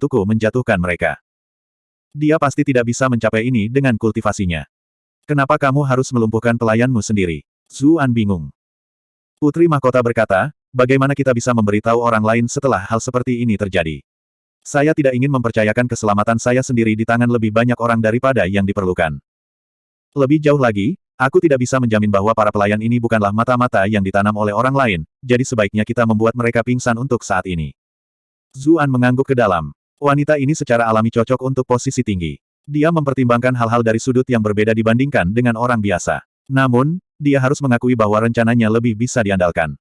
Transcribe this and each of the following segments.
waktuku menjatuhkan mereka. Dia pasti tidak bisa mencapai ini dengan kultivasinya. Kenapa kamu harus melumpuhkan pelayanmu sendiri? Zuan bingung. Putri Mahkota berkata, bagaimana kita bisa memberitahu orang lain setelah hal seperti ini terjadi? Saya tidak ingin mempercayakan keselamatan saya sendiri di tangan lebih banyak orang daripada yang diperlukan. Lebih jauh lagi, aku tidak bisa menjamin bahwa para pelayan ini bukanlah mata-mata yang ditanam oleh orang lain, jadi sebaiknya kita membuat mereka pingsan untuk saat ini. Zuan mengangguk ke dalam. Wanita ini secara alami cocok untuk posisi tinggi. Dia mempertimbangkan hal-hal dari sudut yang berbeda dibandingkan dengan orang biasa. Namun, dia harus mengakui bahwa rencananya lebih bisa diandalkan.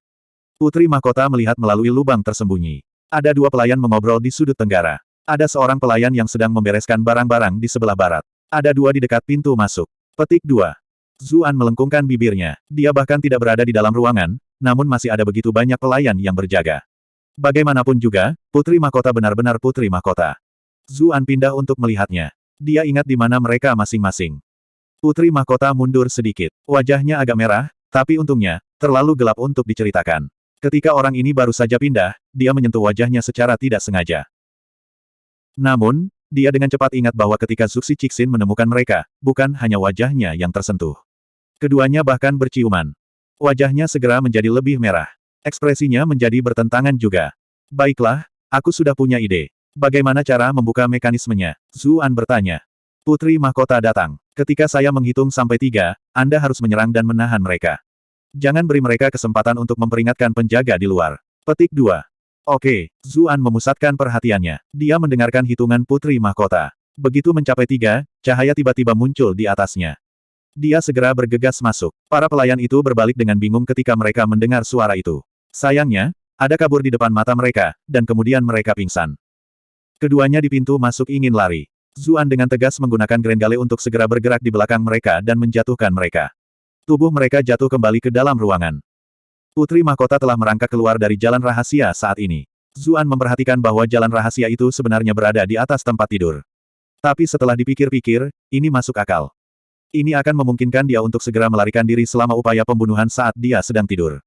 Putri Mahkota melihat melalui lubang tersembunyi. Ada dua pelayan mengobrol di sudut tenggara. Ada seorang pelayan yang sedang membereskan barang-barang di sebelah barat. Ada dua di dekat pintu masuk. Petik 2. Zuan melengkungkan bibirnya. Dia bahkan tidak berada di dalam ruangan, namun masih ada begitu banyak pelayan yang berjaga. Bagaimanapun juga, Putri Mahkota benar-benar Putri Mahkota. Zuan pindah untuk melihatnya. Dia ingat di mana mereka masing-masing. Putri Mahkota mundur sedikit. Wajahnya agak merah, tapi untungnya, terlalu gelap untuk diceritakan. Ketika orang ini baru saja pindah, dia menyentuh wajahnya secara tidak sengaja. Namun, dia dengan cepat ingat bahwa ketika Zuxi Cixin menemukan mereka, bukan hanya wajahnya yang tersentuh. Keduanya bahkan berciuman. Wajahnya segera menjadi lebih merah. Ekspresinya menjadi bertentangan juga. Baiklah, aku sudah punya ide. Bagaimana cara membuka mekanismenya? Zuan bertanya. Putri Mahkota datang. Ketika saya menghitung sampai 3, Anda harus menyerang dan menahan mereka. Jangan beri mereka kesempatan untuk memperingatkan penjaga di luar. Petik 2. Oke, Zuan memusatkan perhatiannya. Dia mendengarkan hitungan Putri Mahkota. Begitu mencapai 3, cahaya tiba-tiba muncul di atasnya. Dia segera bergegas masuk. Para pelayan itu berbalik dengan bingung ketika mereka mendengar suara itu. Sayangnya, ada kabur di depan mata mereka, dan kemudian mereka pingsan. Keduanya di pintu masuk ingin lari. Zuan dengan tegas menggunakan Grenggale untuk segera bergerak di belakang mereka dan menjatuhkan mereka. Tubuh mereka jatuh kembali ke dalam ruangan. Putri Mahkota telah merangkak keluar dari jalan rahasia saat ini. Zuan memperhatikan bahwa jalan rahasia itu sebenarnya berada di atas tempat tidur. Tapi setelah dipikir-pikir, ini masuk akal. Ini akan memungkinkan dia untuk segera melarikan diri selama upaya pembunuhan saat dia sedang tidur.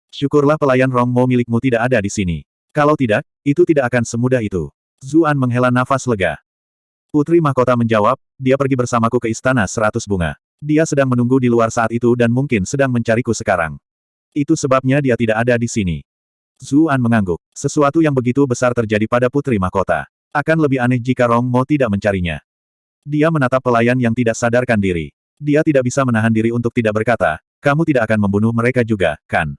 Syukurlah pelayan Rongmo milikmu tidak ada di sini. Kalau tidak, itu tidak akan semudah itu. Zuan menghela nafas lega. Putri Mahkota menjawab, dia pergi bersamaku ke Istana 100 Bunga. Dia sedang menunggu di luar saat itu dan mungkin sedang mencariku sekarang. Itu sebabnya dia tidak ada di sini. Zuan mengangguk. Sesuatu yang begitu besar terjadi pada Putri Mahkota. Akan lebih aneh jika Rongmo tidak mencarinya. Dia menatap pelayan yang tidak sadarkan diri. Dia tidak bisa menahan diri untuk tidak berkata, kamu tidak akan membunuh mereka juga, kan?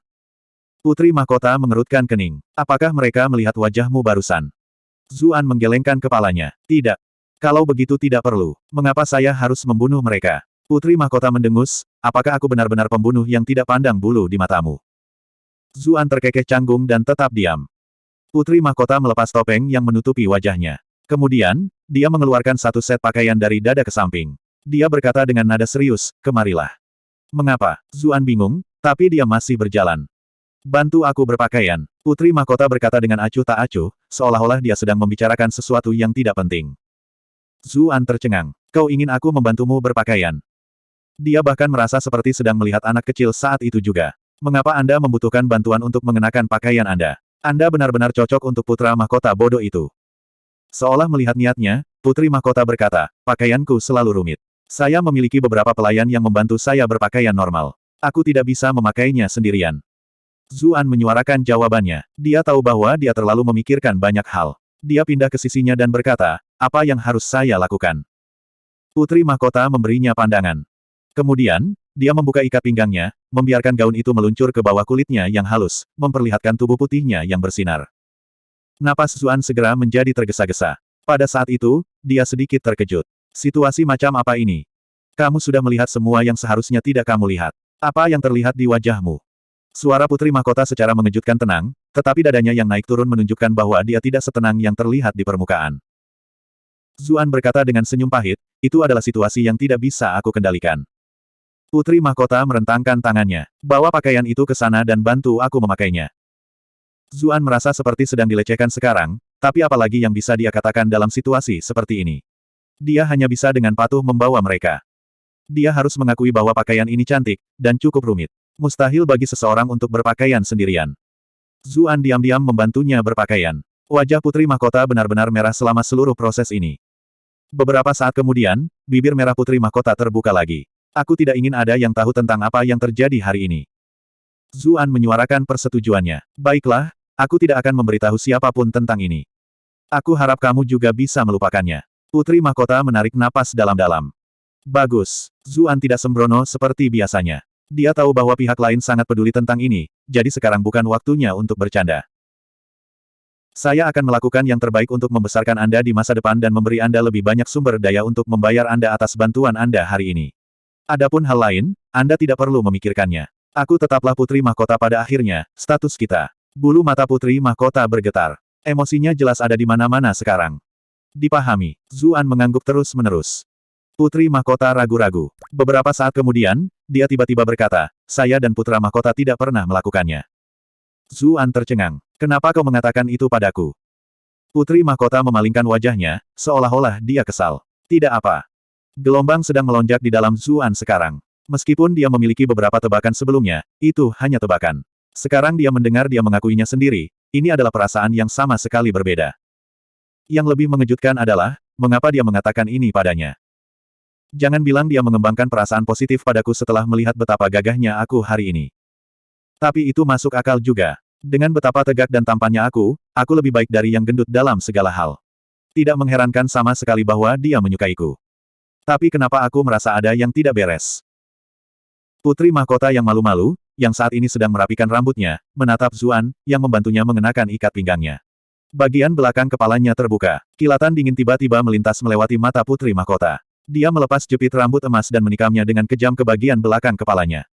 Putri Mahkota mengerutkan kening. Apakah mereka melihat wajahmu barusan? Zuan menggelengkan kepalanya. Tidak. Kalau begitu tidak perlu. Mengapa saya harus membunuh mereka? Putri Mahkota mendengus, apakah aku benar-benar pembunuh yang tidak pandang bulu di matamu? Zuan terkekeh canggung dan tetap diam. Putri Mahkota melepas topeng yang menutupi wajahnya. Kemudian, dia mengeluarkan satu set pakaian dari dada ke samping. Dia berkata dengan nada serius, kemarilah. Mengapa? Zuan bingung, tapi dia masih berjalan. Bantu aku berpakaian. Putri Mahkota berkata dengan acuh tak acuh, seolah-olah dia sedang membicarakan sesuatu yang tidak penting. Zuan tercengang. Kau ingin aku membantumu berpakaian? Dia bahkan merasa seperti sedang melihat anak kecil saat itu juga. Mengapa Anda membutuhkan bantuan untuk mengenakan pakaian Anda? Anda benar-benar cocok untuk putra mahkota bodoh itu. Seolah melihat niatnya, Putri Mahkota berkata, pakaianku selalu rumit. Saya memiliki beberapa pelayan yang membantu saya berpakaian normal. Aku tidak bisa memakainya sendirian. Zuan menyuarakan jawabannya. Dia tahu bahwa dia terlalu memikirkan banyak hal. Dia pindah ke sisinya dan berkata, apa yang harus saya lakukan? Putri Mahkota memberinya pandangan. Kemudian, dia membuka ikat pinggangnya, membiarkan gaun itu meluncur ke bawah kulitnya yang halus, memperlihatkan tubuh putihnya yang bersinar. Napas Zuan segera menjadi tergesa-gesa. Pada saat itu, dia sedikit terkejut. Situasi macam apa ini? Kamu sudah melihat semua yang seharusnya tidak kamu lihat. Apa yang terlihat di wajahmu? Suara Putri Mahkota secara mengejutkan tenang, tetapi dadanya yang naik turun menunjukkan bahwa dia tidak setenang yang terlihat di permukaan. Zuan berkata dengan senyum pahit, itu adalah situasi yang tidak bisa aku kendalikan. Putri Mahkota merentangkan tangannya. Bawa pakaian itu ke sana dan bantu aku memakainya. Zuan merasa seperti sedang dilecehkan sekarang, tapi apalagi yang bisa dia katakan dalam situasi seperti ini. Dia hanya bisa dengan patuh membawa mereka. Dia harus mengakui bahwa pakaian ini cantik, dan cukup rumit. Mustahil bagi seseorang untuk berpakaian sendirian. Zuan diam-diam membantunya berpakaian. Wajah Putri Mahkota benar-benar merah selama seluruh proses ini. Beberapa saat kemudian, bibir merah Putri Mahkota terbuka lagi. Aku tidak ingin ada yang tahu tentang apa yang terjadi hari ini. Zuan menyuarakan persetujuannya. Baiklah, aku tidak akan memberitahu siapapun tentang ini. Aku harap kamu juga bisa melupakannya. Putri Mahkota menarik napas dalam-dalam. Bagus. Zuan tidak sembrono seperti biasanya. Dia tahu bahwa pihak lain sangat peduli tentang ini, jadi sekarang bukan waktunya untuk bercanda. Saya akan melakukan yang terbaik untuk membesarkan Anda di masa depan dan memberi Anda lebih banyak sumber daya untuk membayar Anda atas bantuan Anda hari ini. Adapun hal lain, Anda tidak perlu memikirkannya. Aku tetaplah Putri Mahkota pada akhirnya, status kita. Bulu mata Putri Mahkota bergetar. Emosinya jelas ada di mana-mana sekarang. Dipahami, Zuan mengangguk terus-menerus. Putri Mahkota ragu-ragu. Beberapa saat kemudian, dia tiba-tiba berkata, saya dan Putra Mahkota tidak pernah melakukannya. Zuan tercengang. Kenapa kau mengatakan itu padaku? Putri Mahkota memalingkan wajahnya, seolah-olah dia kesal. Tidak apa. Gelombang sedang melonjak di dalam Zuan sekarang. Meskipun dia memiliki beberapa tebakan sebelumnya, itu hanya tebakan. Sekarang dia mendengar dia mengakuinya sendiri, ini adalah perasaan yang sama sekali berbeda. Yang lebih mengejutkan adalah, mengapa dia mengatakan ini padanya. Jangan bilang dia mengembangkan perasaan positif padaku setelah melihat betapa gagahnya aku hari ini. Tapi itu masuk akal juga. Dengan betapa tegak dan tampannya aku lebih baik dari yang gendut dalam segala hal. Tidak mengherankan sama sekali bahwa dia menyukaiku. Tapi kenapa aku merasa ada yang tidak beres? Putri Mahkota yang malu-malu, yang saat ini sedang merapikan rambutnya, menatap Zuan, yang membantunya mengenakan ikat pinggangnya. Bagian belakang kepalanya terbuka. Kilatan dingin tiba-tiba melintas melewati mata Putri Mahkota. Dia melepas jepit rambut emas dan menikamnya dengan kejam ke bagian belakang kepalanya.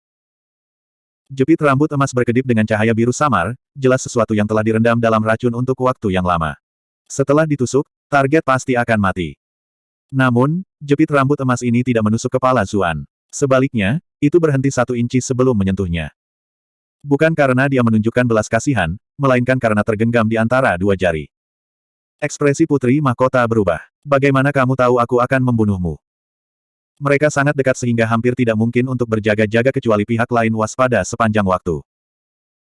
Jepit rambut emas berkedip dengan cahaya biru samar, jelas sesuatu yang telah direndam dalam racun untuk waktu yang lama. Setelah ditusuk, target pasti akan mati. Namun, jepit rambut emas ini tidak menusuk kepala Zuan. Sebaliknya, itu berhenti 1 inci sebelum menyentuhnya. Bukan karena dia menunjukkan belas kasihan, melainkan karena tergenggam di antara 2 jari. Ekspresi Putri Mahkota berubah. Bagaimana kamu tahu aku akan membunuhmu? Mereka sangat dekat sehingga hampir tidak mungkin untuk berjaga-jaga kecuali pihak lain waspada sepanjang waktu.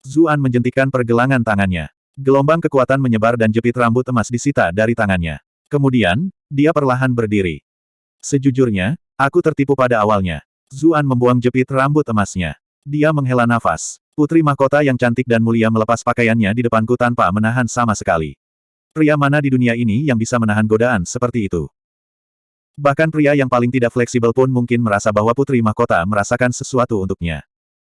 Zuan menjentikkan pergelangan tangannya. Gelombang kekuatan menyebar dan jepit rambut emas disita dari tangannya. Kemudian, dia perlahan berdiri. Sejujurnya, aku tertipu pada awalnya. Zuan membuang jepit rambut emasnya. Dia menghela nafas. Putri Mahkota yang cantik dan mulia melepas pakaiannya di depanku tanpa menahan sama sekali. Pria mana di dunia ini yang bisa menahan godaan seperti itu? Bahkan pria yang paling tidak fleksibel pun mungkin merasa bahwa Putri Mahkota merasakan sesuatu untuknya.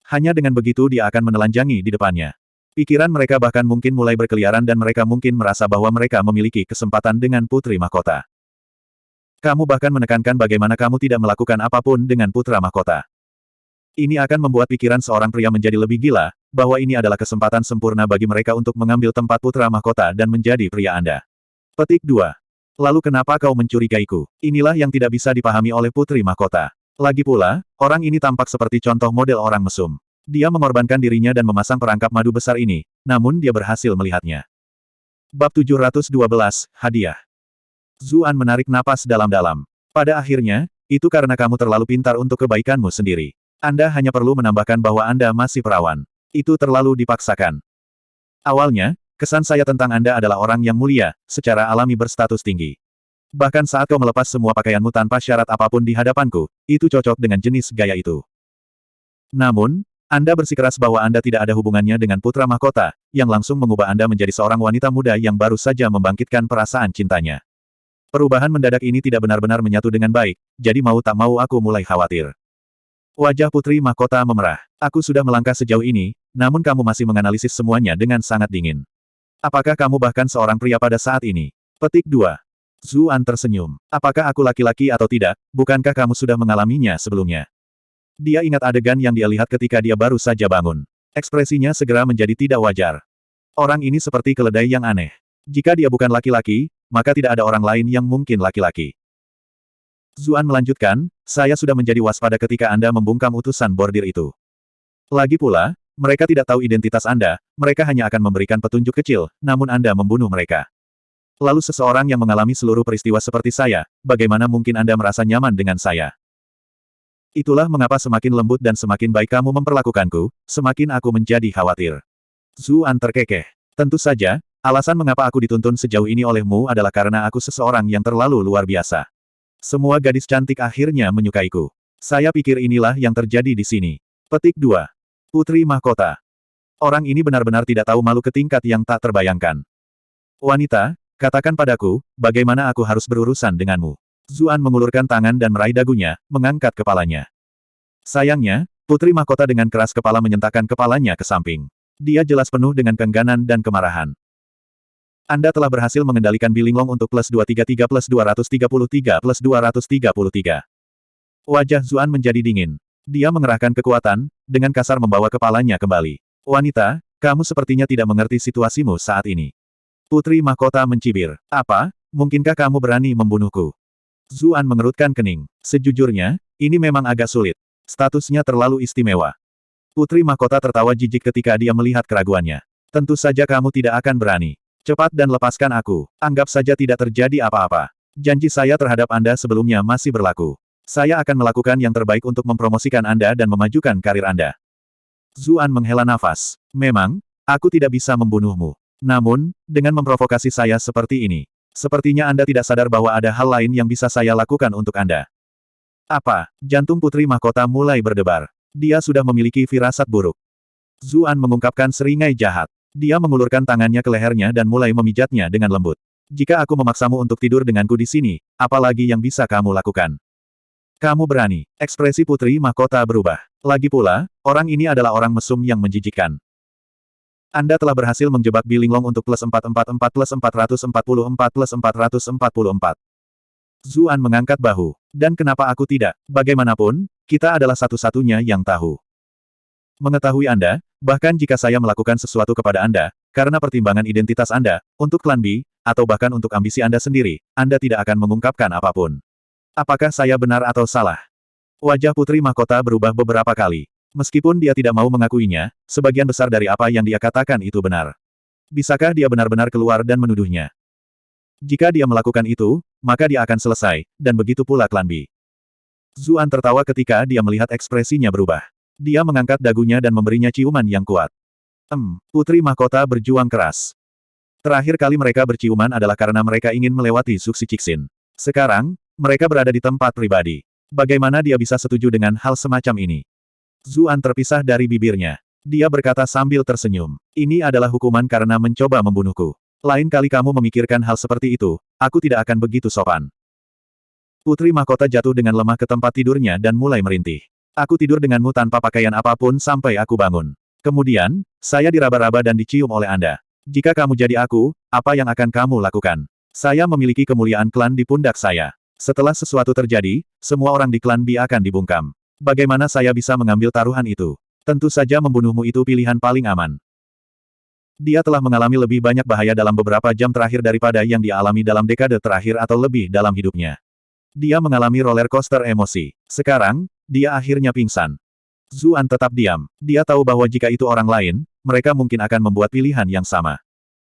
Hanya dengan begitu dia akan menelanjangi di depannya. Pikiran mereka bahkan mungkin mulai berkeliaran dan mereka mungkin merasa bahwa mereka memiliki kesempatan dengan Putri Mahkota. Kamu bahkan menekankan bagaimana kamu tidak melakukan apapun dengan Putra Mahkota. Ini akan membuat pikiran seorang pria menjadi lebih gila, bahwa ini adalah kesempatan sempurna bagi mereka untuk mengambil tempat Putra Mahkota dan menjadi pria Anda. Petik 2. Lalu kenapa kau mencurigaiku? Inilah yang tidak bisa dipahami oleh Putri Mahkota. Lagi pula, orang ini tampak seperti contoh model orang mesum. Dia mengorbankan dirinya dan memasang perangkap madu besar ini, namun dia berhasil melihatnya. Bab 712, Hadiah. Zuan menarik napas dalam-dalam. Pada akhirnya, itu karena kamu terlalu pintar untuk kebaikanmu sendiri. Anda hanya perlu menambahkan bahwa Anda masih perawan. Itu terlalu dipaksakan. Awalnya, kesan saya tentang Anda adalah orang yang mulia, secara alami berstatus tinggi. Bahkan saat kau melepas semua pakaianmu tanpa syarat apapun di hadapanku, itu cocok dengan jenis gaya itu. Namun, Anda bersikeras bahwa Anda tidak ada hubungannya dengan Putra Mahkota, yang langsung mengubah Anda menjadi seorang wanita muda yang baru saja membangkitkan perasaan cintanya. Perubahan mendadak ini tidak benar-benar menyatu dengan baik, jadi mau tak mau aku mulai khawatir. Wajah Putri Mahkota memerah. Aku sudah melangkah sejauh ini, namun kamu masih menganalisis semuanya dengan sangat dingin. Apakah kamu bahkan seorang pria pada saat ini? Petik 2. Zuan tersenyum. Apakah aku laki-laki atau tidak, bukankah kamu sudah mengalaminya sebelumnya? Dia ingat adegan yang dia lihat ketika dia baru saja bangun. Ekspresinya segera menjadi tidak wajar. Orang ini seperti keledai yang aneh. Jika dia bukan laki-laki, maka tidak ada orang lain yang mungkin laki-laki. Zuan melanjutkan, saya sudah menjadi waspada ketika Anda membungkam utusan bordir itu. Lagi pula, mereka tidak tahu identitas Anda, mereka hanya akan memberikan petunjuk kecil, namun Anda membunuh mereka. Lalu seseorang yang mengalami seluruh peristiwa seperti saya, bagaimana mungkin Anda merasa nyaman dengan saya? Itulah mengapa semakin lembut dan semakin baik kamu memperlakukanku, semakin aku menjadi khawatir. Zuan terkekeh. Tentu saja, Alasan mengapa aku dituntun sejauh ini olehmu adalah karena aku seseorang yang terlalu luar biasa. Semua gadis cantik akhirnya menyukaiku. Saya pikir inilah yang terjadi di sini. Petik 2. Putri Mahkota. Orang ini benar-benar tidak tahu malu ke tingkat yang tak terbayangkan. Wanita, katakan padaku, bagaimana aku harus berurusan denganmu? Zuan mengulurkan tangan dan meraih dagunya, mengangkat kepalanya. Sayangnya, Putri Mahkota dengan keras kepala menyentakkan kepalanya ke samping. Dia jelas penuh dengan keengganan dan kemarahan. Anda telah berhasil mengendalikan Bilinglong untuk plus 233 plus 233 plus 233. Wajah Zuan menjadi dingin. Dia mengerahkan kekuatan, dengan kasar membawa kepalanya kembali. Wanita, kamu sepertinya tidak mengerti situasimu saat ini. Putri Mahkota mencibir. Apa? Mungkinkah kamu berani membunuhku? Zuan mengerutkan kening. Sejujurnya, ini memang agak sulit. Statusnya terlalu istimewa. Putri Mahkota tertawa jijik ketika dia melihat keraguannya. Tentu saja kamu tidak akan berani. Cepat dan lepaskan aku. Anggap saja tidak terjadi apa-apa. Janji saya terhadap Anda sebelumnya masih berlaku. Saya akan melakukan yang terbaik untuk mempromosikan Anda dan memajukan karir Anda. Zuan menghela nafas. Memang, aku tidak bisa membunuhmu. Namun, dengan memprovokasi saya seperti ini, sepertinya Anda tidak sadar bahwa ada hal lain yang bisa saya lakukan untuk Anda. Apa? Jantung Putri Mahkota mulai berdebar. Dia sudah memiliki firasat buruk. Zuan mengungkapkan seringai jahat. Dia mengulurkan tangannya ke lehernya dan mulai memijatnya dengan lembut. Jika aku memaksamu untuk tidur denganku di sini, apalagi yang bisa kamu lakukan? Kamu berani. Ekspresi Putri Mahkota berubah. Lagi pula, orang ini adalah orang mesum yang menjijikkan. Anda telah berhasil menjebak Bilinglong untuk plus 444 plus 444 plus 444. Zuan mengangkat bahu. Dan kenapa aku tidak? Bagaimanapun, kita adalah satu-satunya yang tahu. Mengetahui Anda, bahkan jika saya melakukan sesuatu kepada Anda, karena pertimbangan identitas Anda, untuk klan B, atau bahkan untuk ambisi Anda sendiri, Anda tidak akan mengungkapkan apapun. Apakah saya benar atau salah? Wajah Putri Mahkota berubah beberapa kali. Meskipun dia tidak mau mengakuinya, sebagian besar dari apa yang dia katakan itu benar. Bisakah dia benar-benar keluar dan menuduhnya? Jika dia melakukan itu, maka dia akan selesai, dan begitu pula klan B. Zuan tertawa ketika dia melihat ekspresinya berubah. Dia mengangkat dagunya dan memberinya ciuman yang kuat. Putri Mahkota berjuang keras. Terakhir kali mereka berciuman adalah karena mereka ingin melewati Suksi Cixin. Sekarang, mereka berada di tempat pribadi. Bagaimana dia bisa setuju dengan hal semacam ini? Zuan terpisah dari bibirnya. Dia berkata sambil tersenyum. Ini adalah hukuman karena mencoba membunuhku. Lain kali kamu memikirkan hal seperti itu, aku tidak akan begitu sopan. Putri Mahkota jatuh dengan lemah ke tempat tidurnya dan mulai merintih. Aku tidur denganmu tanpa pakaian apapun sampai aku bangun. Kemudian, saya diraba-raba dan dicium oleh Anda. Jika kamu jadi aku, apa yang akan kamu lakukan? Saya memiliki kemuliaan klan di pundak saya. Setelah sesuatu terjadi, semua orang di klan B akan dibungkam. Bagaimana saya bisa mengambil taruhan itu? Tentu saja membunuhmu itu pilihan paling aman. Dia telah mengalami lebih banyak bahaya dalam beberapa jam terakhir daripada yang dia alami dalam dekade terakhir atau lebih dalam hidupnya. Dia mengalami roller coaster emosi. Sekarang, dia akhirnya pingsan. Zuan tetap diam. Dia tahu bahwa jika itu orang lain, mereka mungkin akan membuat pilihan yang sama.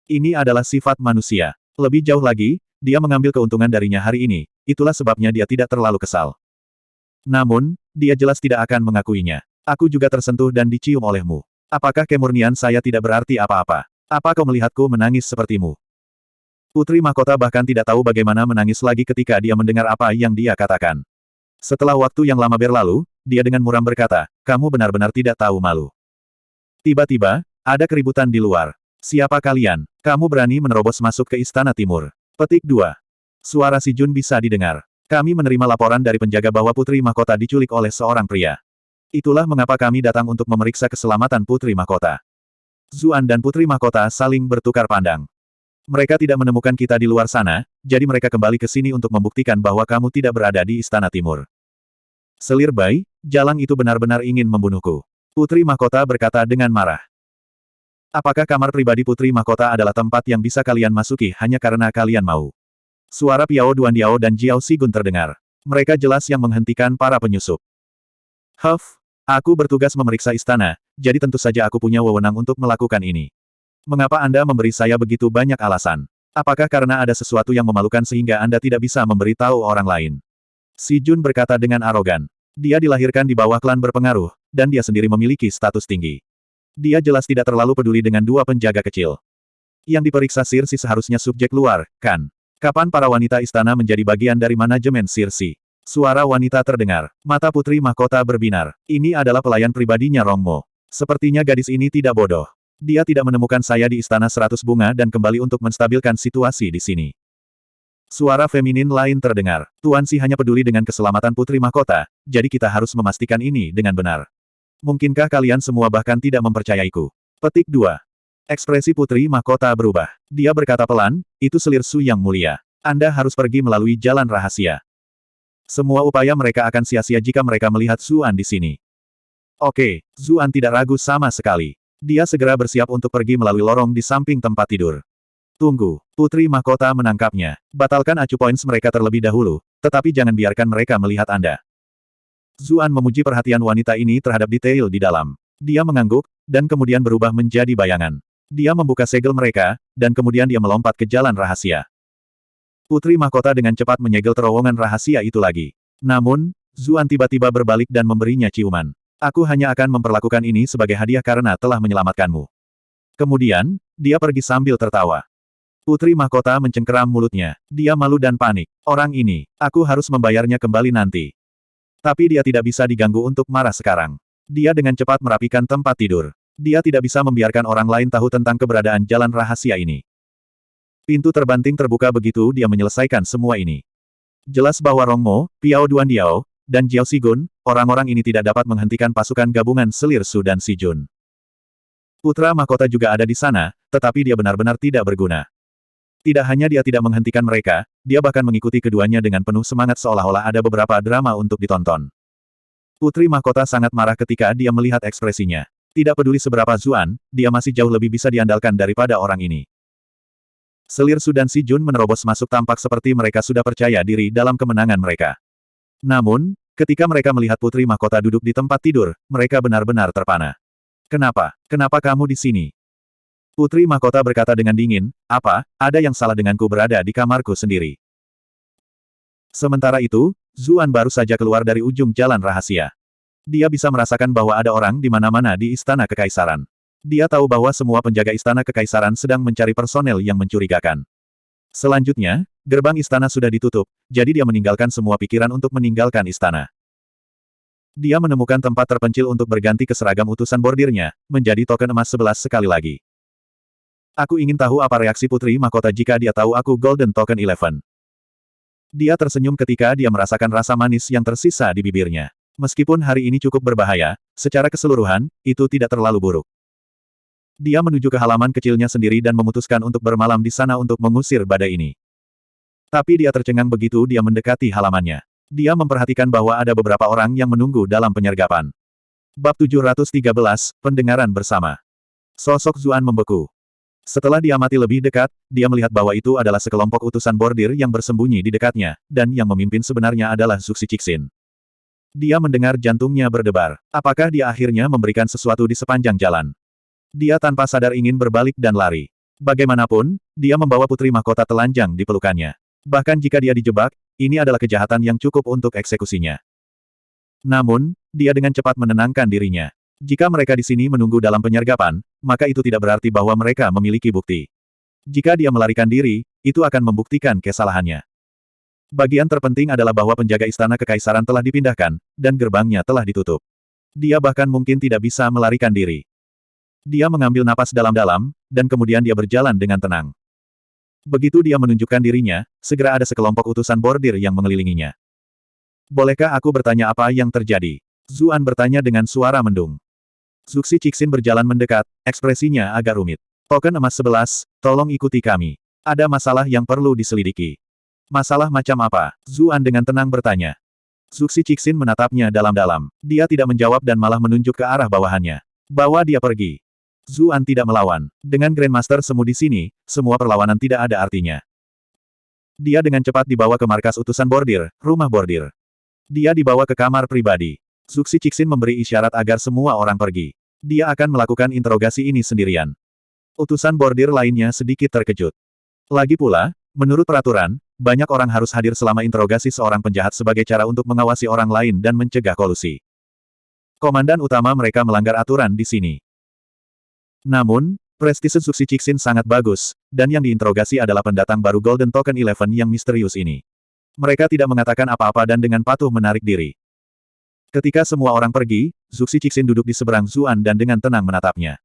Ini adalah sifat manusia. Lebih jauh lagi, dia mengambil keuntungan darinya hari ini, itulah sebabnya dia tidak terlalu kesal. Namun, dia jelas tidak akan mengakuinya. Aku juga tersentuh dan dicium olehmu. Apakah kemurnian saya tidak berarti apa-apa? Apa kau melihatku menangis sepertimu? Putri Mahkota bahkan tidak tahu bagaimana menangis lagi ketika dia mendengar apa yang dia katakan. Setelah waktu yang lama berlalu, dia dengan muram berkata, kamu benar-benar tidak tahu malu. Tiba-tiba, ada keributan di luar. Siapa kalian? Kamu berani menerobos masuk ke Istana Timur. Petik 2. Suara si Jun bisa didengar. Kami menerima laporan dari penjaga bahwa Putri Mahkota diculik oleh seorang pria. Itulah mengapa kami datang untuk memeriksa keselamatan Putri Mahkota. Zuan dan Putri Mahkota saling bertukar pandang. Mereka tidak menemukan kita di luar sana, jadi mereka kembali ke sini untuk membuktikan bahwa kamu tidak berada di Istana Timur. Selir bayi, jalang itu benar-benar ingin membunuhku. Putri Mahkota berkata dengan marah. Apakah kamar pribadi Putri Mahkota adalah tempat yang bisa kalian masuki hanya karena kalian mau? Suara Piao Duandiao dan Jiao Sigun terdengar. Mereka jelas yang menghentikan para penyusup. Aku bertugas memeriksa istana, jadi tentu saja aku punya wewenang untuk melakukan ini. Mengapa Anda memberi saya begitu banyak alasan? Apakah karena ada sesuatu yang memalukan sehingga Anda tidak bisa memberitahu orang lain? Si Jun berkata dengan arogan. Dia dilahirkan di bawah klan berpengaruh, dan dia sendiri memiliki status tinggi. Dia jelas tidak terlalu peduli dengan dua penjaga kecil. Yang diperiksa Circe seharusnya subjek luar, kan? Kapan para wanita istana menjadi bagian dari manajemen Circe? Suara wanita terdengar. Mata putri mahkota berbinar. Ini adalah pelayan pribadinya Rongmo. Sepertinya gadis ini tidak bodoh. Dia tidak menemukan saya di istana 100 bunga dan kembali untuk menstabilkan situasi di sini. Suara feminin lain terdengar. Tuan Si hanya peduli dengan keselamatan putri mahkota, jadi kita harus memastikan ini dengan benar. Mungkinkah kalian semua bahkan tidak mempercayaiku? Petik 2. Ekspresi putri mahkota berubah. Dia berkata pelan, itu selir Su yang mulia. Anda harus pergi melalui jalan rahasia. Semua upaya mereka akan sia-sia jika mereka melihat Zuan di sini. Oke, Zuan tidak ragu sama sekali. Dia segera bersiap untuk pergi melalui lorong di samping tempat tidur. Tunggu, putri mahkota menangkapnya. Batalkan acu points mereka terlebih dahulu, tetapi jangan biarkan mereka melihat Anda. Zuan memuji perhatian wanita ini terhadap detail di dalam. Dia mengangguk, dan kemudian berubah menjadi bayangan. Dia membuka segel mereka, dan kemudian dia melompat ke jalan rahasia. Putri mahkota dengan cepat menyegel terowongan rahasia itu lagi. Namun, Zuan tiba-tiba berbalik dan memberinya ciuman. Aku hanya akan memperlakukan ini sebagai hadiah karena telah menyelamatkanmu. Kemudian, dia pergi sambil tertawa. Putri mahkota mencengkeram mulutnya. Dia malu dan panik. Orang ini, aku harus membayarnya kembali nanti. Tapi dia tidak bisa diganggu untuk marah sekarang. Dia dengan cepat merapikan tempat tidur. Dia tidak bisa membiarkan orang lain tahu tentang keberadaan jalan rahasia ini. Pintu terbanting terbuka begitu dia menyelesaikan semua ini. Jelas bahwa Rongmo, Piao Duandiao, dan Jiao Sigun, orang-orang ini tidak dapat menghentikan pasukan gabungan selir Su dan Si Jun. Putra mahkota juga ada di sana, tetapi dia benar-benar tidak berguna. Tidak hanya dia tidak menghentikan mereka, dia bahkan mengikuti keduanya dengan penuh semangat seolah-olah ada beberapa drama untuk ditonton. Putri mahkota sangat marah ketika dia melihat ekspresinya. Tidak peduli seberapa Zuan, dia masih jauh lebih bisa diandalkan daripada orang ini. Selir Su dan Si Jun menerobos masuk tampak seperti mereka sudah percaya diri dalam kemenangan mereka. Namun, ketika mereka melihat putri mahkota duduk di tempat tidur, mereka benar-benar terpana. Kenapa? Kenapa kamu di sini? Putri mahkota berkata dengan dingin, apa, ada yang salah denganku berada di kamarku sendiri. Sementara itu, Zuan baru saja keluar dari ujung jalan rahasia. Dia bisa merasakan bahwa ada orang di mana-mana di istana kekaisaran. Dia tahu bahwa semua penjaga istana kekaisaran sedang mencari personel yang mencurigakan. Selanjutnya, gerbang istana sudah ditutup, jadi dia meninggalkan semua pikiran untuk meninggalkan istana. Dia menemukan tempat terpencil untuk berganti ke seragam utusan bordirnya, menjadi token emas 11 sekali lagi. Aku ingin tahu apa reaksi putri mahkota jika dia tahu aku Golden Token 11. Dia tersenyum ketika dia merasakan rasa manis yang tersisa di bibirnya. Meskipun hari ini cukup berbahaya, secara keseluruhan, itu tidak terlalu buruk. Dia menuju ke halaman kecilnya sendiri dan memutuskan untuk bermalam di sana untuk mengusir badai ini. Tapi dia tercengang begitu dia mendekati halamannya. Dia memperhatikan bahwa ada beberapa orang yang menunggu dalam penyergapan. Bab 713, Pendengaran Bersama. Sosok Zuan membeku. Setelah diamati lebih dekat, dia melihat bahwa itu adalah sekelompok utusan bordir yang bersembunyi di dekatnya, dan yang memimpin sebenarnya adalah Zuxi Cixin. Dia mendengar jantungnya berdebar. Apakah dia akhirnya memberikan sesuatu di sepanjang jalan? Dia tanpa sadar ingin berbalik dan lari. Bagaimanapun, dia membawa putri mahkota telanjang di pelukannya. Bahkan jika dia dijebak, ini adalah kejahatan yang cukup untuk eksekusinya. Namun, dia dengan cepat menenangkan dirinya. Jika mereka di sini menunggu dalam penyergapan, maka itu tidak berarti bahwa mereka memiliki bukti. Jika dia melarikan diri, itu akan membuktikan kesalahannya. Bagian terpenting adalah bahwa penjaga istana kekaisaran telah dipindahkan, dan gerbangnya telah ditutup. Dia bahkan mungkin tidak bisa melarikan diri. Dia mengambil napas dalam-dalam, dan kemudian dia berjalan dengan tenang. Begitu dia menunjukkan dirinya, segera ada sekelompok utusan bordir yang mengelilinginya. Bolehkah aku bertanya apa yang terjadi? Zuan bertanya dengan suara mendung. Zuxi Cixin berjalan mendekat, ekspresinya agak rumit. Token emas 11, tolong ikuti kami. Ada masalah yang perlu diselidiki. Masalah macam apa? Zuan dengan tenang bertanya. Zuxi Cixin menatapnya dalam-dalam. Dia tidak menjawab dan malah menunjuk ke arah bawahannya. Bawa dia pergi. Zuan tidak melawan. Dengan Grandmaster Semu di sini, semua perlawanan tidak ada artinya. Dia dengan cepat dibawa ke markas utusan bordir, rumah bordir. Dia dibawa ke kamar pribadi. Zuxi Cixin memberi isyarat agar semua orang pergi. Dia akan melakukan interogasi ini sendirian. Utusan bordir lainnya sedikit terkejut. Lagi pula, menurut peraturan, banyak orang harus hadir selama interogasi seorang penjahat sebagai cara untuk mengawasi orang lain dan mencegah kolusi. Komandan utama mereka melanggar aturan di sini. Namun, Prestise Suksi Cixin sangat bagus, dan yang diinterogasi adalah pendatang baru Golden Token 11 yang misterius ini. Mereka tidak mengatakan apa-apa dan dengan patuh menarik diri. Ketika semua orang pergi, Suksi Cixin duduk di seberang Zuan dan dengan tenang menatapnya.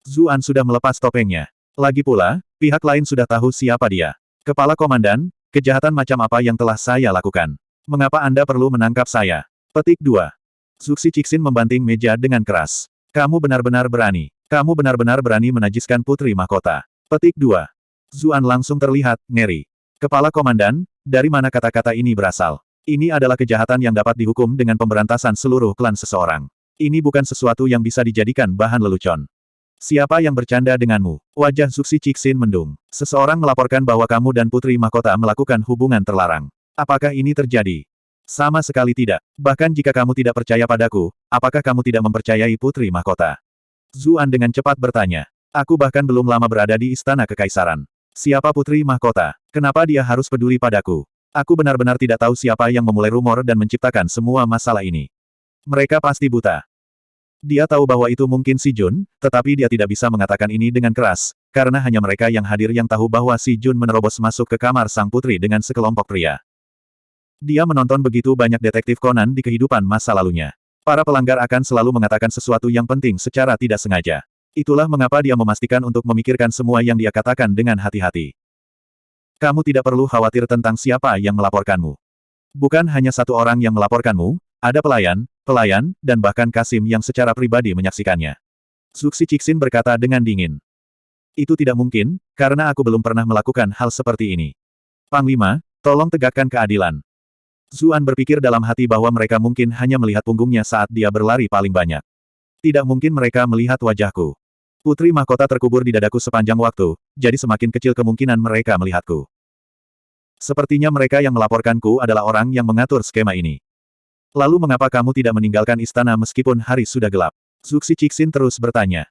Zuan sudah melepas topengnya. Lagi pula, pihak lain sudah tahu siapa dia. Kepala Komandan, kejahatan macam apa yang telah saya lakukan? Mengapa Anda perlu menangkap saya? Petik 2. Suksi Cixin membanting meja dengan keras. Kamu benar-benar berani. Kamu benar-benar berani menajiskan Putri Mahkota. Petik 2. Zuan langsung terlihat ngeri. Kepala Komandan, dari mana kata-kata ini berasal? Ini adalah kejahatan yang dapat dihukum dengan pemberantasan seluruh klan seseorang. Ini bukan sesuatu yang bisa dijadikan bahan lelucon. Siapa yang bercanda denganmu? Wajah Suksi Cixin mendung. Seseorang melaporkan bahwa kamu dan Putri Mahkota melakukan hubungan terlarang. Apakah ini terjadi? Sama sekali tidak. Bahkan jika kamu tidak percaya padaku, apakah kamu tidak mempercayai Putri Mahkota? Zuan dengan cepat bertanya. Aku bahkan belum lama berada di Istana Kekaisaran. Siapa Putri Mahkota? Kenapa dia harus peduli padaku? Aku benar-benar tidak tahu siapa yang memulai rumor dan menciptakan semua masalah ini. Mereka pasti buta. Dia tahu bahwa itu mungkin si Jun, tetapi dia tidak bisa mengatakan ini dengan keras, karena hanya mereka yang hadir yang tahu bahwa si Jun menerobos masuk ke kamar sang putri dengan sekelompok pria. Dia menonton begitu banyak detektif Conan di kehidupan masa lalunya. Para pelanggar akan selalu mengatakan sesuatu yang penting secara tidak sengaja. Itulah mengapa dia memastikan untuk memikirkan semua yang dia katakan dengan hati-hati. Kamu tidak perlu khawatir tentang siapa yang melaporkanmu. Bukan hanya satu orang yang melaporkanmu, ada pelayan, dan bahkan Kasim yang secara pribadi menyaksikannya. Suksi Cixin berkata dengan dingin. Itu tidak mungkin, karena aku belum pernah melakukan hal seperti ini. Panglima, tolong tegakkan keadilan. Zuan berpikir dalam hati bahwa mereka mungkin hanya melihat punggungnya saat dia berlari paling banyak. Tidak mungkin mereka melihat wajahku. Putri Mahkota terkubur di dadaku sepanjang waktu, jadi semakin kecil kemungkinan mereka melihatku. Sepertinya mereka yang melaporkanku adalah orang yang mengatur skema ini. Lalu mengapa kamu tidak meninggalkan istana meskipun hari sudah gelap? Suksi Cixin terus bertanya.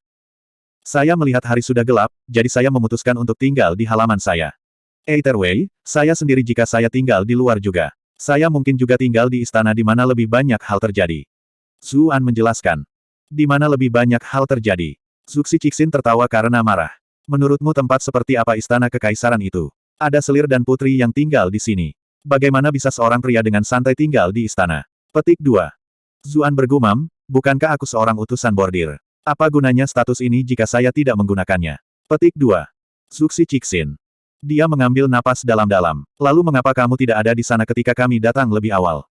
Saya melihat hari sudah gelap, jadi saya memutuskan untuk tinggal di halaman saya. Either way, saya sendiri jika saya tinggal di luar juga. Saya mungkin juga tinggal di istana di mana lebih banyak hal terjadi. Zuan menjelaskan. Di mana lebih banyak hal terjadi? Suksi Cixin tertawa karena marah. Menurutmu tempat seperti apa istana kekaisaran itu? Ada selir dan putri yang tinggal di sini. Bagaimana bisa seorang pria dengan santai tinggal di istana? Petik 2. Zuan bergumam, bukankah aku seorang utusan bordir? Apa gunanya status ini jika saya tidak menggunakannya? Petik 2. Suksi Cixin. Dia mengambil napas dalam-dalam. Lalu mengapa kamu tidak ada di sana ketika kami datang lebih awal?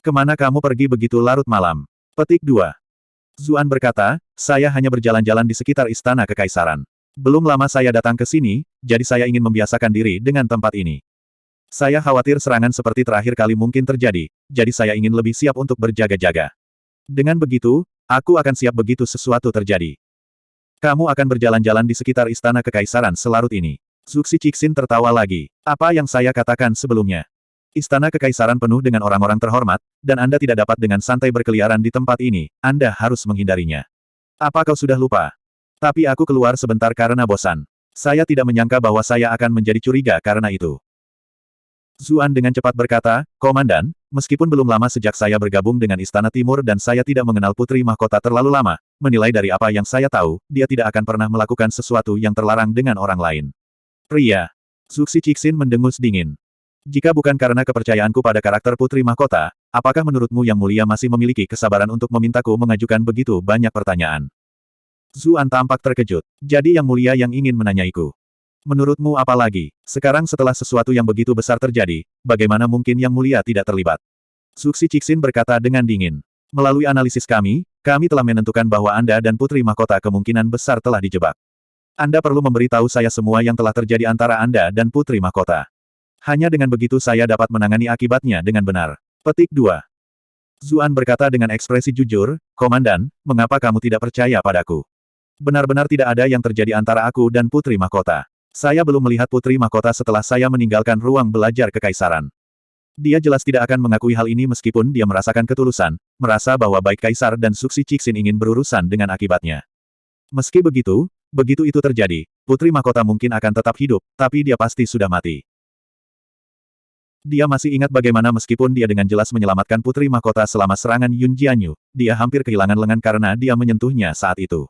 Kemana kamu pergi begitu larut malam? Petik 2. Zuan berkata, saya hanya berjalan-jalan di sekitar istana kekaisaran. Belum lama saya datang ke sini, jadi saya ingin membiasakan diri dengan tempat ini. Saya khawatir serangan seperti terakhir kali mungkin terjadi, jadi saya ingin lebih siap untuk berjaga-jaga. Dengan begitu, aku akan siap begitu sesuatu terjadi. Kamu akan berjalan-jalan di sekitar istana kekaisaran selarut ini. Suksi Cixin tertawa lagi. Apa yang saya katakan sebelumnya? Istana kekaisaran penuh dengan orang-orang terhormat, dan Anda tidak dapat dengan santai berkeliaran di tempat ini, Anda harus menghindarinya. Apa kau sudah lupa? Tapi aku keluar sebentar karena bosan. Saya tidak menyangka bahwa saya akan menjadi curiga karena itu. Zuan dengan cepat berkata, Komandan, meskipun belum lama sejak saya bergabung dengan Istana Timur dan saya tidak mengenal Putri Mahkota terlalu lama, menilai dari apa yang saya tahu, dia tidak akan pernah melakukan sesuatu yang terlarang dengan orang lain. Pria. Suksi Cixin mendengus dingin. Jika bukan karena kepercayaanku pada karakter Putri Mahkota, apakah menurutmu Yang Mulia masih memiliki kesabaran untuk memintaku mengajukan begitu banyak pertanyaan? Zuan tampak terkejut. Jadi Yang Mulia yang ingin menanyaiku. Menurutmu apa lagi? Sekarang setelah sesuatu yang begitu besar terjadi, bagaimana mungkin Yang Mulia tidak terlibat? Suksi Cixin berkata dengan dingin. Melalui analisis kami telah menentukan bahwa Anda dan Putri Mahkota kemungkinan besar telah dijebak. Anda perlu memberitahu saya semua yang telah terjadi antara Anda dan Putri Mahkota. Hanya dengan begitu saya dapat menangani akibatnya dengan benar. Petik 2. Zuan berkata dengan ekspresi jujur, Komandan, mengapa kamu tidak percaya padaku? Benar-benar tidak ada yang terjadi antara aku dan Putri Mahkota. Saya belum melihat Putri Mahkota setelah saya meninggalkan ruang belajar kekaisaran. Dia jelas tidak akan mengakui hal ini meskipun dia merasakan ketulusan, merasa bahwa baik Kaisar dan Suksi Cixin ingin berurusan dengan akibatnya. Meski begitu, begitu itu terjadi, Putri Mahkota mungkin akan tetap hidup, tapi dia pasti sudah mati. Dia masih ingat bagaimana meskipun dia dengan jelas menyelamatkan Putri Mahkota selama serangan Yun Jianyu, dia hampir kehilangan lengan karena dia menyentuhnya saat itu.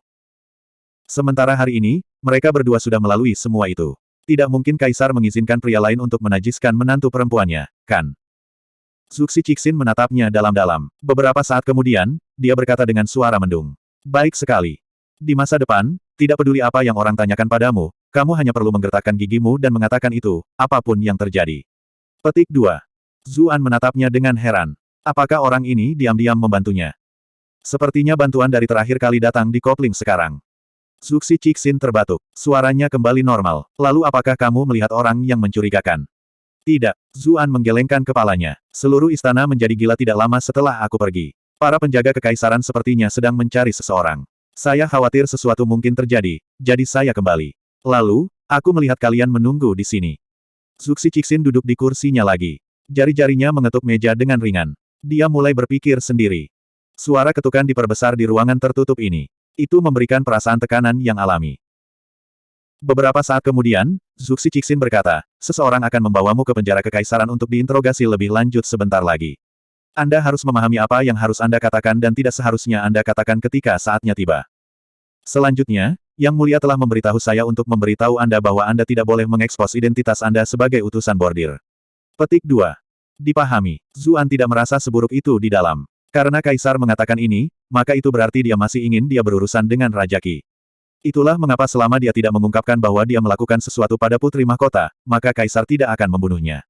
Sementara hari ini, mereka berdua sudah melalui semua itu. Tidak mungkin kaisar mengizinkan pria lain untuk menajiskan menantu perempuannya, kan? Zuxi Cixin menatapnya dalam-dalam. Beberapa saat kemudian, dia berkata dengan suara mendung. Baik sekali. Di masa depan, tidak peduli apa yang orang tanyakan padamu, kamu hanya perlu menggertakkan gigimu dan mengatakan itu, apapun yang terjadi. Petik 2. Zuan menatapnya dengan heran. Apakah orang ini diam-diam membantunya? Sepertinya bantuan dari terakhir kali datang di kopling sekarang. Zuxi Cixin terbatuk. Suaranya kembali normal. Lalu apakah kamu melihat orang yang mencurigakan? Tidak. Zuan menggelengkan kepalanya. Seluruh istana menjadi gila tidak lama setelah aku pergi. Para penjaga kekaisaran sepertinya sedang mencari seseorang. Saya khawatir sesuatu mungkin terjadi, jadi saya kembali. Lalu, aku melihat kalian menunggu di sini. Zuxi Cixin duduk di kursinya lagi. Jari-jarinya mengetuk meja dengan ringan. Dia mulai berpikir sendiri. Suara ketukan diperbesar di ruangan tertutup ini. Itu memberikan perasaan tekanan yang alami. Beberapa saat kemudian, Zuxi Cixin berkata, seseorang akan membawamu ke penjara kekaisaran untuk diinterogasi lebih lanjut sebentar lagi. Anda harus memahami apa yang harus Anda katakan dan tidak seharusnya Anda katakan ketika saatnya tiba. Selanjutnya, Yang Mulia telah memberitahu saya untuk memberitahu Anda bahwa Anda tidak boleh mengekspos identitas Anda sebagai utusan bordir. Petik 2. Dipahami, Zuan tidak merasa seburuk itu di dalam. Karena Kaisar mengatakan ini, maka itu berarti dia masih ingin dia berurusan dengan Raja Qi. Itulah mengapa selama dia tidak mengungkapkan bahwa dia melakukan sesuatu pada Putri Mahkota, maka Kaisar tidak akan membunuhnya.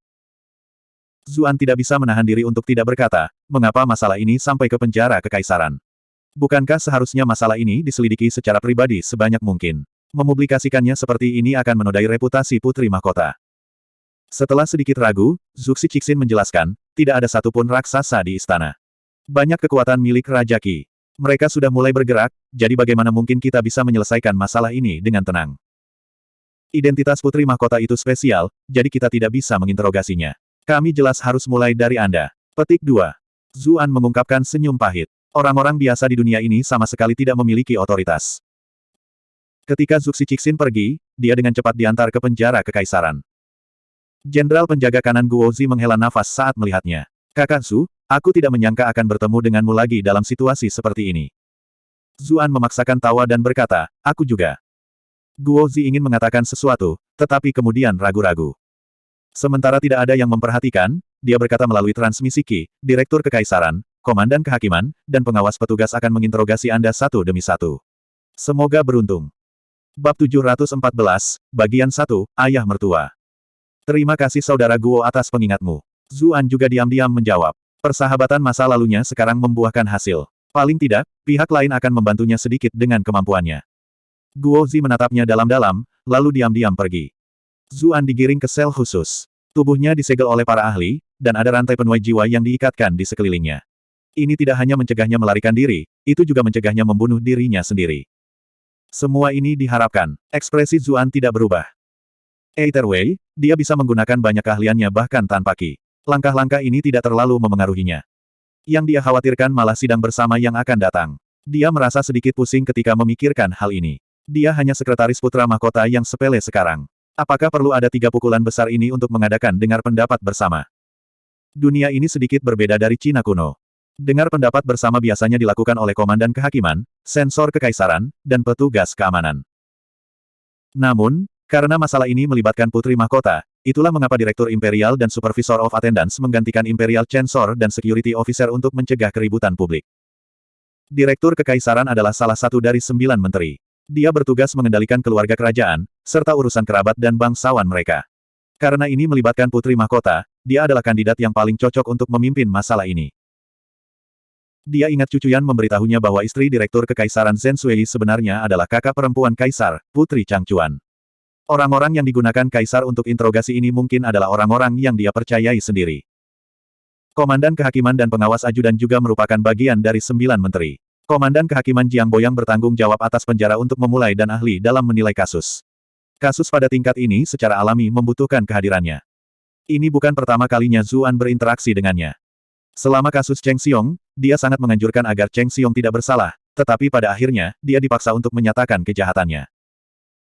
Zuan tidak bisa menahan diri untuk tidak berkata, mengapa masalah ini sampai ke penjara kekaisaran. Bukankah seharusnya masalah ini diselidiki secara pribadi sebanyak mungkin? Memublikasikannya seperti ini akan menodai reputasi Putri Mahkota. Setelah sedikit ragu, Zuxi Cixin menjelaskan, tidak ada satupun raksasa di istana. Banyak kekuatan milik Raja Qi. Mereka sudah mulai bergerak, jadi bagaimana mungkin kita bisa menyelesaikan masalah ini dengan tenang? Identitas Putri Mahkota itu spesial, jadi kita tidak bisa menginterogasinya. Kami jelas harus mulai dari Anda. Petik 2. Zuan mengungkapkan senyum pahit. Orang-orang biasa di dunia ini sama sekali tidak memiliki otoritas. Ketika Zuxi Cixin pergi, dia dengan cepat diantar ke penjara kekaisaran. Jenderal penjaga kanan Guozi menghela nafas saat melihatnya. Kakak Su, aku tidak menyangka akan bertemu denganmu lagi dalam situasi seperti ini. Zuan memaksakan tawa dan berkata, aku juga. Guozi ingin mengatakan sesuatu, tetapi kemudian ragu-ragu. Sementara tidak ada yang memperhatikan, dia berkata melalui transmisi Qi, Direktur Kekaisaran, Komandan Kehakiman, dan pengawas petugas akan menginterogasi Anda satu demi satu. Semoga beruntung. Bab 714, Bagian 1, Ayah Mertua. Terima kasih Saudara Guo atas pengingatmu. Zuan juga diam-diam menjawab. Persahabatan masa lalunya sekarang membuahkan hasil. Paling tidak, pihak lain akan membantunya sedikit dengan kemampuannya. Guozi menatapnya dalam-dalam, lalu diam-diam pergi. Zuan digiring ke sel khusus. Tubuhnya disegel oleh para ahli, dan ada rantai penuai jiwa yang diikatkan di sekelilingnya. Ini tidak hanya mencegahnya melarikan diri, itu juga mencegahnya membunuh dirinya sendiri. Semua ini diharapkan. Ekspresi Zuan tidak berubah. Either way, dia bisa menggunakan banyak keahliannya bahkan tanpa Qi. Langkah-langkah ini tidak terlalu memengaruhinya. Yang dia khawatirkan malah sidang bersama yang akan datang. Dia merasa sedikit pusing ketika memikirkan hal ini. Dia hanya sekretaris putra mahkota yang sepele sekarang. Apakah perlu ada 3 pukulan besar ini untuk mengadakan dengar pendapat bersama? Dunia ini sedikit berbeda dari Cina kuno. Dengar pendapat bersama biasanya dilakukan oleh Komandan Kehakiman, Sensor Kekaisaran, dan petugas keamanan. Namun, karena masalah ini melibatkan Putri Mahkota, itulah mengapa Direktur Imperial dan Supervisor of Attendance menggantikan Imperial Censor dan Security Officer untuk mencegah keributan publik. Direktur Kekaisaran adalah salah satu dari 9 menteri. Dia bertugas mengendalikan keluarga kerajaan, serta urusan kerabat dan bangsawan mereka. Karena ini melibatkan Putri Mahkota, dia adalah kandidat yang paling cocok untuk memimpin masalah ini. Dia ingat Cucuyan memberitahunya bahwa istri Direktur Kekaisaran Zhen Sui sebenarnya adalah kakak perempuan Kaisar, Putri Changchuan. Orang-orang yang digunakan Kaisar untuk interogasi ini mungkin adalah orang-orang yang dia percayai sendiri. Komandan Kehakiman dan pengawas ajudan juga merupakan bagian dari 9 menteri. Komandan Kehakiman Jiang Boyang bertanggung jawab atas penjara untuk memulai dan ahli dalam menilai kasus. Kasus pada tingkat ini secara alami membutuhkan kehadirannya. Ini bukan pertama kalinya Zuan berinteraksi dengannya. Selama kasus Cheng Xiong, dia sangat menganjurkan agar Cheng Xiong tidak bersalah, tetapi pada akhirnya, dia dipaksa untuk menyatakan kejahatannya.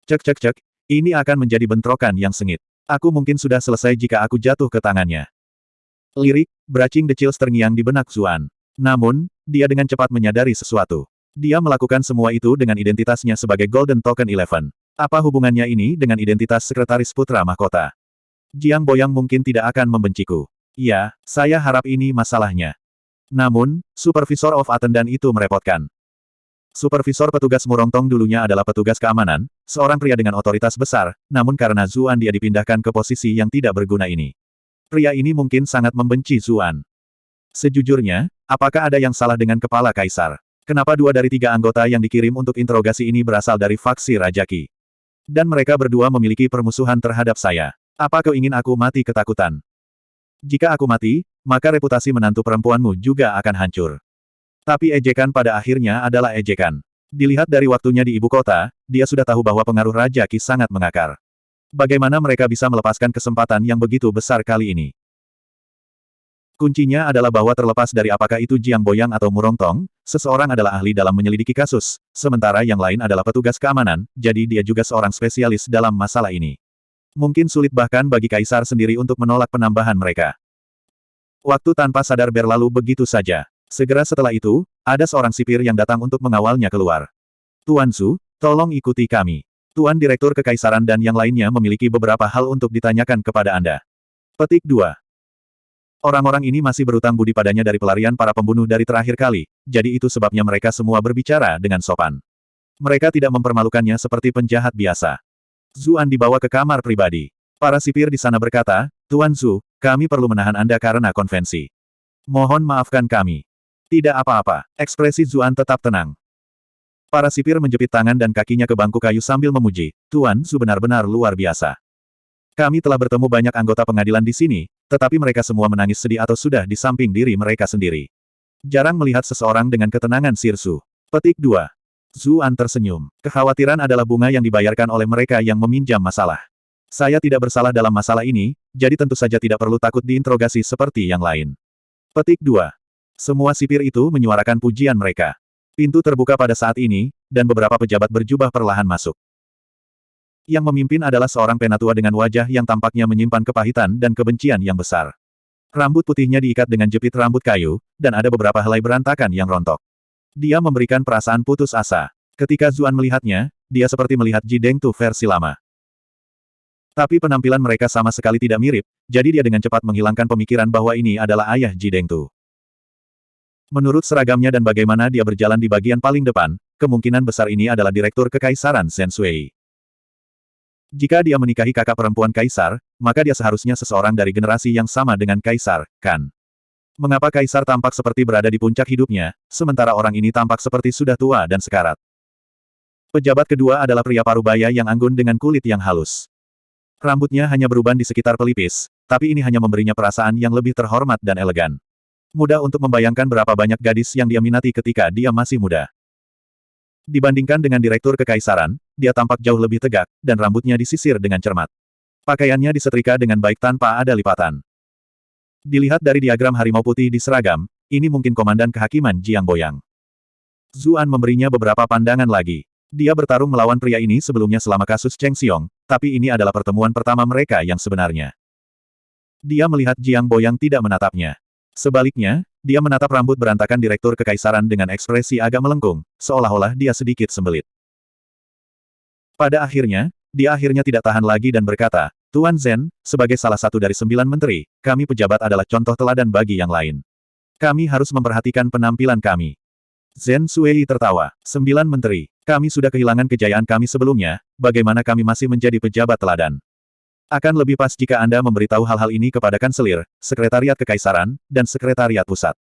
Cek, ini akan menjadi bentrokan yang sengit. Aku mungkin sudah selesai jika aku jatuh ke tangannya. Lirik, beracing decil terngiang di benak Zuan. Namun, dia dengan cepat menyadari sesuatu. Dia melakukan semua itu dengan identitasnya sebagai Golden Token 11. Apa hubungannya ini dengan identitas Sekretaris Putra Mahkota? Jiang Boyang mungkin tidak akan membenciku. Ya, saya harap ini masalahnya. Namun, Supervisor of Attendant itu merepotkan. Supervisor petugas Murongtong dulunya adalah petugas keamanan, seorang pria dengan otoritas besar, namun karena Zuan dia dipindahkan ke posisi yang tidak berguna ini. Pria ini mungkin sangat membenci Zuan. Sejujurnya, apakah ada yang salah dengan kepala kaisar? Kenapa 2 dari 3 anggota yang dikirim untuk interogasi ini berasal dari faksi Raja Qi? Dan mereka berdua memiliki permusuhan terhadap saya. Apa kau ingin aku mati ketakutan? Jika aku mati, maka reputasi menantu perempuanmu juga akan hancur. Tapi ejekan pada akhirnya adalah ejekan. Dilihat dari waktunya di ibu kota, dia sudah tahu bahwa pengaruh Raja Qi sangat mengakar. Bagaimana mereka bisa melepaskan kesempatan yang begitu besar kali ini? Kuncinya adalah bahwa terlepas dari apakah itu Jiang Boyang atau Murongtong, seseorang adalah ahli dalam menyelidiki kasus, sementara yang lain adalah petugas keamanan, jadi dia juga seorang spesialis dalam masalah ini. Mungkin sulit bahkan bagi kaisar sendiri untuk menolak penambahan mereka. Waktu tanpa sadar berlalu begitu saja. Segera setelah itu, ada seorang sipir yang datang untuk mengawalnya keluar. Tuan Zhu, tolong ikuti kami. Tuan Direktur Kekaisaran dan yang lainnya memiliki beberapa hal untuk ditanyakan kepada Anda. Petik 2. Orang-orang ini masih berutang budi padanya dari pelarian para pembunuh dari terakhir kali, jadi itu sebabnya mereka semua berbicara dengan sopan. Mereka tidak mempermalukannya seperti penjahat biasa. Zuan dibawa ke kamar pribadi. Para sipir di sana berkata, Tuan Zhu, kami perlu menahan Anda karena konvensi. Mohon maafkan kami. Tidak apa-apa, ekspresi Zuan tetap tenang. Para sipir menjepit tangan dan kakinya ke bangku kayu sambil memuji, Tuan Zhu benar-benar luar biasa. Kami telah bertemu banyak anggota pengadilan di sini, tetapi mereka semua menangis sedih atau sudah di samping diri mereka sendiri. Jarang melihat seseorang dengan ketenangan Sirsu. Petik 2. Zuan tersenyum. Kekhawatiran adalah bunga yang dibayarkan oleh mereka yang meminjam masalah. Saya tidak bersalah dalam masalah ini, jadi tentu saja tidak perlu takut diinterogasi seperti yang lain. Petik 2. Semua sipir itu menyuarakan pujian mereka. Pintu terbuka pada saat ini, dan beberapa pejabat berjubah perlahan masuk. Yang memimpin adalah seorang penatua dengan wajah yang tampaknya menyimpan kepahitan dan kebencian yang besar. Rambut putihnya diikat dengan jepit rambut kayu, dan ada beberapa helai berantakan yang rontok. Dia memberikan perasaan putus asa. Ketika Zuan melihatnya, dia seperti melihat Ji Dengtu versi lama. Tapi penampilan mereka sama sekali tidak mirip, jadi dia dengan cepat menghilangkan pemikiran bahwa ini adalah ayah Ji Dengtu. Menurut seragamnya dan bagaimana dia berjalan di bagian paling depan, kemungkinan besar ini adalah Direktur Kekaisaran Shen Sui. Jika dia menikahi kakak perempuan kaisar, maka dia seharusnya seseorang dari generasi yang sama dengan kaisar, kan? Mengapa kaisar tampak seperti berada di puncak hidupnya, sementara orang ini tampak seperti sudah tua dan sekarat? Pejabat kedua adalah pria parubaya yang anggun dengan kulit yang halus. Rambutnya hanya beruban di sekitar pelipis, tapi ini hanya memberinya perasaan yang lebih terhormat dan elegan. Mudah untuk membayangkan berapa banyak gadis yang dia minati ketika dia masih muda. Dibandingkan dengan Direktur Kekaisaran, dia tampak jauh lebih tegak, dan rambutnya disisir dengan cermat. Pakaiannya disetrika dengan baik tanpa ada lipatan. Dilihat dari diagram harimau putih di seragam, ini mungkin Komandan Kehakiman Jiang Boyang. Zuan memberinya beberapa pandangan lagi. Dia bertarung melawan pria ini sebelumnya selama kasus Cheng Xiong, tapi ini adalah pertemuan pertama mereka yang sebenarnya. Dia melihat Jiang Boyang tidak menatapnya. Sebaliknya, dia menatap rambut berantakan Direktur Kekaisaran dengan ekspresi agak melengkung, seolah-olah dia sedikit sembelit. Pada akhirnya, dia akhirnya tidak tahan lagi dan berkata, Tuan Zhen, sebagai salah satu dari 9 menteri, kami pejabat adalah contoh teladan bagi yang lain. Kami harus memperhatikan penampilan kami. Zhen Sui tertawa. 9 menteri, kami sudah kehilangan kejayaan kami sebelumnya, bagaimana kami masih menjadi pejabat teladan? Akan lebih pas jika Anda memberitahu hal-hal ini kepada Kanselir, Sekretariat Kekaisaran, dan Sekretariat Pusat.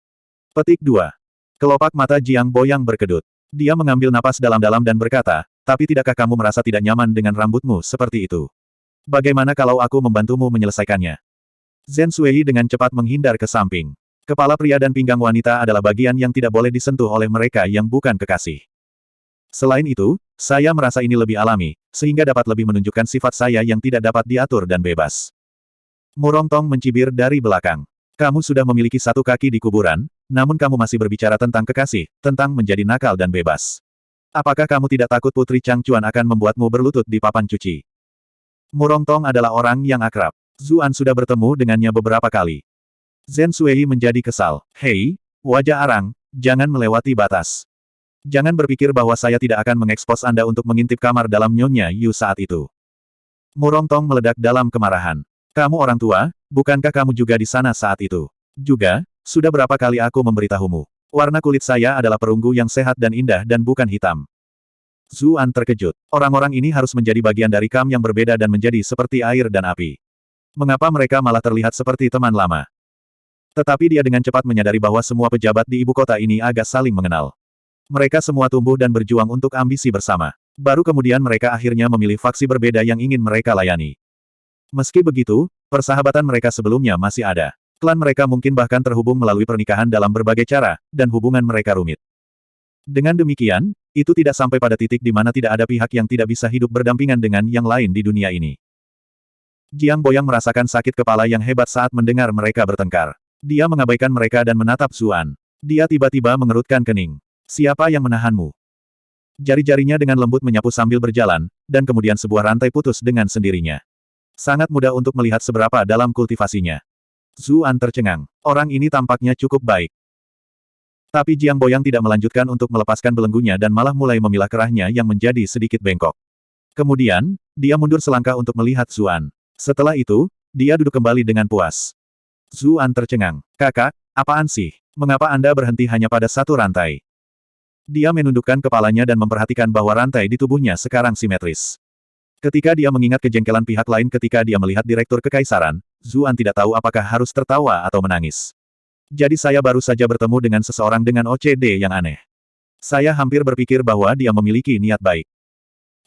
Petik 2. Kelopak mata Jiang Boyang berkedut. Dia mengambil napas dalam-dalam dan berkata, tapi tidakkah kamu merasa tidak nyaman dengan rambutmu seperti itu? Bagaimana kalau aku membantumu menyelesaikannya? Zhen Sui dengan cepat menghindar ke samping. Kepala pria dan pinggang wanita adalah bagian yang tidak boleh disentuh oleh mereka yang bukan kekasih. Selain itu, saya merasa ini lebih alami, sehingga dapat lebih menunjukkan sifat saya yang tidak dapat diatur dan bebas. Murongtong mencibir dari belakang. Kamu sudah memiliki satu kaki di kuburan, namun kamu masih berbicara tentang kekasih, tentang menjadi nakal dan bebas. Apakah kamu tidak takut Putri Changchuan akan membuatmu berlutut di papan cuci? Murongtong adalah orang yang akrab. Zuan sudah bertemu dengannya beberapa kali. Zhen Sui menjadi kesal. Hei, wajah arang, jangan melewati batas. Jangan berpikir bahwa saya tidak akan mengekspos Anda untuk mengintip kamar dalam Nyonya Yu saat itu. Murongtong meledak dalam kemarahan. Kamu orang tua, bukankah kamu juga di sana saat itu? Juga, sudah berapa kali aku memberitahumu? Warna kulit saya adalah perunggu yang sehat dan indah dan bukan hitam. Zuan terkejut. Orang-orang ini harus menjadi bagian dari kam yang berbeda dan menjadi seperti air dan api. Mengapa mereka malah terlihat seperti teman lama? Tetapi dia dengan cepat menyadari bahwa semua pejabat di ibu kota ini agak saling mengenal. Mereka semua tumbuh dan berjuang untuk ambisi bersama. Baru kemudian mereka akhirnya memilih faksi berbeda yang ingin mereka layani. Meski begitu, persahabatan mereka sebelumnya masih ada. Klan mereka mungkin bahkan terhubung melalui pernikahan dalam berbagai cara, dan hubungan mereka rumit. Dengan demikian, itu tidak sampai pada titik di mana tidak ada pihak yang tidak bisa hidup berdampingan dengan yang lain di dunia ini. Jiang Boyang merasakan sakit kepala yang hebat saat mendengar mereka bertengkar. Dia mengabaikan mereka dan menatap Zuan. Dia tiba-tiba mengerutkan kening. Siapa yang menahanmu? Jari-jarinya dengan lembut menyapu sambil berjalan, dan kemudian sebuah rantai putus dengan sendirinya. Sangat mudah untuk melihat seberapa dalam kultivasinya. Zuan tercengang. Orang ini tampaknya cukup baik. Tapi Jiang Boyang tidak melanjutkan untuk melepaskan belenggunya dan malah mulai memilah kerahnya yang menjadi sedikit bengkok. Kemudian, dia mundur selangkah untuk melihat Zuan. Setelah itu, dia duduk kembali dengan puas. Zuan tercengang. Kakak, apaan sih? Mengapa Anda berhenti hanya pada satu rantai? Dia menundukkan kepalanya dan memperhatikan bahwa rantai di tubuhnya sekarang simetris. Ketika dia mengingat kejengkelan pihak lain ketika dia melihat Direktur Kekaisaran, Zuan tidak tahu apakah harus tertawa atau menangis. Jadi saya baru saja bertemu dengan seseorang dengan OCD yang aneh. Saya hampir berpikir bahwa dia memiliki niat baik.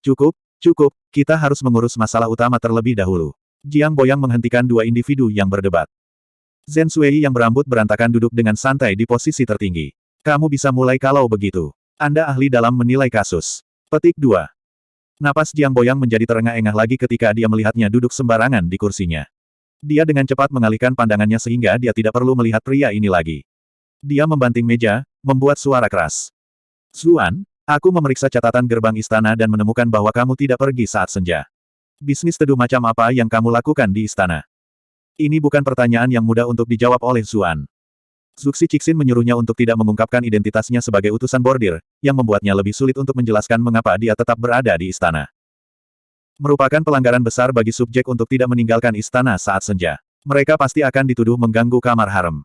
Cukup, kita harus mengurus masalah utama terlebih dahulu. Jiang Boyang menghentikan dua individu yang berdebat. Zhen Sui yang berambut berantakan duduk dengan santai di posisi tertinggi. Kamu bisa mulai kalau begitu. Anda ahli dalam menilai kasus. Petik 2. Napas Jiang Boyang menjadi terengah-engah lagi ketika dia melihatnya duduk sembarangan di kursinya. Dia dengan cepat mengalihkan pandangannya sehingga dia tidak perlu melihat pria ini lagi. Dia membanting meja, membuat suara keras. Zuan, aku memeriksa catatan gerbang istana dan menemukan bahwa kamu tidak pergi saat senja. Bisnis teduh macam apa yang kamu lakukan di istana? Ini bukan pertanyaan yang mudah untuk dijawab oleh Zuan. Zuxi Cixin menyuruhnya untuk tidak mengungkapkan identitasnya sebagai utusan bordir, yang membuatnya lebih sulit untuk menjelaskan mengapa dia tetap berada di istana. Merupakan pelanggaran besar bagi subjek untuk tidak meninggalkan istana saat senja. Mereka pasti akan dituduh mengganggu kamar harem.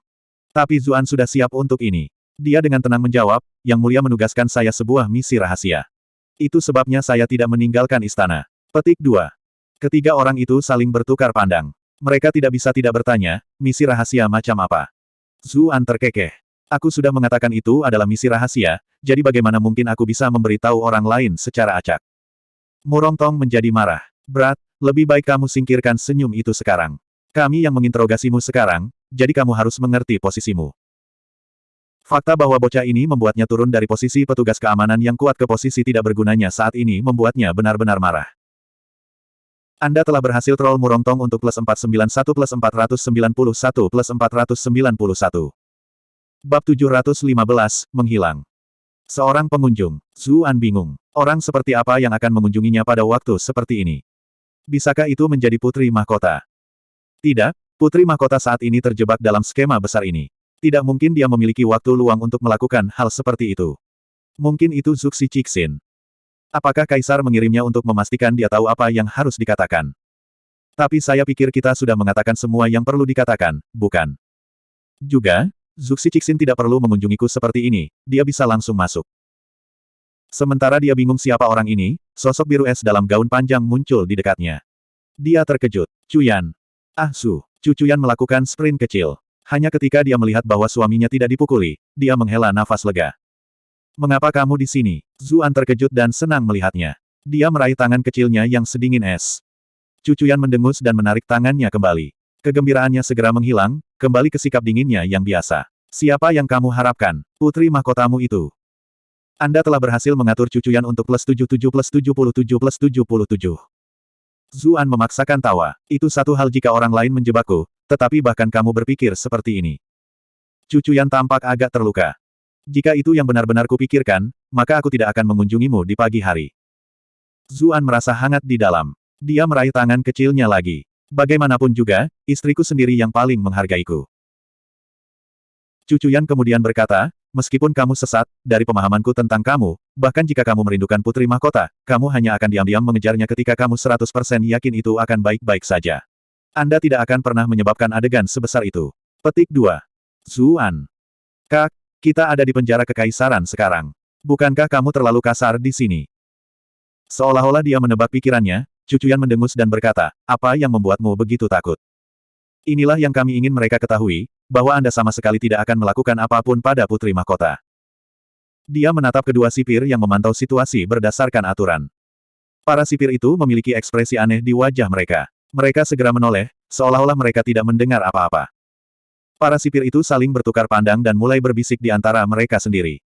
Tapi Zuan sudah siap untuk ini. Dia dengan tenang menjawab, Yang Mulia menugaskan saya sebuah misi rahasia. Itu sebabnya saya tidak meninggalkan istana. Petik 2. Ketiga orang itu saling bertukar pandang. Mereka tidak bisa tidak bertanya, misi rahasia macam apa? Zuan terkekeh. Aku sudah mengatakan itu adalah misi rahasia, jadi bagaimana mungkin aku bisa memberitahu orang lain secara acak? Murongtong menjadi marah. Berat, lebih baik kamu singkirkan senyum itu sekarang. Kami yang menginterogasimu sekarang, jadi kamu harus mengerti posisimu. Fakta bahwa bocah ini membuatnya turun dari posisi petugas keamanan yang kuat ke posisi tidak bergunanya saat ini membuatnya benar-benar marah. Anda telah berhasil troll Murongtong untuk plus 491 plus 491 plus 491. Bab 715, menghilang. Seorang pengunjung. Zuan bingung. Orang seperti apa yang akan mengunjunginya pada waktu seperti ini? Bisakah itu menjadi putri mahkota? Tidak, putri mahkota saat ini terjebak dalam skema besar ini. Tidak mungkin dia memiliki waktu luang untuk melakukan hal seperti itu. Mungkin itu Zuxi Cixin. Apakah Kaisar mengirimnya untuk memastikan dia tahu apa yang harus dikatakan? Tapi saya pikir kita sudah mengatakan semua yang perlu dikatakan, bukan? Juga, Zuxi Cixin tidak perlu mengunjungiku seperti ini, dia bisa langsung masuk. Sementara dia bingung siapa orang ini, sosok biru es dalam gaun panjang muncul di dekatnya. Dia terkejut. Cuyan. Ah Su. Cuyan melakukan sprint kecil. Hanya ketika dia melihat bahwa suaminya tidak dipukuli, dia menghela nafas lega. Mengapa kamu di sini? Zuan terkejut dan senang melihatnya. Dia meraih tangan kecilnya yang sedingin es. Cuyan mendengus dan menarik tangannya kembali. Kegembiraannya segera menghilang, kembali ke sikap dinginnya yang biasa. Siapa yang kamu harapkan? Putri mahkotamu itu. Anda telah berhasil mengatur Cuyan untuk plus 77 plus 77 plus 77. Zuan memaksakan tawa. Itu satu hal jika orang lain menjebakku, tetapi bahkan kamu berpikir seperti ini. Cuyan tampak agak terluka. Jika itu yang benar-benar kupikirkan, maka aku tidak akan mengunjungimu di pagi hari. Zuan merasa hangat di dalam. Dia meraih tangan kecilnya lagi. Bagaimanapun juga, istriku sendiri yang paling menghargaiku. Cuyan kemudian berkata, meskipun kamu sesat, dari pemahamanku tentang kamu, bahkan jika kamu merindukan putri mahkota, kamu hanya akan diam-diam mengejarnya ketika kamu 100% yakin itu akan baik-baik saja. Anda tidak akan pernah menyebabkan adegan sebesar itu. Petik 2. Zuan. Kak, kita ada di penjara kekaisaran sekarang. Bukankah kamu terlalu kasar di sini? Seolah-olah dia menebak pikirannya, Cucuyan mendengus dan berkata, apa yang membuatmu begitu takut? Inilah yang kami ingin mereka ketahui, bahwa Anda sama sekali tidak akan melakukan apapun pada putri mahkota. Dia menatap kedua sipir yang memantau situasi berdasarkan aturan. Para sipir itu memiliki ekspresi aneh di wajah mereka. Mereka segera menoleh, seolah-olah mereka tidak mendengar apa-apa. Para sipir itu saling bertukar pandang dan mulai berbisik di antara mereka sendiri.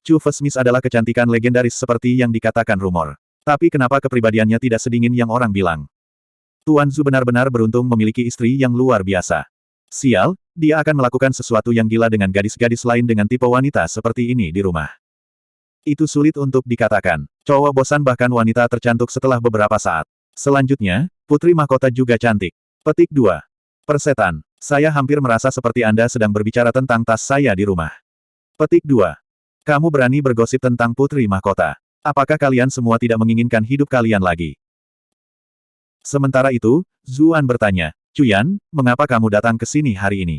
Chu Fesmis adalah kecantikan legendaris seperti yang dikatakan rumor. Tapi kenapa kepribadiannya tidak sedingin yang orang bilang? Tuan Zhu benar-benar beruntung memiliki istri yang luar biasa. Sial, dia akan melakukan sesuatu yang gila dengan gadis-gadis lain dengan tipe wanita seperti ini di rumah. Itu sulit untuk dikatakan. Cowok bosan bahkan wanita tercantik setelah beberapa saat. Selanjutnya, putri mahkota juga cantik. Petik 2. Persetan. Saya hampir merasa seperti Anda sedang berbicara tentang tas saya di rumah. Petik 2. Kamu berani bergosip tentang putri mahkota. Apakah kalian semua tidak menginginkan hidup kalian lagi? Sementara itu, Zuan bertanya, Cuyan, mengapa kamu datang ke sini hari ini?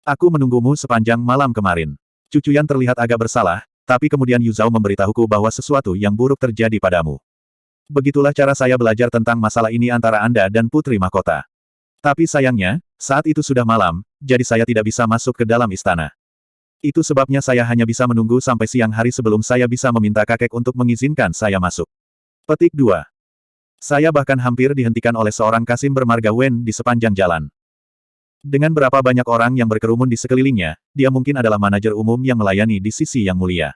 Aku menunggumu sepanjang malam kemarin. Cucuyan terlihat agak bersalah, tapi kemudian Yu Zhao memberitahuku bahwa sesuatu yang buruk terjadi padamu. Begitulah cara saya belajar tentang masalah ini antara Anda dan putri mahkota. Tapi sayangnya, saat itu sudah malam, jadi saya tidak bisa masuk ke dalam istana. Itu sebabnya saya hanya bisa menunggu sampai siang hari sebelum saya bisa meminta kakek untuk mengizinkan saya masuk. Petik 2. Saya bahkan hampir dihentikan oleh seorang kasim bermarga Wen di sepanjang jalan. Dengan berapa banyak orang yang berkerumun di sekelilingnya, dia mungkin adalah manajer umum yang melayani di sisi yang mulia.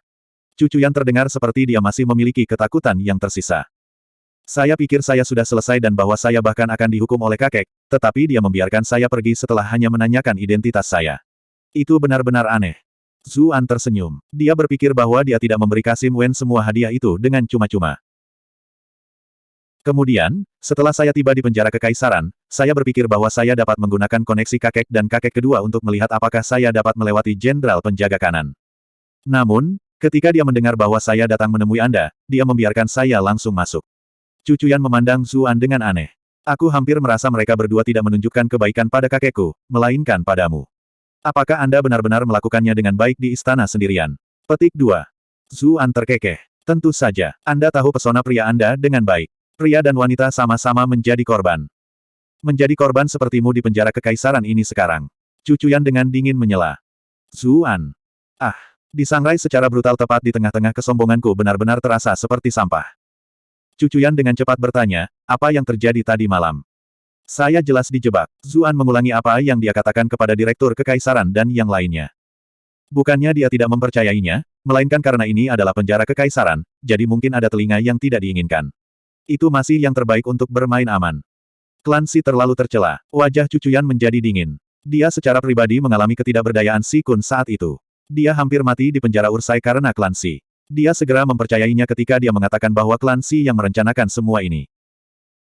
Cucuyan terdengar seperti dia masih memiliki ketakutan yang tersisa. Saya pikir saya sudah selesai dan bahwa saya bahkan akan dihukum oleh kakek, tetapi dia membiarkan saya pergi setelah hanya menanyakan identitas saya. Itu benar-benar aneh. Zuan tersenyum. Dia berpikir bahwa dia tidak memberi Kasim Wen semua hadiah itu dengan cuma-cuma. Kemudian, setelah saya tiba di penjara kekaisaran, saya berpikir bahwa saya dapat menggunakan koneksi kakek dan kakek kedua untuk melihat apakah saya dapat melewati jenderal penjaga kanan. Namun, ketika dia mendengar bahwa saya datang menemui Anda, dia membiarkan saya langsung masuk. Cucuyan memandang Zuan dengan aneh. Aku hampir merasa mereka berdua tidak menunjukkan kebaikan pada kakekku, melainkan padamu. Apakah Anda benar-benar melakukannya dengan baik di istana sendirian? Petik 2. Zuan terkekeh. Tentu saja, Anda tahu pesona pria Anda dengan baik. Pria dan wanita sama-sama menjadi korban. Menjadi korban sepertimu di penjara kekaisaran ini sekarang. Cucuyan dengan dingin menyela. Zuan. Ah, disangrai secara brutal tepat di tengah-tengah kesombonganku benar-benar terasa seperti sampah. Cucuyan dengan cepat bertanya, apa yang terjadi tadi malam? Saya jelas dijebak. Zuan mengulangi apa yang dia katakan kepada Direktur Kekaisaran dan yang lainnya. Bukannya dia tidak mempercayainya, melainkan karena ini adalah penjara kekaisaran, jadi mungkin ada telinga yang tidak diinginkan. Itu masih yang terbaik untuk bermain aman. Clancy terlalu tercela. Wajah Cucuyan menjadi dingin. Dia secara pribadi mengalami ketidakberdayaan Si Kun saat itu. Dia hampir mati di penjara Ursai karena Clancy. Dia segera mempercayainya ketika dia mengatakan bahwa Clancy yang merencanakan semua ini.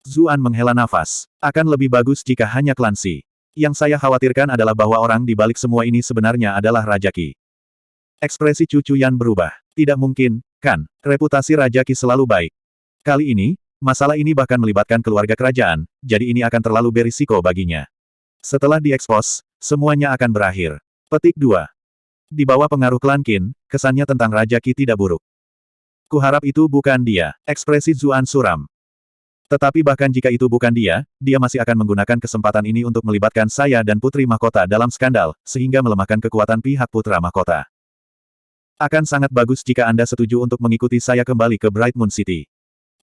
Zuan menghela nafas. Akan lebih bagus jika hanya Clancy. Yang saya khawatirkan adalah bahwa orang di balik semua ini sebenarnya adalah Raja Qi. Ekspresi Cucuyan berubah. Tidak mungkin, kan? Reputasi Raja Qi selalu baik. Kali ini, masalah ini bahkan melibatkan keluarga kerajaan, jadi ini akan terlalu berisiko baginya. Setelah diekspos, semuanya akan berakhir. Petik 2. Di bawah pengaruh klan Qin, kesannya tentang Raja Qi tidak buruk. Kuharap itu bukan dia. Ekspresi Zuan suram. Tetapi bahkan jika itu bukan dia, dia masih akan menggunakan kesempatan ini untuk melibatkan saya dan Putri Mahkota dalam skandal, sehingga melemahkan kekuatan pihak Putra Mahkota. Akan sangat bagus jika Anda setuju untuk mengikuti saya kembali ke Bright Moon City.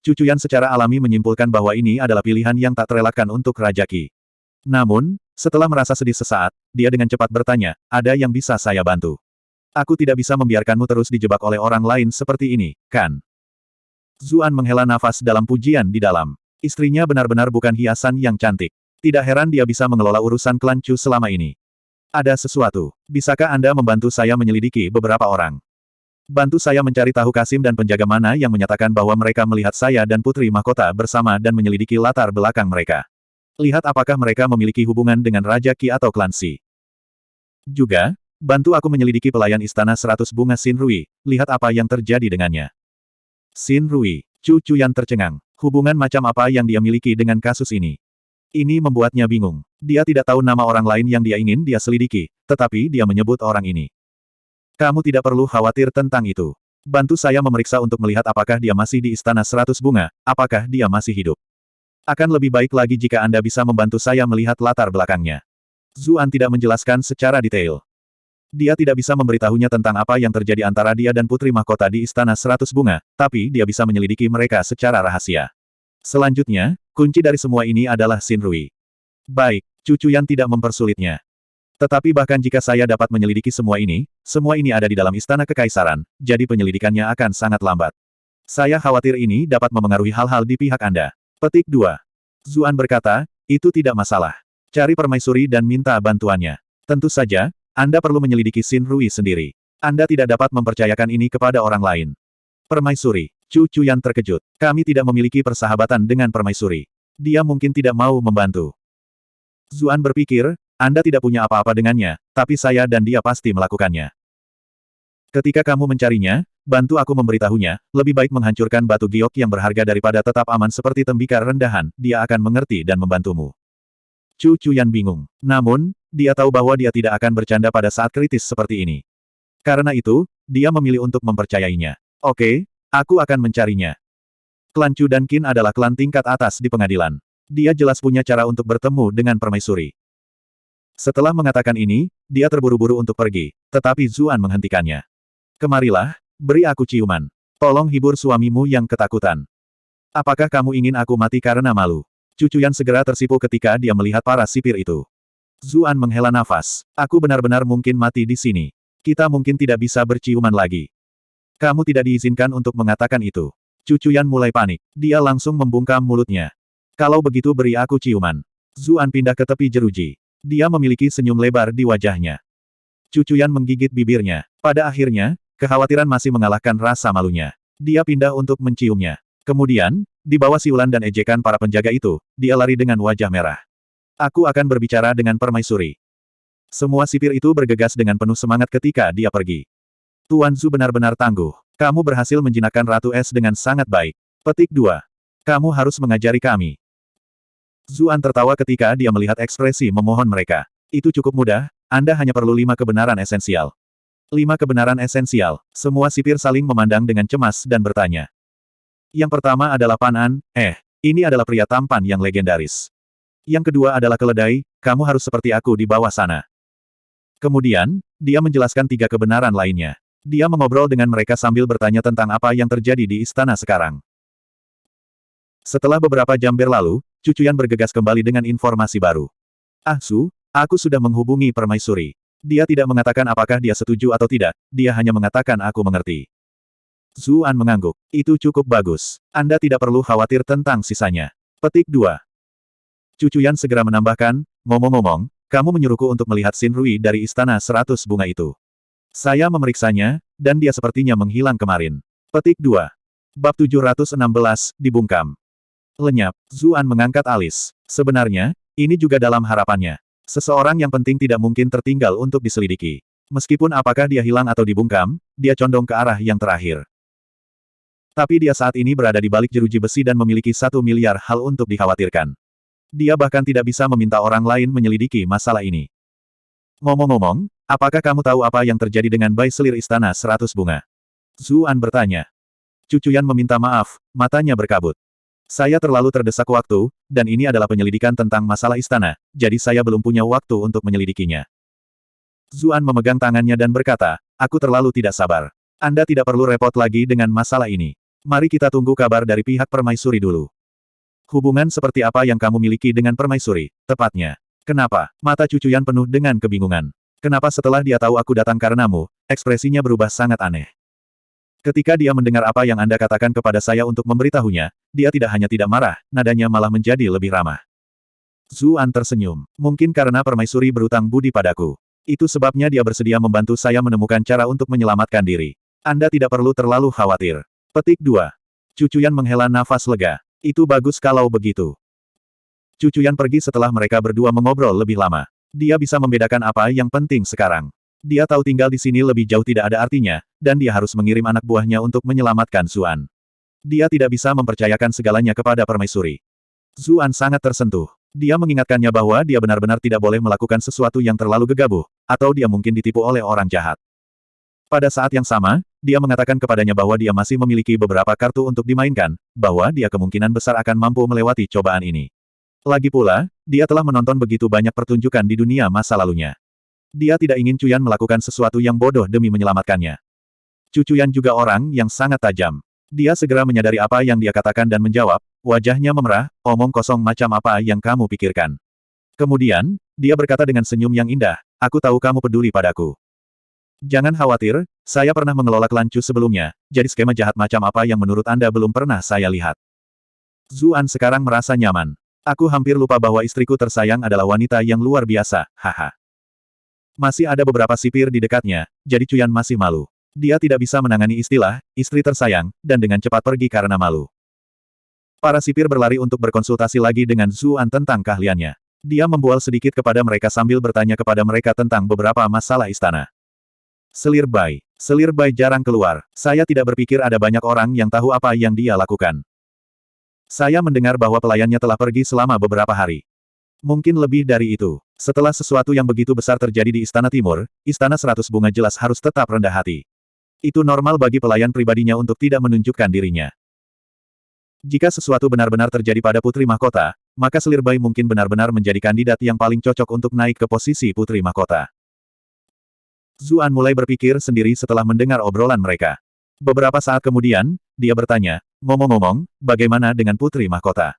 Cucuyan secara alami menyimpulkan bahwa ini adalah pilihan yang tak terelakkan untuk Raja Qi. Namun, setelah merasa sedih sesaat, dia dengan cepat bertanya, ada yang bisa saya bantu? Aku tidak bisa membiarkanmu terus dijebak oleh orang lain seperti ini, kan? Zuan menghela nafas dalam pujian di dalam. Istrinya benar-benar bukan hiasan yang cantik. Tidak heran dia bisa mengelola urusan klan Chu selama ini. Ada sesuatu. Bisakah Anda membantu saya menyelidiki beberapa orang? Bantu saya mencari tahu Kasim dan penjaga mana yang menyatakan bahwa mereka melihat saya dan Putri Mahkota bersama dan menyelidiki latar belakang mereka. Lihat apakah mereka memiliki hubungan dengan Raja Qi atau klan Xi. Juga, bantu aku menyelidiki pelayan istana 100 bunga Xinrui, lihat apa yang terjadi dengannya. Xinrui, Chu Chuyan tercengang. Hubungan macam apa yang dia miliki dengan kasus ini? Ini membuatnya bingung. Dia tidak tahu nama orang lain yang dia ingin dia selidiki, tetapi dia menyebut orang ini. Kamu tidak perlu khawatir tentang itu. Bantu saya memeriksa untuk melihat apakah dia masih di istana 100 bunga, apakah dia masih hidup. Akan lebih baik lagi jika Anda bisa membantu saya melihat latar belakangnya. Zuan tidak menjelaskan secara detail. Dia tidak bisa memberitahunya tentang apa yang terjadi antara dia dan Putri Mahkota di Istana 100 Bunga, tapi dia bisa menyelidiki mereka secara rahasia. Selanjutnya, kunci dari semua ini adalah Xinrui. Baik, Chu Chuyan tidak mempersulitnya. Tetapi bahkan jika saya dapat menyelidiki semua ini ada di dalam Istana Kekaisaran, jadi penyelidikannya akan sangat lambat. Saya khawatir ini dapat memengaruhi hal-hal di pihak Anda. Petik 2. Zuan berkata, itu tidak masalah. Cari permaisuri dan minta bantuannya. Tentu saja, Anda perlu menyelidiki Xinrui sendiri. Anda tidak dapat mempercayakan ini kepada orang lain. Permaisuri, Chu Chuyan terkejut. Kami tidak memiliki persahabatan dengan permaisuri. Dia mungkin tidak mau membantu. Zuan berpikir, Anda tidak punya apa-apa dengannya, tapi saya dan dia pasti melakukannya. Ketika kamu mencarinya, bantu aku memberitahunya, lebih baik menghancurkan batu giok yang berharga daripada tetap aman seperti tembikar rendahan, dia akan mengerti dan membantumu. Chu Chuyan bingung. Namun, dia tahu bahwa dia tidak akan bercanda pada saat kritis seperti ini. Karena itu, dia memilih untuk mempercayainya. Oke, aku akan mencarinya. Klan Chu dan Qin adalah klan tingkat atas di pengadilan. Dia jelas punya cara untuk bertemu dengan permaisuri. Setelah mengatakan ini, dia terburu-buru untuk pergi, tetapi Zuan menghentikannya. Kemarilah, beri aku ciuman. Tolong hibur suamimu yang ketakutan. Apakah kamu ingin aku mati karena malu? Chu Chuyan segera tersipu ketika dia melihat para sipir itu. Zuan menghela nafas. Aku benar-benar mungkin mati di sini. Kita mungkin tidak bisa berciuman lagi. Kamu tidak diizinkan untuk mengatakan itu. Chu Chuyan mulai panik. Dia langsung membungkam mulutnya. Kalau begitu beri aku ciuman. Zuan pindah ke tepi jeruji. Dia memiliki senyum lebar di wajahnya. Chu Chuyan menggigit bibirnya. Pada akhirnya, kekhawatiran masih mengalahkan rasa malunya. Dia pindah untuk menciumnya. Kemudian, di bawah siulan dan ejekan para penjaga itu, dia lari dengan wajah merah. Aku akan berbicara dengan permaisuri. Semua sipir itu bergegas dengan penuh semangat ketika dia pergi. Tuan Zhu benar-benar tangguh. Kamu berhasil menjinakkan Ratu Es dengan sangat baik. Petik 2. Kamu harus mengajari kami. Zuan tertawa ketika dia melihat ekspresi memohon mereka. Itu cukup mudah, Anda hanya perlu 5 kebenaran esensial. 5 kebenaran esensial. Semua sipir saling memandang dengan cemas dan bertanya. Yang pertama adalah Pan An, ini adalah pria tampan yang legendaris. Yang kedua adalah keledai, kamu harus seperti aku di bawah sana. Kemudian, dia menjelaskan 3 kebenaran lainnya. Dia mengobrol dengan mereka sambil bertanya tentang apa yang terjadi di istana sekarang. Setelah beberapa jam berlalu, Chu Chuyan bergegas kembali dengan informasi baru. Ah Su, aku sudah menghubungi permaisuri. Dia tidak mengatakan apakah dia setuju atau tidak, dia hanya mengatakan aku mengerti. Zuan mengangguk. Itu cukup bagus. Anda tidak perlu khawatir tentang sisanya. Petik 2. Chu Chuyan segera menambahkan, ngomong-ngomong, kamu menyuruhku untuk melihat Xinrui dari istana 100 bunga itu. Saya memeriksanya, dan dia sepertinya menghilang kemarin. Petik 2. Bab 716, dibungkam. Lenyap, Zuan mengangkat alis. Sebenarnya, ini juga dalam harapannya. Seseorang yang penting tidak mungkin tertinggal untuk diselidiki. Meskipun apakah dia hilang atau dibungkam, dia condong ke arah yang terakhir. Tapi dia saat ini berada di balik jeruji besi dan memiliki 1 miliar hal untuk dikhawatirkan. Dia bahkan tidak bisa meminta orang lain menyelidiki masalah ini. Ngomong-ngomong, apakah kamu tahu apa yang terjadi dengan bayi selir istana 100 bunga? Zuan bertanya. Chu Chuyan meminta maaf, matanya berkabut. Saya terlalu terdesak waktu, dan ini adalah penyelidikan tentang masalah istana, jadi saya belum punya waktu untuk menyelidikinya. Zuan memegang tangannya dan berkata, aku terlalu tidak sabar. Anda tidak perlu repot lagi dengan masalah ini. Mari kita tunggu kabar dari pihak permaisuri dulu. Hubungan seperti apa yang kamu miliki dengan permaisuri, tepatnya? Kenapa? Mata Chu Chuyan penuh dengan kebingungan. Kenapa setelah dia tahu aku datang karenamu, ekspresinya berubah sangat aneh. Ketika dia mendengar apa yang Anda katakan kepada saya untuk memberitahunya, dia tidak hanya tidak marah, nadanya malah menjadi lebih ramah. Zuan tersenyum. Mungkin karena permaisuri berutang budi padaku. Itu sebabnya dia bersedia membantu saya menemukan cara untuk menyelamatkan diri. Anda tidak perlu terlalu khawatir. Petik 2. Chu Chuyan menghela nafas lega. Itu bagus kalau begitu. Chu Chuyan pergi setelah mereka berdua mengobrol lebih lama. Dia bisa membedakan apa yang penting sekarang. Dia tahu tinggal di sini lebih jauh tidak ada artinya, dan dia harus mengirim anak buahnya untuk menyelamatkan Zuan. Dia tidak bisa mempercayakan segalanya kepada permaisuri. Zuan sangat tersentuh. Dia mengingatkannya bahwa dia benar-benar tidak boleh melakukan sesuatu yang terlalu gegabah, atau dia mungkin ditipu oleh orang jahat. Pada saat yang sama, dia mengatakan kepadanya bahwa dia masih memiliki beberapa kartu untuk dimainkan, bahwa dia kemungkinan besar akan mampu melewati cobaan ini. Lagi pula, dia telah menonton begitu banyak pertunjukan di dunia masa lalunya. Dia tidak ingin Cuyan melakukan sesuatu yang bodoh demi menyelamatkannya. Cuyan juga orang yang sangat tajam. Dia segera menyadari apa yang dia katakan dan menjawab, wajahnya memerah, omong kosong macam apa yang kamu pikirkan. Kemudian, dia berkata dengan senyum yang indah, aku tahu kamu peduli padaku. Jangan khawatir, saya pernah mengelola kelancu sebelumnya, jadi skema jahat macam apa yang menurut Anda belum pernah saya lihat. Zuan sekarang merasa nyaman. Aku hampir lupa bahwa istriku tersayang adalah wanita yang luar biasa, haha. Masih ada beberapa sipir di dekatnya, jadi Cuyan masih malu. Dia tidak bisa menangani istilah, istri tersayang, dan dengan cepat pergi karena malu. Para sipir berlari untuk berkonsultasi lagi dengan Zuan tentang keahliannya. Dia membual sedikit kepada mereka sambil bertanya kepada mereka tentang beberapa masalah istana. Selir Bai jarang keluar. Saya tidak berpikir ada banyak orang yang tahu apa yang dia lakukan. Saya mendengar bahwa pelayannya telah pergi selama beberapa hari. Mungkin lebih dari itu. Setelah sesuatu yang begitu besar terjadi di Istana Timur, Istana 100 Bunga jelas harus tetap rendah hati. Itu normal bagi pelayan pribadinya untuk tidak menunjukkan dirinya. Jika sesuatu benar-benar terjadi pada Putri Mahkota, maka Selir Bai mungkin benar-benar menjadi kandidat yang paling cocok untuk naik ke posisi Putri Mahkota. Zuan mulai berpikir sendiri setelah mendengar obrolan mereka. Beberapa saat kemudian, dia bertanya, ngomong-ngomong, bagaimana dengan Putri Mahkota?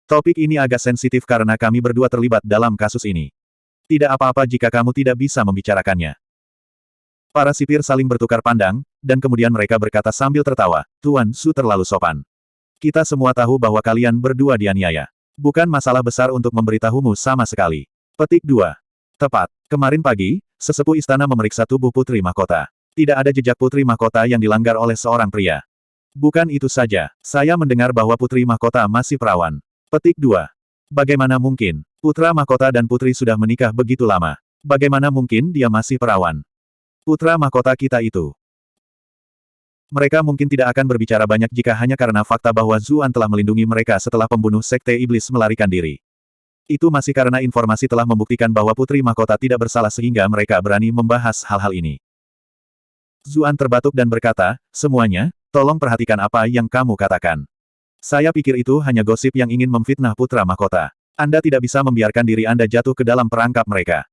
Topik ini agak sensitif karena kami berdua terlibat dalam kasus ini. Tidak apa-apa jika kamu tidak bisa membicarakannya. Para sipir saling bertukar pandang, dan kemudian mereka berkata sambil tertawa, Tuan Su terlalu sopan. Kita semua tahu bahwa kalian berdua dianiaya. Bukan masalah besar untuk memberitahumu sama sekali. Petik 2. Tepat. Kemarin pagi, sesepuh istana memeriksa tubuh Putri Mahkota. Tidak ada jejak Putri Mahkota yang dilanggar oleh seorang pria. Bukan itu saja, saya mendengar bahwa Putri Mahkota masih perawan. Petik 2. Bagaimana mungkin? Putra Mahkota dan Putri sudah menikah begitu lama. Bagaimana mungkin dia masih perawan? Putra Mahkota kita itu. Mereka mungkin tidak akan berbicara banyak jika hanya karena fakta bahwa Zuan telah melindungi mereka setelah pembunuh Sekte Iblis melarikan diri. Itu masih karena informasi telah membuktikan bahwa Putri Mahkota tidak bersalah sehingga mereka berani membahas hal-hal ini. Zuan terbatuk dan berkata, semuanya, tolong perhatikan apa yang kamu katakan. Saya pikir itu hanya gosip yang ingin memfitnah Putra Mahkota. Anda tidak bisa membiarkan diri Anda jatuh ke dalam perangkap mereka.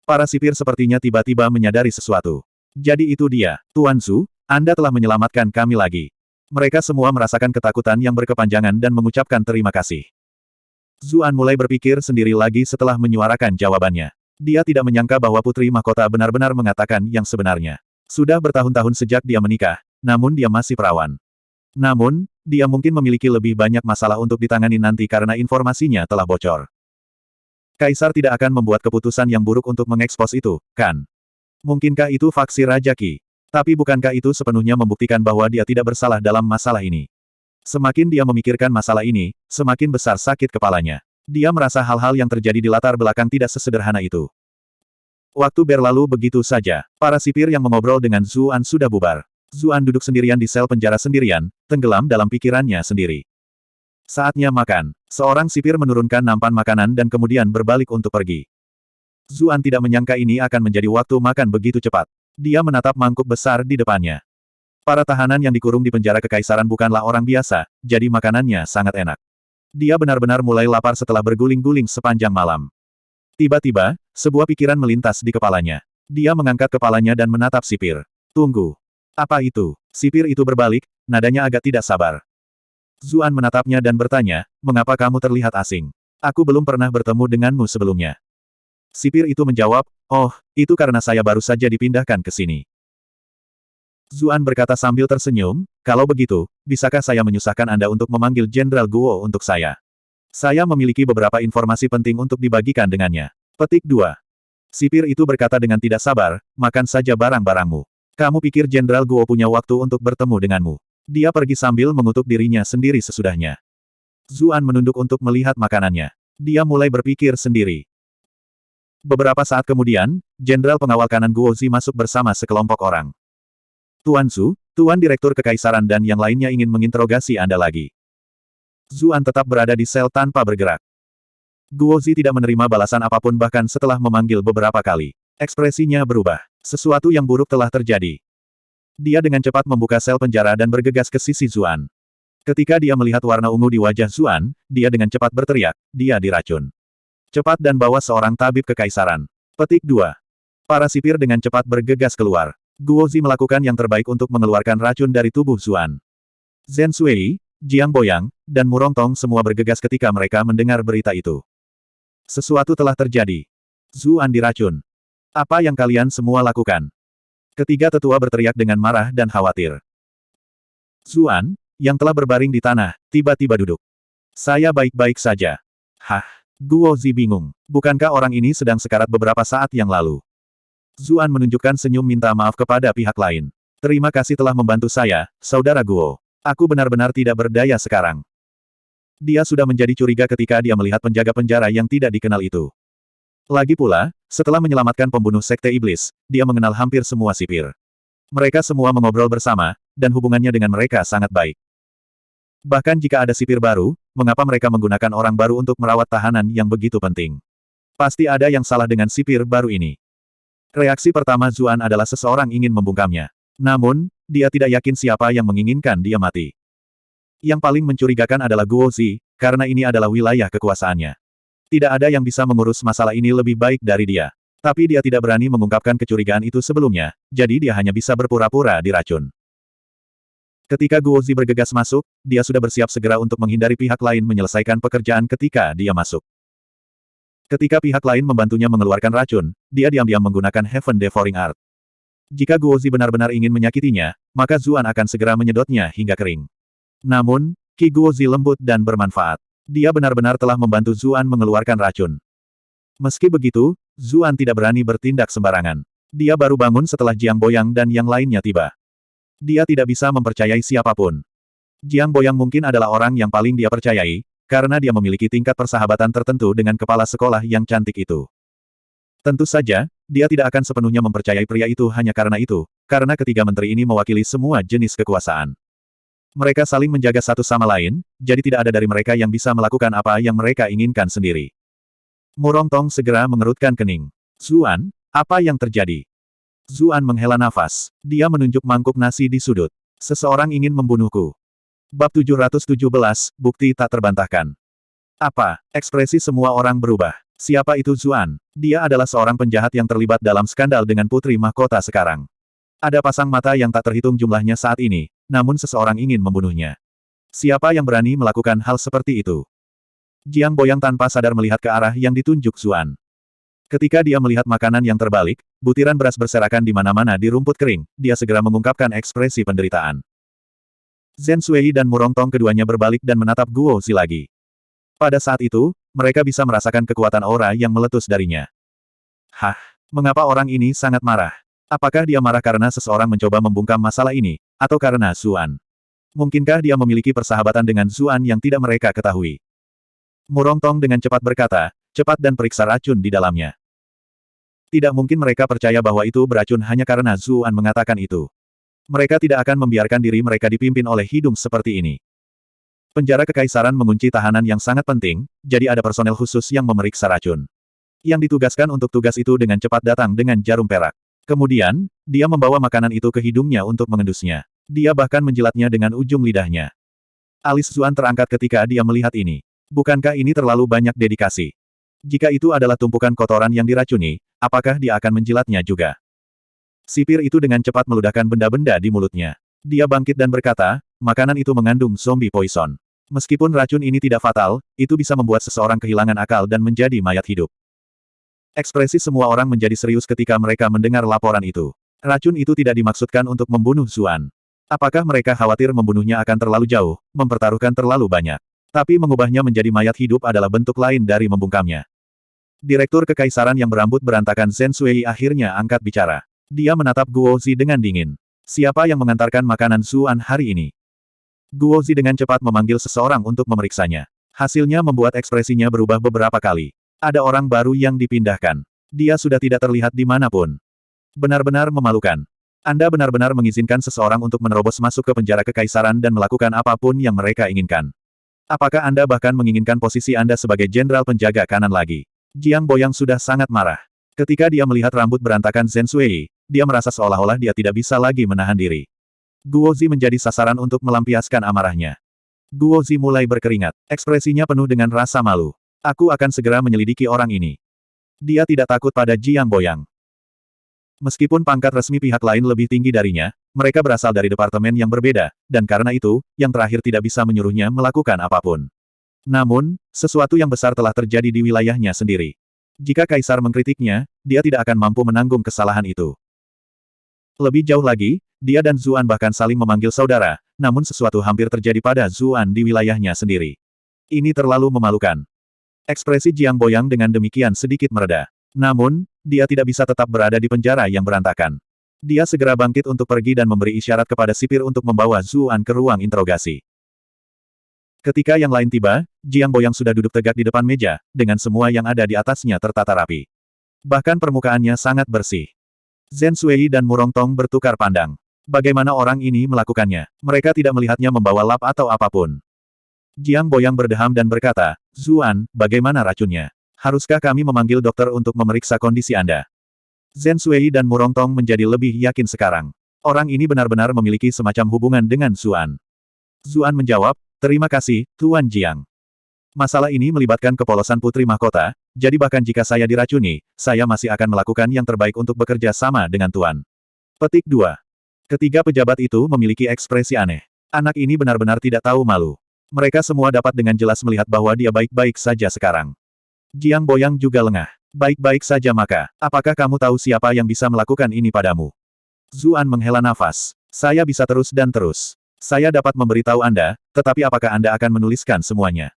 Para sipir sepertinya tiba-tiba menyadari sesuatu. Jadi itu dia, Tuan Su, Anda telah menyelamatkan kami lagi. Mereka semua merasakan ketakutan yang berkepanjangan dan mengucapkan terima kasih. Zuan mulai berpikir sendiri lagi setelah menyuarakan jawabannya. Dia tidak menyangka bahwa Putri Mahkota benar-benar mengatakan yang sebenarnya. Sudah bertahun-tahun sejak dia menikah, namun dia masih perawan. Namun, dia mungkin memiliki lebih banyak masalah untuk ditangani nanti karena informasinya telah bocor. Kaisar tidak akan membuat keputusan yang buruk untuk mengekspos itu, kan? Mungkinkah itu faksi Raja Qi? Tapi bukankah itu sepenuhnya membuktikan bahwa dia tidak bersalah dalam masalah ini? Semakin dia memikirkan masalah ini, semakin besar sakit kepalanya. Dia merasa hal-hal yang terjadi di latar belakang tidak sesederhana itu. Waktu berlalu begitu saja. Para sipir yang mengobrol dengan Zuan sudah bubar. Zuan duduk sendirian di sel penjara sendirian, tenggelam dalam pikirannya sendiri. Saatnya makan. Seorang sipir menurunkan nampan makanan dan kemudian berbalik untuk pergi. Zuan tidak menyangka ini akan menjadi waktu makan begitu cepat. Dia menatap mangkuk besar di depannya. Para tahanan yang dikurung di penjara kekaisaran bukanlah orang biasa, jadi makanannya sangat enak. Dia benar-benar mulai lapar setelah berguling-guling sepanjang malam. Tiba-tiba, sebuah pikiran melintas di kepalanya. Dia mengangkat kepalanya dan menatap sipir. Tunggu. Apa itu? Sipir itu berbalik, nadanya agak tidak sabar. Zuan menatapnya dan bertanya, mengapa kamu terlihat asing? Aku belum pernah bertemu denganmu sebelumnya. Sipir itu menjawab, oh, itu karena saya baru saja dipindahkan ke sini. Zuan berkata sambil tersenyum, kalau begitu, bisakah saya menyusahkan Anda untuk memanggil Jenderal Guo untuk saya? Saya memiliki beberapa informasi penting untuk dibagikan dengannya. Petik 2. Sipir itu berkata dengan tidak sabar, makan saja barang-barangmu. Kamu pikir Jenderal Guo punya waktu untuk bertemu denganmu? Dia pergi sambil mengutuk dirinya sendiri sesudahnya. Zuan menunduk untuk melihat makanannya. Dia mulai berpikir sendiri. Beberapa saat kemudian, Jenderal Pengawal Kanan Guozi masuk bersama sekelompok orang. Tuan Su, Tuan Direktur Kekaisaran dan yang lainnya ingin menginterogasi Anda lagi. Zuan tetap berada di sel tanpa bergerak. Guozi tidak menerima balasan apapun bahkan setelah memanggil beberapa kali. Ekspresinya berubah. Sesuatu yang buruk telah terjadi. Dia dengan cepat membuka sel penjara dan bergegas ke sisi Zuan. Ketika dia melihat warna ungu di wajah Zuan, dia dengan cepat berteriak, dia diracun. Cepat dan bawa seorang tabib kekaisaran. Petik 2. Para sipir dengan cepat bergegas keluar. Guozi melakukan yang terbaik untuk mengeluarkan racun dari tubuh Zuan. Zhen Sui, Jiang Boyang, dan Murongtong semua bergegas ketika mereka mendengar berita itu. Sesuatu telah terjadi. Zuan diracun. Apa yang kalian semua lakukan? Ketiga tetua berteriak dengan marah dan khawatir. Zuan, yang telah berbaring di tanah, tiba-tiba duduk. Saya baik-baik saja. Hah? Guozi bingung. Bukankah orang ini sedang sekarat beberapa saat yang lalu? Zuan menunjukkan senyum minta maaf kepada pihak lain. Terima kasih telah membantu saya, Saudara Guo. Aku benar-benar tidak berdaya sekarang. Dia sudah menjadi curiga ketika dia melihat penjaga penjara yang tidak dikenal itu. Lagi pula, setelah menyelamatkan pembunuh Sekte Iblis, dia mengenal hampir semua sipir. Mereka semua mengobrol bersama, dan hubungannya dengan mereka sangat baik. Bahkan jika ada sipir baru, mengapa mereka menggunakan orang baru untuk merawat tahanan yang begitu penting? Pasti ada yang salah dengan sipir baru ini. Reaksi pertama Zuan adalah seseorang ingin membungkamnya. Namun, dia tidak yakin siapa yang menginginkan dia mati. Yang paling mencurigakan adalah Guozi, karena ini adalah wilayah kekuasaannya. Tidak ada yang bisa mengurus masalah ini lebih baik dari dia. Tapi dia tidak berani mengungkapkan kecurigaan itu sebelumnya, jadi dia hanya bisa berpura-pura diracun. Ketika Guozi bergegas masuk, dia sudah bersiap segera untuk menghindari pihak lain menyelesaikan pekerjaan ketika dia masuk. Ketika pihak lain membantunya mengeluarkan racun, dia diam-diam menggunakan Heaven Devouring Art. Jika Guozi benar-benar ingin menyakitinya, maka Zuan akan segera menyedotnya hingga kering. Namun, Ki Guozi lembut dan bermanfaat. Dia benar-benar telah membantu Zuan mengeluarkan racun. Meski begitu, Zuan tidak berani bertindak sembarangan. Dia baru bangun setelah Jiang Boyang dan yang lainnya tiba. Dia tidak bisa mempercayai siapapun. Jiang Boyang mungkin adalah orang yang paling dia percayai, karena dia memiliki tingkat persahabatan tertentu dengan kepala sekolah yang cantik itu. Tentu saja, dia tidak akan sepenuhnya mempercayai pria itu hanya karena itu, karena ketiga menteri ini mewakili semua jenis kekuasaan. Mereka saling menjaga satu sama lain, jadi tidak ada dari mereka yang bisa melakukan apa yang mereka inginkan sendiri. Murongtong segera mengerutkan kening. Zuan, apa yang terjadi? Zuan menghela nafas. Dia menunjuk mangkuk nasi di sudut. Seseorang ingin membunuhku. Bab 717, bukti tak terbantahkan. Apa? Ekspresi semua orang berubah. Siapa itu Zuan? Dia adalah seorang penjahat yang terlibat dalam skandal dengan putri mahkota sekarang. Ada pasang mata yang tak terhitung jumlahnya saat ini, namun seseorang ingin membunuhnya. Siapa yang berani melakukan hal seperti itu? Jiang Boyang tanpa sadar melihat ke arah yang ditunjuk Zuan. Ketika dia melihat makanan yang terbalik, butiran beras berserakan di mana-mana di rumput kering, dia segera mengungkapkan ekspresi penderitaan. Zhen Sui dan Murongtong keduanya berbalik dan menatap Guozi lagi. Pada saat itu, mereka bisa merasakan kekuatan aura yang meletus darinya. Hah? Mengapa orang ini sangat marah? Apakah dia marah karena seseorang mencoba membungkam masalah ini, atau karena Zuan? Mungkinkah dia memiliki persahabatan dengan Zuan yang tidak mereka ketahui? Murongtong dengan cepat berkata, cepat dan periksa racun di dalamnya. Tidak mungkin mereka percaya bahwa itu beracun hanya karena Zuan mengatakan itu. Mereka tidak akan membiarkan diri mereka dipimpin oleh hidung seperti ini. Penjara kekaisaran mengunci tahanan yang sangat penting, jadi ada personel khusus yang memeriksa racun. Yang ditugaskan untuk tugas itu dengan cepat datang dengan jarum perak. Kemudian, dia membawa makanan itu ke hidungnya untuk mengendusnya. Dia bahkan menjilatnya dengan ujung lidahnya. Alis Zuan terangkat ketika dia melihat ini. Bukankah ini terlalu banyak dedikasi? Jika itu adalah tumpukan kotoran yang diracuni, apakah dia akan menjilatnya juga? Sipir itu dengan cepat meludahkan benda-benda di mulutnya. Dia bangkit dan berkata, makanan itu mengandung zombie poison. Meskipun racun ini tidak fatal, itu bisa membuat seseorang kehilangan akal dan menjadi mayat hidup. Ekspresi semua orang menjadi serius ketika mereka mendengar laporan itu. Racun itu tidak dimaksudkan untuk membunuh Zuan. Apakah mereka khawatir membunuhnya akan terlalu jauh, mempertaruhkan terlalu banyak? Tapi mengubahnya menjadi mayat hidup adalah bentuk lain dari membungkamnya. Direktur Kekaisaran yang berambut berantakan Zhen Sui akhirnya angkat bicara. Dia menatap Guozi dengan dingin. Siapa yang mengantarkan makanan Zuan hari ini? Guozi dengan cepat memanggil seseorang untuk memeriksanya. Hasilnya membuat ekspresinya berubah beberapa kali. Ada orang baru yang dipindahkan. Dia sudah tidak terlihat di mana pun. Benar-benar memalukan. Anda benar-benar mengizinkan seseorang untuk menerobos masuk ke penjara kekaisaran dan melakukan apapun yang mereka inginkan. Apakah Anda bahkan menginginkan posisi Anda sebagai jenderal penjaga kanan lagi? Jiang Boyang sudah sangat marah. Ketika dia melihat rambut berantakan Zhen Sui, dia merasa seolah-olah dia tidak bisa lagi menahan diri. Guozi menjadi sasaran untuk melampiaskan amarahnya. Guozi mulai berkeringat. Ekspresinya penuh dengan rasa malu. Aku akan segera menyelidiki orang ini. Dia tidak takut pada Jiang Boyang. Meskipun pangkat resmi pihak lain lebih tinggi darinya, mereka berasal dari departemen yang berbeda, dan karena itu, yang terakhir tidak bisa menyuruhnya melakukan apapun. Namun, sesuatu yang besar telah terjadi di wilayahnya sendiri. Jika Kaisar mengkritiknya, dia tidak akan mampu menanggung kesalahan itu. Lebih jauh lagi, dia dan Zuan bahkan saling memanggil saudara, namun sesuatu hampir terjadi pada Zuan di wilayahnya sendiri. Ini terlalu memalukan. Ekspresi Jiang Boyang dengan demikian sedikit mereda. Namun, dia tidak bisa tetap berada di penjara yang berantakan. Dia segera bangkit untuk pergi dan memberi isyarat kepada sipir untuk membawa Zuan ke ruang interogasi. Ketika yang lain tiba, Jiang Boyang sudah duduk tegak di depan meja, dengan semua yang ada di atasnya tertata rapi. Bahkan permukaannya sangat bersih. Zhen Sui dan Murong Tong bertukar pandang. Bagaimana orang ini melakukannya? Mereka tidak melihatnya membawa lap atau apapun. Jiang Boyang berdeham dan berkata, Zuan, bagaimana racunnya? Haruskah kami memanggil dokter untuk memeriksa kondisi Anda? Zhen Sui dan Murong Tong menjadi lebih yakin sekarang. Orang ini benar-benar memiliki semacam hubungan dengan Zuan. Zuan menjawab, terima kasih, Tuan Jiang. Masalah ini melibatkan kepolosan Putri Mahkota, jadi bahkan jika saya diracuni, saya masih akan melakukan yang terbaik untuk bekerja sama dengan Tuan. Petik 2. Ketiga pejabat itu memiliki ekspresi aneh. Anak ini benar-benar tidak tahu malu. Mereka semua dapat dengan jelas melihat bahwa dia baik-baik saja sekarang. Jiang Boyang juga lengah. Baik-baik saja maka, apakah kamu tahu siapa yang bisa melakukan ini padamu? Zuan menghela nafas. Saya bisa terus dan terus. Saya dapat memberitahu Anda, tetapi apakah Anda akan menuliskan semuanya?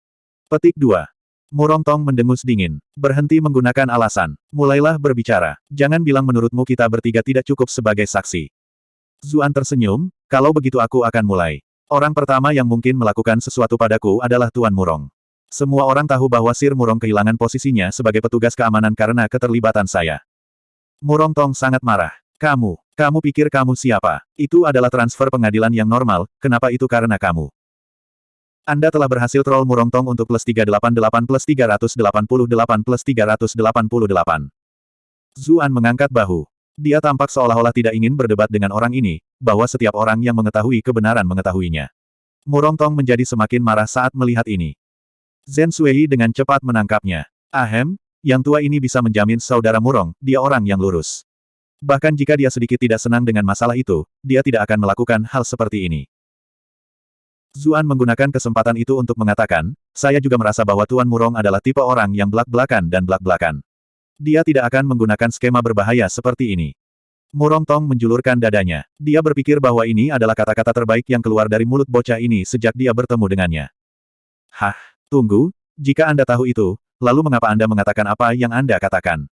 Petik 2. Murong Tong mendengus dingin. Berhenti menggunakan alasan. Mulailah berbicara. Jangan bilang menurutmu kita bertiga tidak cukup sebagai saksi. Zuan tersenyum, kalau begitu aku akan mulai. Orang pertama yang mungkin melakukan sesuatu padaku adalah Tuan Murong. Semua orang tahu bahwa Sir Murong kehilangan posisinya sebagai petugas keamanan karena keterlibatan saya. Murong Tong sangat marah. Kamu pikir kamu siapa? Itu adalah transfer pengadilan yang normal, kenapa itu karena kamu? Anda telah berhasil troll Murong Tong untuk plus 388 plus 388 plus 388. Zuan mengangkat bahu. Dia tampak seolah-olah tidak ingin berdebat dengan orang ini, bahwa setiap orang yang mengetahui kebenaran mengetahuinya. Murong Tong menjadi semakin marah saat melihat ini. Zhen Sui dengan cepat menangkapnya. Ahem, yang tua ini bisa menjamin saudara Murong, dia orang yang lurus. Bahkan jika dia sedikit tidak senang dengan masalah itu, dia tidak akan melakukan hal seperti ini. Zuan menggunakan kesempatan itu untuk mengatakan, saya juga merasa bahwa Tuan Murong adalah tipe orang yang belak-belakan dan belak-belakan. Dia tidak akan menggunakan skema berbahaya seperti ini. Murong Tong menjulurkan dadanya. Dia berpikir bahwa ini adalah kata-kata terbaik yang keluar dari mulut bocah ini sejak dia bertemu dengannya. Hah? Tunggu, jika Anda tahu itu, lalu mengapa Anda mengatakan apa yang Anda katakan?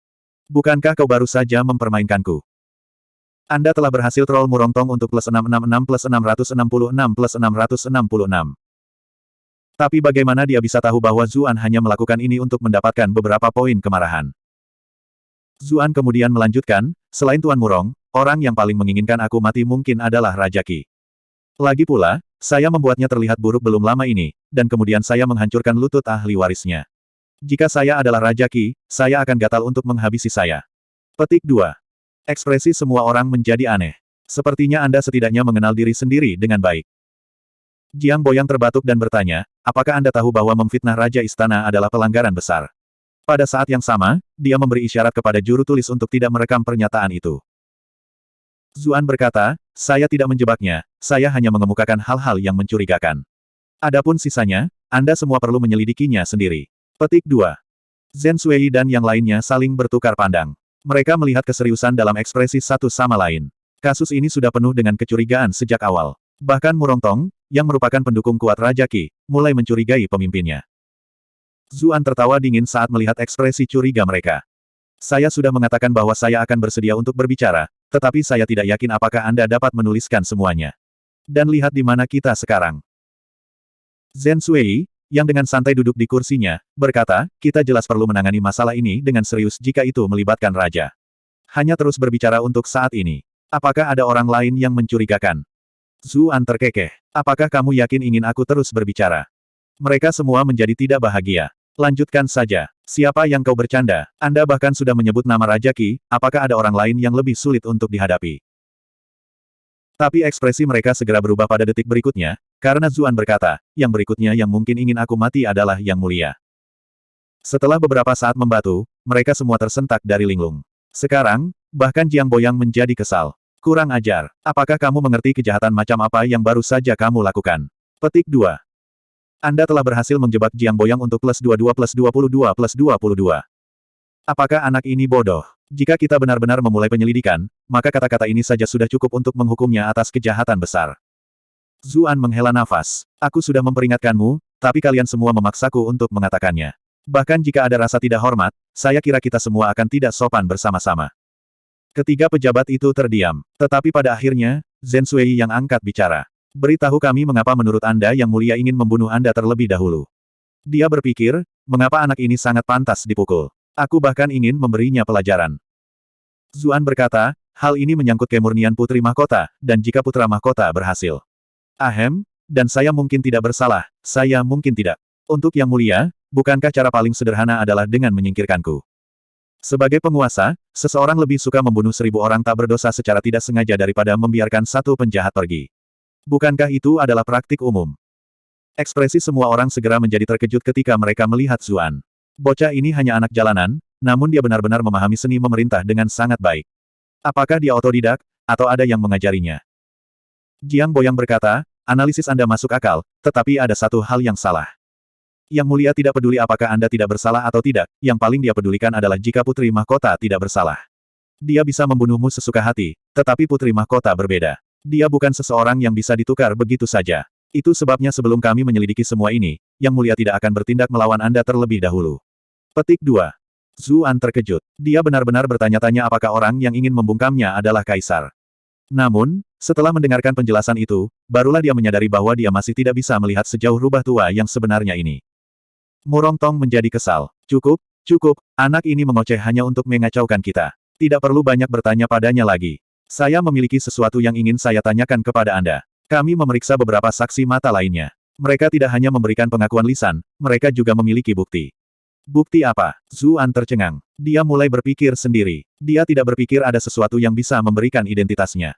Bukankah kau baru saja mempermainkanku? Anda telah berhasil troll Murong Tong untuk plus 666 plus 666 plus 666. Tapi bagaimana dia bisa tahu bahwa Zuan hanya melakukan ini untuk mendapatkan beberapa poin kemarahan? Zuan kemudian melanjutkan, selain Tuan Murong, orang yang paling menginginkan aku mati mungkin adalah Raja Qi. Lagi pula, saya membuatnya terlihat buruk belum lama ini, dan kemudian saya menghancurkan lutut ahli warisnya. Jika saya adalah Raja Qi, saya akan gatal untuk menghabisi saya. Petik 2. Ekspresi semua orang menjadi aneh. Sepertinya Anda setidaknya mengenal diri sendiri dengan baik. Jiang Boyang terbatuk dan bertanya, apakah Anda tahu bahwa memfitnah Raja Istana adalah pelanggaran besar? Pada saat yang sama, dia memberi isyarat kepada juru tulis untuk tidak merekam pernyataan itu. Zuan berkata, saya tidak menjebaknya, saya hanya mengemukakan hal-hal yang mencurigakan. Adapun sisanya, Anda semua perlu menyelidikinya sendiri. Petik 2. Zhen Sui dan yang lainnya saling bertukar pandang. Mereka melihat keseriusan dalam ekspresi satu sama lain. Kasus ini sudah penuh dengan kecurigaan sejak awal. Bahkan Murong Tong, yang merupakan pendukung kuat Raja Qi, mulai mencurigai pemimpinnya. Zuan tertawa dingin saat melihat ekspresi curiga mereka. Saya sudah mengatakan bahwa saya akan bersedia untuk berbicara, tetapi saya tidak yakin apakah Anda dapat menuliskan semuanya. Dan lihat di mana kita sekarang. Zhen Sui, yang dengan santai duduk di kursinya, berkata, kita jelas perlu menangani masalah ini dengan serius jika itu melibatkan raja. Hanya terus berbicara untuk saat ini. Apakah ada orang lain yang mencurigakan? Zuan terkekeh. Apakah kamu yakin ingin aku terus berbicara? Mereka semua menjadi tidak bahagia. Lanjutkan saja. Siapa yang kau bercanda? Anda bahkan sudah menyebut nama Raja Qi, apakah ada orang lain yang lebih sulit untuk dihadapi? Tapi ekspresi mereka segera berubah pada detik berikutnya, karena Zuan berkata, yang berikutnya yang mungkin ingin aku mati adalah Yang Mulia. Setelah beberapa saat membatu, mereka semua tersentak dari linglung. Sekarang, bahkan Jiang Boyang menjadi kesal. Kurang ajar, apakah kamu mengerti kejahatan macam apa yang baru saja kamu lakukan? Petik 2. Anda telah berhasil menjebak Jiang Boyang untuk plus 22 plus 22 plus 22. Apakah anak ini bodoh? Jika kita benar-benar memulai penyelidikan, maka kata-kata ini saja sudah cukup untuk menghukumnya atas kejahatan besar. Zuan menghela nafas. Aku sudah memperingatkanmu, tapi kalian semua memaksaku untuk mengatakannya. Bahkan jika ada rasa tidak hormat, saya kira kita semua akan tidak sopan bersama-sama. Ketiga pejabat itu terdiam. Tetapi pada akhirnya, Zhen Sui yang angkat bicara. Beritahu kami mengapa menurut Anda Yang Mulia ingin membunuh Anda terlebih dahulu. Dia berpikir, mengapa anak ini sangat pantas dipukul. Aku bahkan ingin memberinya pelajaran. Zuan berkata, hal ini menyangkut kemurnian Putri Mahkota, dan jika Putra Mahkota berhasil. Ahem, dan saya mungkin tidak bersalah, saya mungkin tidak. Untuk Yang Mulia, bukankah cara paling sederhana adalah dengan menyingkirkanku? Sebagai penguasa, seseorang lebih suka membunuh 1000 orang tak berdosa secara tidak sengaja daripada membiarkan satu penjahat pergi. Bukankah itu adalah praktik umum? Ekspresi semua orang segera menjadi terkejut ketika mereka melihat Zuan. Bocah ini hanya anak jalanan, namun dia benar-benar memahami seni memerintah dengan sangat baik. Apakah dia otodidak, atau ada yang mengajarinya? Jiang Boyang berkata, analisis Anda masuk akal, tetapi ada satu hal yang salah. Yang Mulia tidak peduli apakah Anda tidak bersalah atau tidak, yang paling dia pedulikan adalah jika Putri Mahkota tidak bersalah. Dia bisa membunuhmu sesuka hati, tetapi Putri Mahkota berbeda. Dia bukan seseorang yang bisa ditukar begitu saja. Itu sebabnya sebelum kami menyelidiki semua ini, Yang Mulia tidak akan bertindak melawan Anda terlebih dahulu. Petik 2. Zuan terkejut. Dia benar-benar bertanya-tanya apakah orang yang ingin membungkamnya adalah Kaisar. Namun, setelah mendengarkan penjelasan itu, barulah dia menyadari bahwa dia masih tidak bisa melihat sejauh rubah tua yang sebenarnya ini. Murong Tong menjadi kesal. Cukup, cukup, anak ini mengoceh hanya untuk mengacaukan kita. Tidak perlu banyak bertanya padanya lagi. Saya memiliki sesuatu yang ingin saya tanyakan kepada Anda. Kami memeriksa beberapa saksi mata lainnya. Mereka tidak hanya memberikan pengakuan lisan, mereka juga memiliki bukti. Bukti apa? Zuan tercengang. Dia mulai berpikir sendiri. Dia tidak berpikir ada sesuatu yang bisa memberikan identitasnya.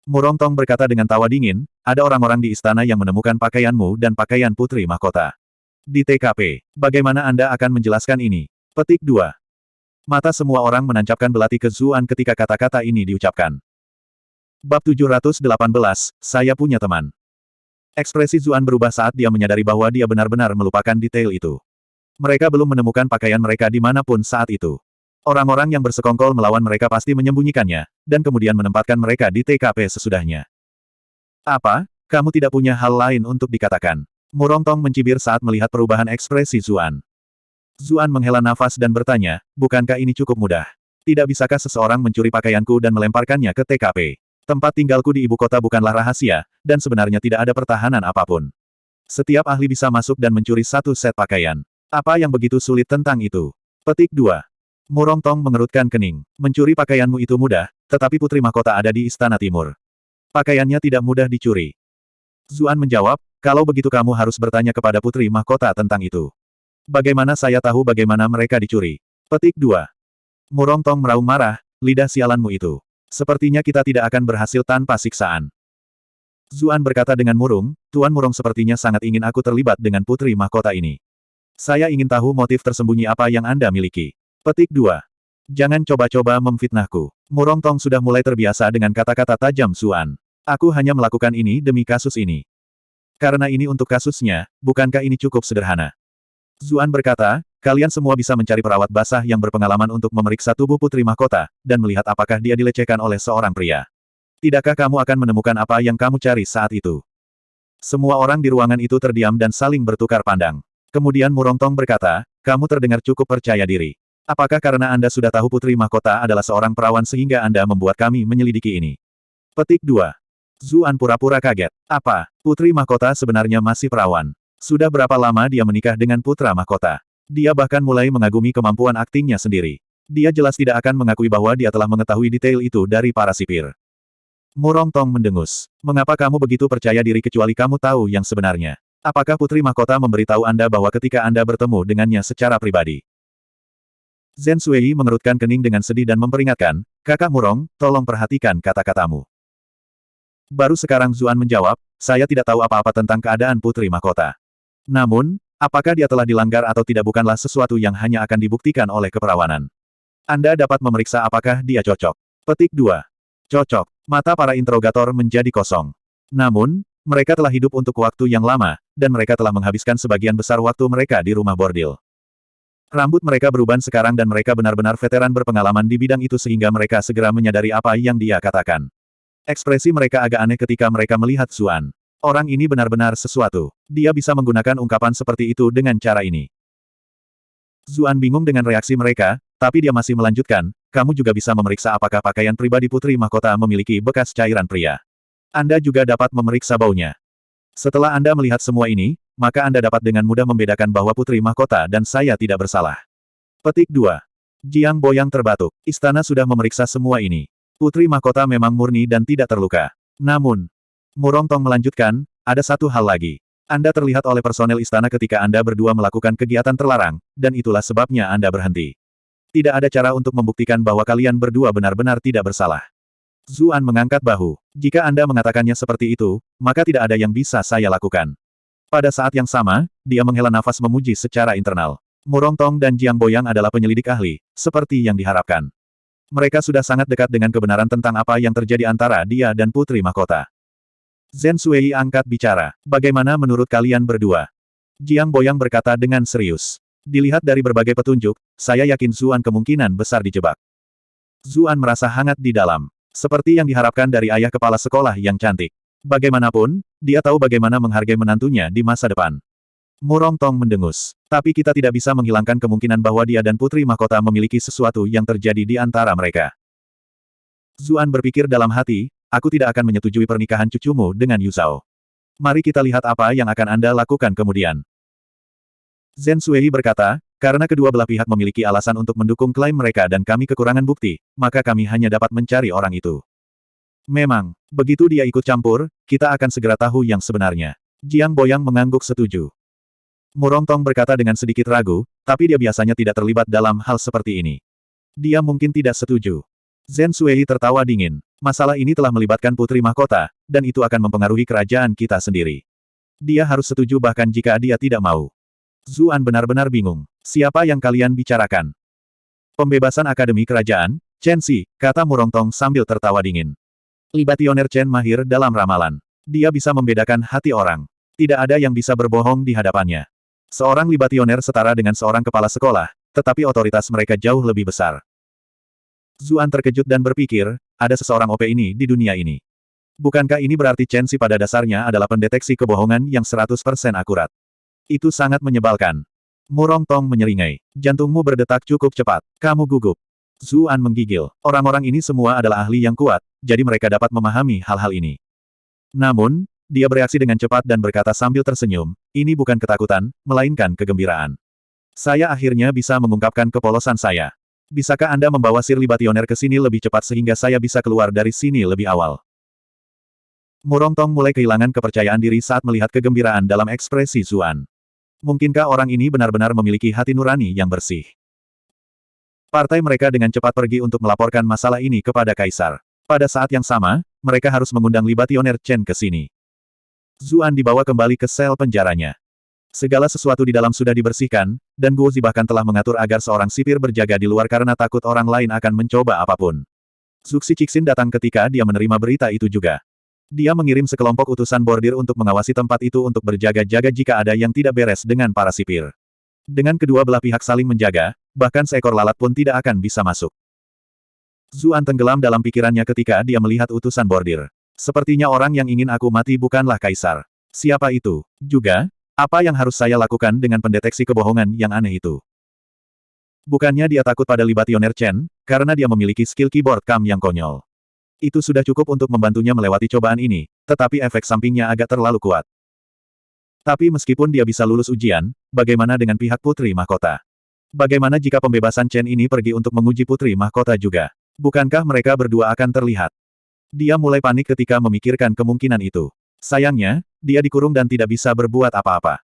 Murong Tong berkata dengan tawa dingin, ada orang-orang di istana yang menemukan pakaianmu dan pakaian Putri Mahkota. Di TKP, bagaimana Anda akan menjelaskan ini? Petik 2. Mata semua orang menancapkan belati ke Zuan ketika kata-kata ini diucapkan. Bab 718, saya punya teman. Ekspresi Zuan berubah saat dia menyadari bahwa dia benar-benar melupakan detail itu. Mereka belum menemukan pakaian mereka dimanapun saat itu. Orang-orang yang bersekongkol melawan mereka pasti menyembunyikannya, dan kemudian menempatkan mereka di TKP sesudahnya. Apa? Kamu tidak punya hal lain untuk dikatakan? Murong Tong mencibir saat melihat perubahan ekspresi Zuan. Zuan menghela nafas dan bertanya, bukankah ini cukup mudah? Tidak bisakah seseorang mencuri pakaianku dan melemparkannya ke TKP? Tempat tinggalku di ibu kota bukanlah rahasia, dan sebenarnya tidak ada pertahanan apapun. Setiap ahli bisa masuk dan mencuri satu set pakaian. Apa yang begitu sulit tentang itu? Petik 2. Murong Tong mengerutkan kening. Mencuri pakaianmu itu mudah, tetapi Putri Mahkota ada di Istana Timur. Pakaiannya tidak mudah dicuri. Zuan menjawab, kalau begitu kamu harus bertanya kepada Putri Mahkota tentang itu. Bagaimana saya tahu bagaimana mereka dicuri? Petik 2. Murong Tong meraung marah, lidah sialanmu itu. Sepertinya kita tidak akan berhasil tanpa siksaan. Zuan berkata dengan murung, Tuan Murong sepertinya sangat ingin aku terlibat dengan Putri Mahkota ini. Saya ingin tahu motif tersembunyi apa yang Anda miliki. Petik 2. Jangan coba-coba memfitnahku. Murong Tong sudah mulai terbiasa dengan kata-kata tajam Zuan. Aku hanya melakukan ini demi kasus ini. Karena ini untuk kasusnya, bukankah ini cukup sederhana? Zuan berkata, kalian semua bisa mencari perawat basah yang berpengalaman untuk memeriksa tubuh Putri Mahkota, dan melihat apakah dia dilecehkan oleh seorang pria. Tidakkah kamu akan menemukan apa yang kamu cari saat itu? Semua orang di ruangan itu terdiam dan saling bertukar pandang. Kemudian Murong Tong berkata, kamu terdengar cukup percaya diri. Apakah karena Anda sudah tahu Putri Mahkota adalah seorang perawan sehingga Anda membuat kami menyelidiki ini? Petik 2. Zuan pura-pura kaget. Apa? Putri Mahkota sebenarnya masih perawan. Sudah berapa lama dia menikah dengan putra mahkota? Dia bahkan mulai mengagumi kemampuan aktingnya sendiri. Dia jelas tidak akan mengakui bahwa dia telah mengetahui detail itu dari para sipir. Murong Tong mendengus. Mengapa kamu begitu percaya diri kecuali kamu tahu yang sebenarnya? Apakah putri mahkota memberitahu Anda bahwa ketika Anda bertemu dengannya secara pribadi? Zhen Sui mengerutkan kening dengan sedih dan memperingatkan, Kakak Murong, tolong perhatikan kata-katamu. Baru sekarang Zuan menjawab, saya tidak tahu apa-apa tentang keadaan putri mahkota. Namun, apakah dia telah dilanggar atau tidak bukanlah sesuatu yang hanya akan dibuktikan oleh keperawanan. Anda dapat memeriksa apakah dia cocok. Petik 2. Cocok. Mata para interogator menjadi kosong. Namun, mereka telah hidup untuk waktu yang lama, dan mereka telah menghabiskan sebagian besar waktu mereka di rumah bordil. Rambut mereka beruban sekarang dan mereka benar-benar veteran berpengalaman di bidang itu sehingga mereka segera menyadari apa yang dia katakan. Ekspresi mereka agak aneh ketika mereka melihat Zuan. Orang ini benar-benar sesuatu. Dia bisa menggunakan ungkapan seperti itu dengan cara ini. Zuan bingung dengan reaksi mereka, tapi dia masih melanjutkan, kamu juga bisa memeriksa apakah pakaian pribadi putri mahkota memiliki bekas cairan pria. Anda juga dapat memeriksa baunya. Setelah Anda melihat semua ini, maka Anda dapat dengan mudah membedakan bahwa putri mahkota dan saya tidak bersalah. Petik 2. Jiang Boyang terbatuk. Istana sudah memeriksa semua ini. Putri mahkota memang murni dan tidak terluka. Namun, Murong Tong melanjutkan, ada satu hal lagi. Anda terlihat oleh personel istana ketika Anda berdua melakukan kegiatan terlarang, dan itulah sebabnya Anda berhenti. Tidak ada cara untuk membuktikan bahwa kalian berdua benar-benar tidak bersalah. Zuan mengangkat bahu. Jika Anda mengatakannya seperti itu, maka tidak ada yang bisa saya lakukan. Pada saat yang sama, dia menghela nafas memuji secara internal. Murong Tong dan Jiang Boyang adalah penyelidik ahli, seperti yang diharapkan. Mereka sudah sangat dekat dengan kebenaran tentang apa yang terjadi antara dia dan putri mahkota. Zhen Sui angkat bicara. Bagaimana menurut kalian berdua? Jiang Boyang berkata dengan serius. Dilihat dari berbagai petunjuk, saya yakin Zuan kemungkinan besar dijebak. Zuan merasa hangat di dalam. Seperti yang diharapkan dari ayah kepala sekolah yang cantik. Bagaimanapun, dia tahu bagaimana menghargai menantunya di masa depan. Murong Tong mendengus. Tapi kita tidak bisa menghilangkan kemungkinan bahwa dia dan putri mahkota memiliki sesuatu yang terjadi di antara mereka. Zuan berpikir dalam hati, aku tidak akan menyetujui pernikahan cucumu dengan Yu Zhao. Mari kita lihat apa yang akan Anda lakukan kemudian. Zhen Sui berkata, karena kedua belah pihak memiliki alasan untuk mendukung klaim mereka dan kami kekurangan bukti, maka kami hanya dapat mencari orang itu. Memang, begitu dia ikut campur, kita akan segera tahu yang sebenarnya. Jiang Boyang mengangguk setuju. Murong Tong berkata dengan sedikit ragu, tapi dia biasanya tidak terlibat dalam hal seperti ini. Dia mungkin tidak setuju. Zhen Sui tertawa dingin. Masalah ini telah melibatkan putri mahkota, dan itu akan mempengaruhi kerajaan kita sendiri. Dia harus setuju bahkan jika dia tidak mau. Zuan benar-benar bingung. Siapa yang kalian bicarakan? Pembebasan Akademi Kerajaan, Chen Si, kata Murong Tong sambil tertawa dingin. Libationer Chen mahir dalam ramalan. Dia bisa membedakan hati orang. Tidak ada yang bisa berbohong di hadapannya. Seorang libationer setara dengan seorang kepala sekolah, tetapi otoritas mereka jauh lebih besar. Zuan terkejut dan berpikir, ada seseorang OP ini di dunia ini. Bukankah ini berarti Chen Si pada dasarnya adalah pendeteksi kebohongan yang 100% akurat? Itu sangat menyebalkan. Murong Tong menyeringai. Jantungmu berdetak cukup cepat. Kamu gugup. Zuan menggigil. Orang-orang ini semua adalah ahli yang kuat, jadi mereka dapat memahami hal-hal ini. Namun, dia bereaksi dengan cepat dan berkata sambil tersenyum, ini bukan ketakutan, melainkan kegembiraan. Saya akhirnya bisa mengungkapkan kepolosan saya. Bisakah Anda membawa Sir Libationer ke sini lebih cepat sehingga saya bisa keluar dari sini lebih awal? Murong Tong mulai kehilangan kepercayaan diri saat melihat kegembiraan dalam ekspresi Zuan. Mungkinkah orang ini benar-benar memiliki hati nurani yang bersih? Partai mereka dengan cepat pergi untuk melaporkan masalah ini kepada Kaisar. Pada saat yang sama, mereka harus mengundang Libationer Chen ke sini. Zuan dibawa kembali ke sel penjaranya. Segala sesuatu di dalam sudah dibersihkan, dan Guo Zi bahkan telah mengatur agar seorang sipir berjaga di luar karena takut orang lain akan mencoba apapun. Zuxi Cixin datang ketika dia menerima berita itu juga. Dia mengirim sekelompok utusan bordir untuk mengawasi tempat itu untuk berjaga-jaga jika ada yang tidak beres dengan para sipir. Dengan kedua belah pihak saling menjaga, bahkan seekor lalat pun tidak akan bisa masuk. Zuan tenggelam dalam pikirannya ketika dia melihat utusan bordir. Sepertinya orang yang ingin aku mati bukanlah Kaisar. Siapa itu? Juga, apa yang harus saya lakukan dengan pendeteksi kebohongan yang aneh itu? Bukannya dia takut pada Libationer Chen, karena dia memiliki skill keyboard kam yang konyol. Itu sudah cukup untuk membantunya melewati cobaan ini, tetapi efek sampingnya agak terlalu kuat. Tapi meskipun dia bisa lulus ujian, bagaimana dengan pihak Putri Mahkota? Bagaimana jika pembebasan Chen ini pergi untuk menguji Putri Mahkota juga? Bukankah mereka berdua akan terlihat? Dia mulai panik ketika memikirkan kemungkinan itu. Sayangnya, dia dikurung dan tidak bisa berbuat apa-apa.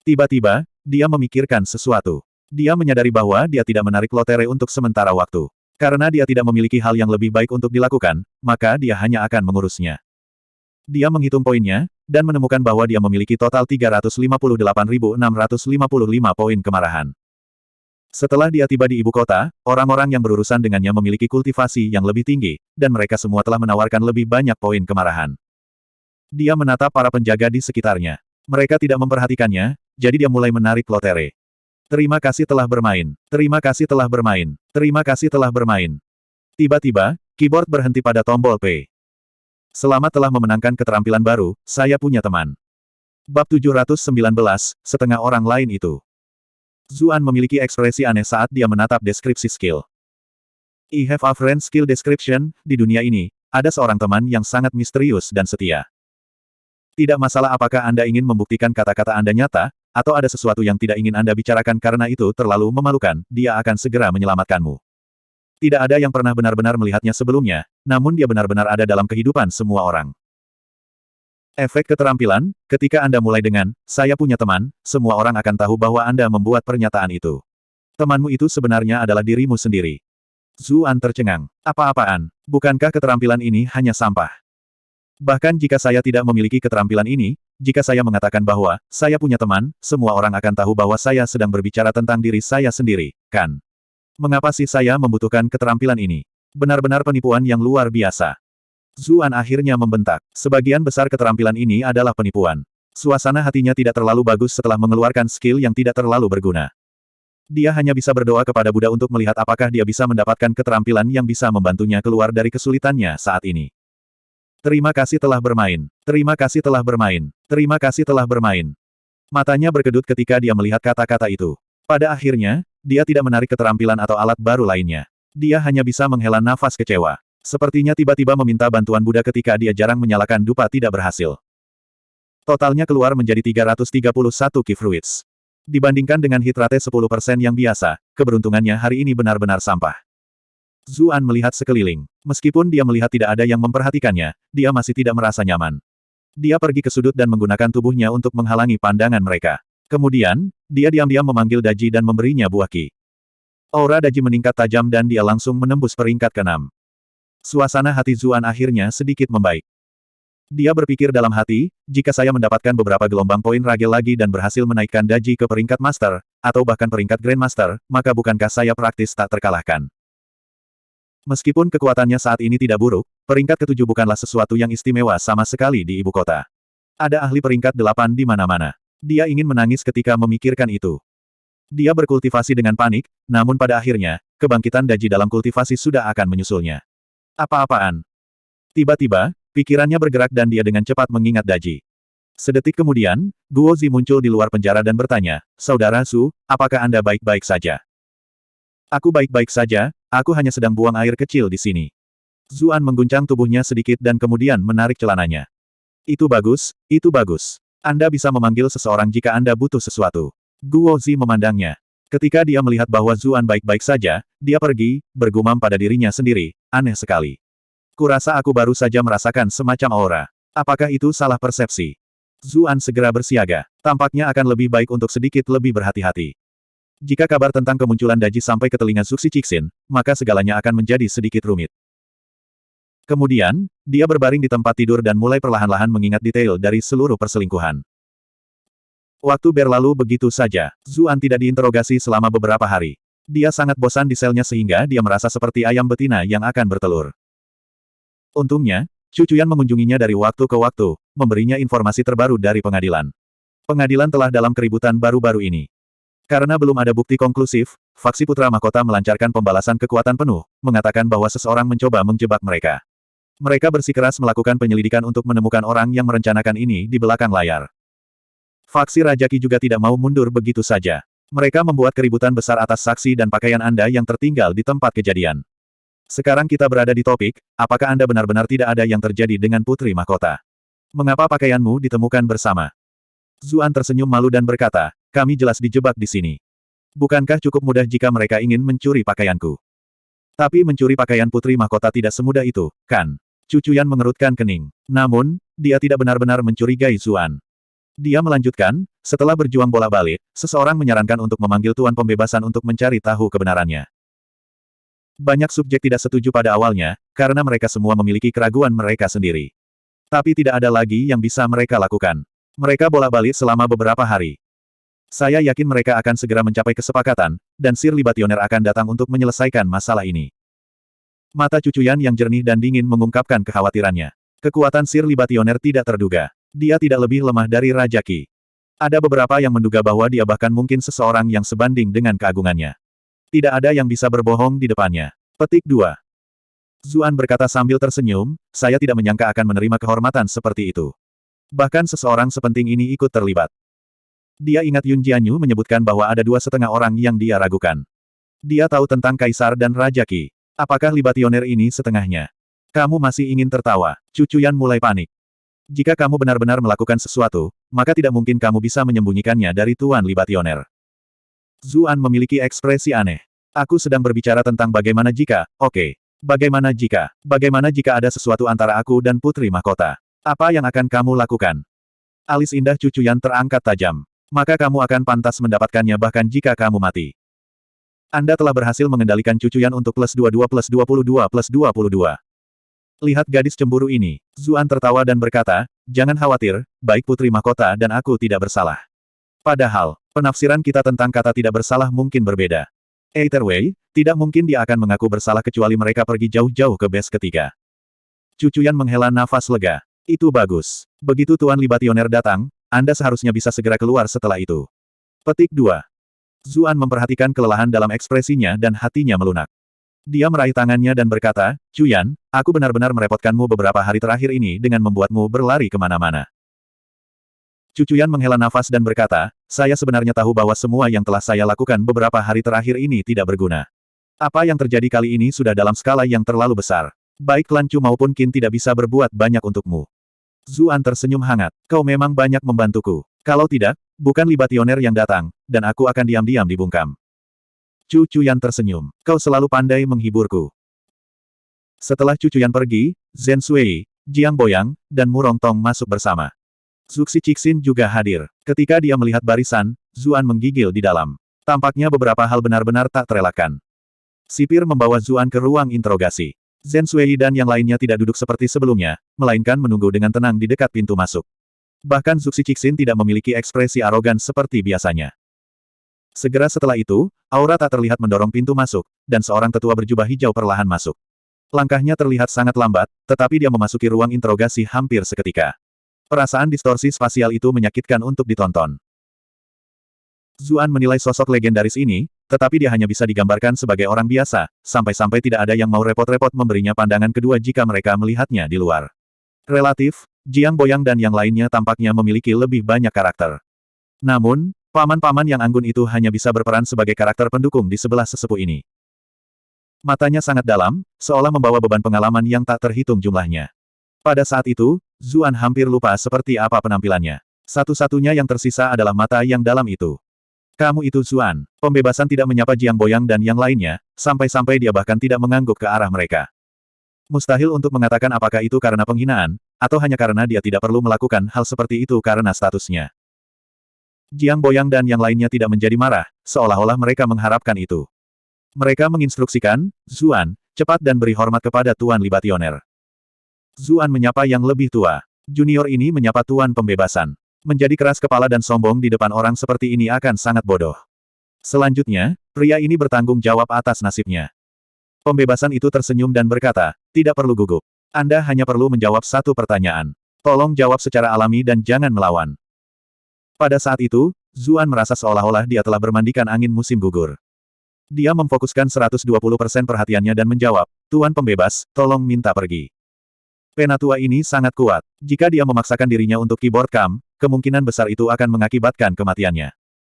Tiba-tiba, dia memikirkan sesuatu. Dia menyadari bahwa dia tidak menarik lotere untuk sementara waktu. Karena dia tidak memiliki hal yang lebih baik untuk dilakukan, maka dia hanya akan mengurusnya. Dia menghitung poinnya, dan menemukan bahwa dia memiliki total 358.655 poin kemarahan. Setelah dia tiba di ibu kota, orang-orang yang berurusan dengannya memiliki kultivasi yang lebih tinggi, dan mereka semua telah menawarkan lebih banyak poin kemarahan. Dia menatap para penjaga di sekitarnya. Mereka tidak memperhatikannya, jadi dia mulai menarik lotere. Terima kasih telah bermain. Terima kasih telah bermain. Terima kasih telah bermain. Tiba-tiba, keyboard berhenti pada tombol P. Selamat telah memenangkan keterampilan baru, saya punya teman. Bab 719, setengah orang lain itu. Zuan memiliki ekspresi aneh saat dia menatap deskripsi skill. I have a friend skill description, di dunia ini, ada seorang teman yang sangat misterius dan setia. Tidak masalah apakah Anda ingin membuktikan kata-kata Anda nyata, atau ada sesuatu yang tidak ingin Anda bicarakan karena itu terlalu memalukan, dia akan segera menyelamatkanmu. Tidak ada yang pernah benar-benar melihatnya sebelumnya, namun dia benar-benar ada dalam kehidupan semua orang. Efek keterampilan, ketika Anda mulai dengan, saya punya teman, semua orang akan tahu bahwa Anda membuat pernyataan itu. Temanmu itu sebenarnya adalah dirimu sendiri. Zuan tercengang. Apa-apaan? Bukankah keterampilan ini hanya sampah? Bahkan jika saya tidak memiliki keterampilan ini, jika saya mengatakan bahwa, saya punya teman, semua orang akan tahu bahwa saya sedang berbicara tentang diri saya sendiri, kan? Mengapa sih saya membutuhkan keterampilan ini? Benar-benar penipuan yang luar biasa. Zuan akhirnya membentak. Sebagian besar keterampilan ini adalah penipuan. Suasana hatinya tidak terlalu bagus setelah mengeluarkan skill yang tidak terlalu berguna. Dia hanya bisa berdoa kepada Buddha untuk melihat apakah dia bisa mendapatkan keterampilan yang bisa membantunya keluar dari kesulitannya saat ini. Terima kasih telah bermain. Terima kasih telah bermain. Terima kasih telah bermain. Matanya berkedut ketika dia melihat kata-kata itu. Pada akhirnya, dia tidak menarik keterampilan atau alat baru lainnya. Dia hanya bisa menghela nafas kecewa. Sepertinya tiba-tiba meminta bantuan Buddha ketika dia jarang menyalakan dupa tidak berhasil. Totalnya keluar menjadi 331 key fruits. Dibandingkan dengan hit rate 10% yang biasa, keberuntungannya hari ini benar-benar sampah. Zuan melihat sekeliling. Meskipun dia melihat tidak ada yang memperhatikannya, dia masih tidak merasa nyaman. Dia pergi ke sudut dan menggunakan tubuhnya untuk menghalangi pandangan mereka. Kemudian, dia diam-diam memanggil Daji dan memberinya buah ki. Aura Daji meningkat tajam dan dia langsung menembus peringkat ke-6. Suasana hati Zuan akhirnya sedikit membaik. Dia berpikir dalam hati, jika saya mendapatkan beberapa gelombang poin ragil lagi dan berhasil menaikkan Daji ke peringkat Master, atau bahkan peringkat Grandmaster, maka bukankah saya praktis tak terkalahkan? Meskipun kekuatannya saat ini tidak buruk, peringkat ke-7 bukanlah sesuatu yang istimewa sama sekali di ibu kota. Ada ahli peringkat 8 di mana-mana. Dia ingin menangis ketika memikirkan itu. Dia berkultivasi dengan panik, namun pada akhirnya, kebangkitan Daji dalam kultivasi sudah akan menyusulnya. Apa-apaan? Tiba-tiba, pikirannya bergerak dan dia dengan cepat mengingat Daji. Sedetik kemudian, Guo Zi muncul di luar penjara dan bertanya, Saudara Su, apakah Anda baik-baik saja? Aku baik-baik saja, aku hanya sedang buang air kecil di sini. Zuan mengguncang tubuhnya sedikit dan kemudian menarik celananya. Itu bagus, itu bagus. Anda bisa memanggil seseorang jika Anda butuh sesuatu. Guo Zi memandangnya. Ketika dia melihat bahwa Zuan baik-baik saja, dia pergi, bergumam pada dirinya sendiri, aneh sekali. Kurasa aku baru saja merasakan semacam aura. Apakah itu salah persepsi? Zuan segera bersiaga. Tampaknya akan lebih baik untuk sedikit lebih berhati-hati. Jika kabar tentang kemunculan Daji sampai ke telinga Zuxi Cixin, maka segalanya akan menjadi sedikit rumit. Kemudian, dia berbaring di tempat tidur dan mulai perlahan-lahan mengingat detail dari seluruh perselingkuhan. Waktu berlalu begitu saja. Zuan tidak diinterogasi selama beberapa hari. Dia sangat bosan di selnya sehingga dia merasa seperti ayam betina yang akan bertelur. Untungnya, Chu Chuyan mengunjunginya dari waktu ke waktu, memberinya informasi terbaru dari pengadilan. Pengadilan telah dalam keributan baru-baru ini. Karena belum ada bukti konklusif, faksi Putra Mahkota melancarkan pembalasan kekuatan penuh, mengatakan bahwa seseorang mencoba menjebak mereka. Mereka bersikeras melakukan penyelidikan untuk menemukan orang yang merencanakan ini di belakang layar. Faksi Raja Qi juga tidak mau mundur begitu saja. Mereka membuat keributan besar atas saksi dan pakaian Anda yang tertinggal di tempat kejadian. Sekarang kita berada di topik, apakah Anda benar-benar tidak ada yang terjadi dengan Putri Mahkota? Mengapa pakaianmu ditemukan bersama? Zuan tersenyum malu dan berkata, kami jelas dijebak di sini. Bukankah cukup mudah jika mereka ingin mencuri pakaianku? Tapi mencuri pakaian putri mahkota tidak semudah itu, kan? Cucuyan mengerutkan kening. Namun, dia tidak benar-benar mencurigai Zuan. Dia melanjutkan, setelah berjuang bolak-balik, seseorang menyarankan untuk memanggil Tuan Pembebasan untuk mencari tahu kebenarannya. Banyak subjek tidak setuju pada awalnya, karena mereka semua memiliki keraguan mereka sendiri. Tapi tidak ada lagi yang bisa mereka lakukan. Mereka bolak-balik selama beberapa hari. Saya yakin mereka akan segera mencapai kesepakatan, dan Sir Libationer akan datang untuk menyelesaikan masalah ini. Mata Cucuyan yang jernih dan dingin mengungkapkan kekhawatirannya. Kekuatan Sir Libationer tidak terduga. Dia tidak lebih lemah dari Raja Qi. Ada beberapa yang menduga bahwa dia bahkan mungkin seseorang yang sebanding dengan keagungannya. Tidak ada yang bisa berbohong di depannya. Petik 2. Zuan berkata sambil tersenyum, saya tidak menyangka akan menerima kehormatan seperti itu. Bahkan seseorang sepenting ini ikut terlibat. Dia ingat Yun Jianyu menyebutkan bahwa ada 2,5 orang yang dia ragukan. Dia tahu tentang Kaisar dan Raja Qi. Apakah Libationer ini setengahnya? Kamu masih ingin tertawa? Cucuyan mulai panik. Jika kamu benar-benar melakukan sesuatu, maka tidak mungkin kamu bisa menyembunyikannya dari Tuan Libationer. Zuan memiliki ekspresi aneh. Aku sedang berbicara tentang bagaimana jika, oke. Bagaimana jika ada sesuatu antara aku dan Putri Mahkota? Apa yang akan kamu lakukan? Alis indah Cucuyan terangkat tajam. Maka kamu akan pantas mendapatkannya bahkan jika kamu mati. Anda telah berhasil mengendalikan Cucuyan untuk +22 +22 +22. Lihat gadis cemburu ini. Zuan tertawa dan berkata, jangan khawatir, baik Putri Mahkota dan aku tidak bersalah. Padahal, penafsiran kita tentang kata tidak bersalah mungkin berbeda. Either way, tidak mungkin dia akan mengaku bersalah kecuali mereka pergi jauh-jauh ke base ketiga. Cucuyan menghela nafas lega. Itu bagus. Begitu Tuan Libationer datang, Anda seharusnya bisa segera keluar setelah itu. Petik 2. Zuan memperhatikan kelelahan dalam ekspresinya dan hatinya melunak. Dia meraih tangannya dan berkata, Cuyan, aku benar-benar merepotkanmu beberapa hari terakhir ini dengan membuatmu berlari kemana-mana. Cucuyan menghela nafas dan berkata, saya sebenarnya tahu bahwa semua yang telah saya lakukan beberapa hari terakhir ini tidak berguna. Apa yang terjadi kali ini sudah dalam skala yang terlalu besar. Baik Klan Chu maupun Qin tidak bisa berbuat banyak untukmu. Zuan tersenyum hangat. Kau memang banyak membantuku. Kalau tidak, bukan Libationer yang datang, dan aku akan diam-diam dibungkam. Cucuyan tersenyum. Kau selalu pandai menghiburku. Setelah Cucuyan pergi, Zhen Sui, Jiang Boyang, dan Murong Tong masuk bersama. Zuxi Cixin juga hadir. Ketika dia melihat barisan, Zuan menggigil di dalam. Tampaknya beberapa hal benar-benar tak terelakkan. Sipir membawa Zuan ke ruang interogasi. Zhen Sui dan yang lainnya tidak duduk seperti sebelumnya, melainkan menunggu dengan tenang di dekat pintu masuk. Bahkan Zuxi Cixin tidak memiliki ekspresi arogan seperti biasanya. Segera setelah itu, aura tak terlihat mendorong pintu masuk, dan seorang tetua berjubah hijau perlahan masuk. Langkahnya terlihat sangat lambat, tetapi dia memasuki ruang interogasi hampir seketika. Perasaan distorsi spasial itu menyakitkan untuk ditonton. Zuan menilai sosok legendaris ini, tetapi dia hanya bisa digambarkan sebagai orang biasa, sampai-sampai tidak ada yang mau repot-repot memberinya pandangan kedua jika mereka melihatnya di luar. Relatif, Jiang Boyang dan yang lainnya tampaknya memiliki lebih banyak karakter. Namun, paman-paman yang anggun itu hanya bisa berperan sebagai karakter pendukung di sebelah sesepuh ini. Matanya sangat dalam, seolah membawa beban pengalaman yang tak terhitung jumlahnya. Pada saat itu, Zuan hampir lupa seperti apa penampilannya. Satu-satunya yang tersisa adalah mata yang dalam itu. Kamu itu Zuan. Pembebasan tidak menyapa Jiang Boyang dan yang lainnya, sampai-sampai dia bahkan tidak mengangguk ke arah mereka. Mustahil untuk mengatakan apakah itu karena penghinaan, atau hanya karena dia tidak perlu melakukan hal seperti itu karena statusnya. Jiang Boyang dan yang lainnya tidak menjadi marah, seolah-olah mereka mengharapkan itu. Mereka menginstruksikan, Zuan, cepat dan beri hormat kepada Tuan Libationer. Zuan menyapa yang lebih tua. Junior ini menyapa Tuan Pembebasan. Menjadi keras kepala dan sombong di depan orang seperti ini akan sangat bodoh. Selanjutnya, pria ini bertanggung jawab atas nasibnya. Pembebasan itu tersenyum dan berkata, tidak perlu gugup. Anda hanya perlu menjawab satu pertanyaan. Tolong jawab secara alami dan jangan melawan. Pada saat itu, Zuan merasa seolah-olah dia telah bermandikan angin musim gugur. Dia memfokuskan 120% perhatiannya dan menjawab, Tuan Pembebas, tolong minta pergi. Penatua ini sangat kuat. Jika dia memaksakan dirinya untuk keyboard cam, kemungkinan besar itu akan mengakibatkan kematiannya.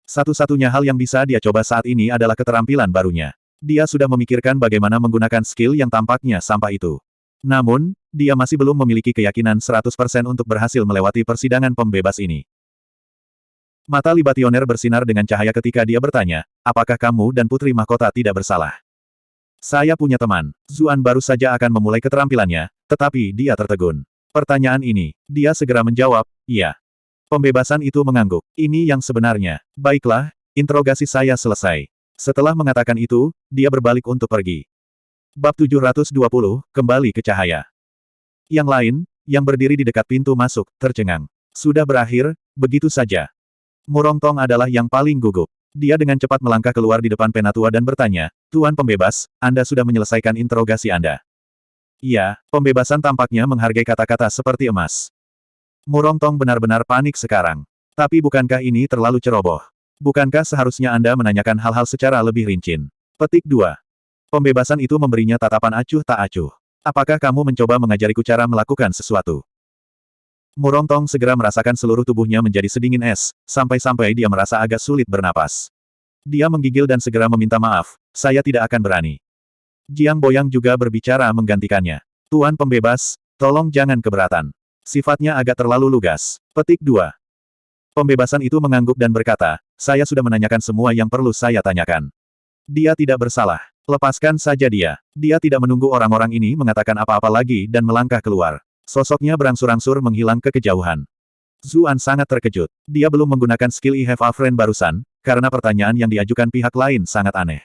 Satu-satunya hal yang bisa dia coba saat ini adalah keterampilan barunya. Dia sudah memikirkan bagaimana menggunakan skill yang tampaknya sampah itu. Namun, dia masih belum memiliki keyakinan 100% untuk berhasil melewati persidangan pembebas ini. Mata Libationer bersinar dengan cahaya ketika dia bertanya, apakah kamu dan Putri Mahkota tidak bersalah? Saya punya teman. Zuan baru saja akan memulai keterampilannya, tetapi dia tertegun. Pertanyaan ini, dia segera menjawab, iya. Pembebasan itu mengangguk. Ini yang sebenarnya. Baiklah, interogasi saya selesai. Setelah mengatakan itu, dia berbalik untuk pergi. Bab 720, kembali ke cahaya. Yang lain, yang berdiri di dekat pintu masuk, tercengang. Sudah berakhir, begitu saja. Murongtong adalah yang paling gugup. Dia dengan cepat melangkah keluar di depan penatua dan bertanya, Tuan Pembebas, Anda sudah menyelesaikan interogasi Anda. Iya, pembebasan tampaknya menghargai kata-kata seperti emas. Murongtong benar-benar panik sekarang. Tapi bukankah ini terlalu ceroboh? Bukankah seharusnya Anda menanyakan hal-hal secara lebih rinci? Petik 2. Pembebasan itu memberinya tatapan acuh tak acuh. Apakah kamu mencoba mengajariku cara melakukan sesuatu? Murongtong segera merasakan seluruh tubuhnya menjadi sedingin es, sampai-sampai dia merasa agak sulit bernapas. Dia menggigil dan segera meminta maaf, saya tidak akan berani. Jiang Boyang juga berbicara menggantikannya. Tuan Pembebas, tolong jangan keberatan. Sifatnya agak terlalu lugas. Petik 2. Pembebasan itu mengangguk dan berkata, saya sudah menanyakan semua yang perlu saya tanyakan. Dia tidak bersalah. Lepaskan saja dia. Dia tidak menunggu orang-orang ini mengatakan apa-apa lagi dan melangkah keluar. Sosoknya berangsur-angsur menghilang ke kejauhan. Zuan sangat terkejut. Dia belum menggunakan skill I Have a Friend barusan, karena pertanyaan yang diajukan pihak lain sangat aneh.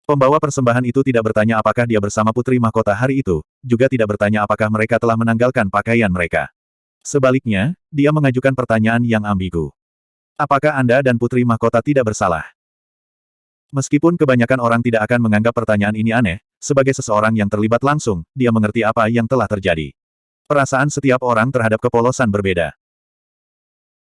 Pembawa persembahan itu tidak bertanya apakah dia bersama Putri Mahkota hari itu, juga tidak bertanya apakah mereka telah menanggalkan pakaian mereka. Sebaliknya, dia mengajukan pertanyaan yang ambigu. Apakah Anda dan Putri Mahkota tidak bersalah? Meskipun kebanyakan orang tidak akan menganggap pertanyaan ini aneh, sebagai seseorang yang terlibat langsung, dia mengerti apa yang telah terjadi. Perasaan setiap orang terhadap kepolosan berbeda.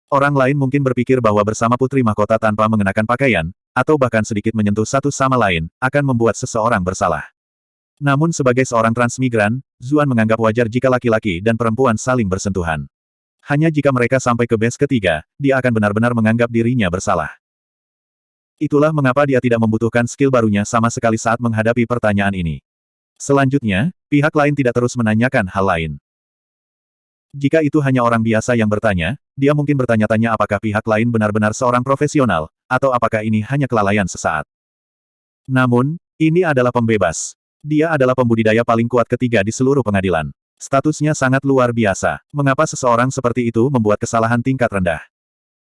Orang lain mungkin berpikir bahwa bersama Putri Mahkota tanpa mengenakan pakaian, atau bahkan sedikit menyentuh satu sama lain, akan membuat seseorang bersalah. Namun sebagai seorang transmigran, Zuan menganggap wajar jika laki-laki dan perempuan saling bersentuhan. Hanya jika mereka sampai ke base ketiga, dia akan benar-benar menganggap dirinya bersalah. Itulah mengapa dia tidak membutuhkan skill barunya sama sekali saat menghadapi pertanyaan ini. Selanjutnya, pihak lain tidak terus menanyakan hal lain. Jika itu hanya orang biasa yang bertanya, dia mungkin bertanya-tanya apakah pihak lain benar-benar seorang profesional, atau apakah ini hanya kelalaian sesaat. Namun, ini adalah pembebas. Dia adalah pembudidaya paling kuat ketiga di seluruh pengadilan. Statusnya sangat luar biasa. Mengapa seseorang seperti itu membuat kesalahan tingkat rendah?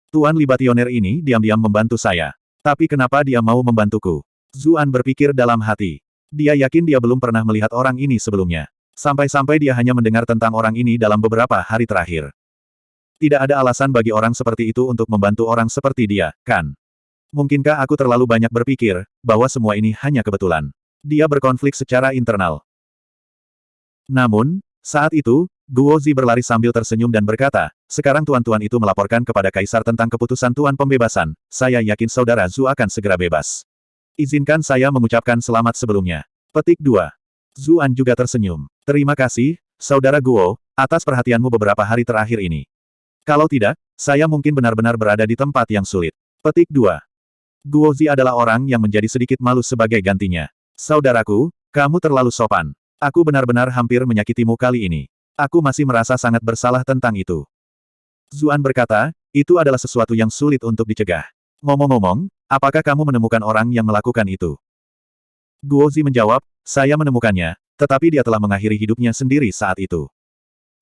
Tuan Libationer ini diam-diam membantu saya. Tapi kenapa dia mau membantuku? Zuan berpikir dalam hati. Dia yakin dia belum pernah melihat orang ini sebelumnya. Sampai-sampai dia hanya mendengar tentang orang ini dalam beberapa hari terakhir. Tidak ada alasan bagi orang seperti itu untuk membantu orang seperti dia, kan? Mungkinkah aku terlalu banyak berpikir, bahwa semua ini hanya kebetulan? Dia berkonflik secara internal. Namun, saat itu, Guozi berlari sambil tersenyum dan berkata, sekarang tuan-tuan itu melaporkan kepada Kaisar tentang keputusan Tuan Pembebasan, saya yakin Saudara Zhu akan segera bebas. Izinkan saya mengucapkan selamat sebelumnya. Petik 2. Zuan juga tersenyum. Terima kasih, Saudara Guo, atas perhatianmu beberapa hari terakhir ini. Kalau tidak, saya mungkin benar-benar berada di tempat yang sulit. Petik 2. Guozi adalah orang yang menjadi sedikit malu sebagai gantinya. Saudaraku, kamu terlalu sopan. Aku benar-benar hampir menyakitimu kali ini. Aku masih merasa sangat bersalah tentang itu. Zuan berkata, itu adalah sesuatu yang sulit untuk dicegah. Ngomong-ngomong, apakah kamu menemukan orang yang melakukan itu? Guozi menjawab, saya menemukannya, tetapi dia telah mengakhiri hidupnya sendiri saat itu.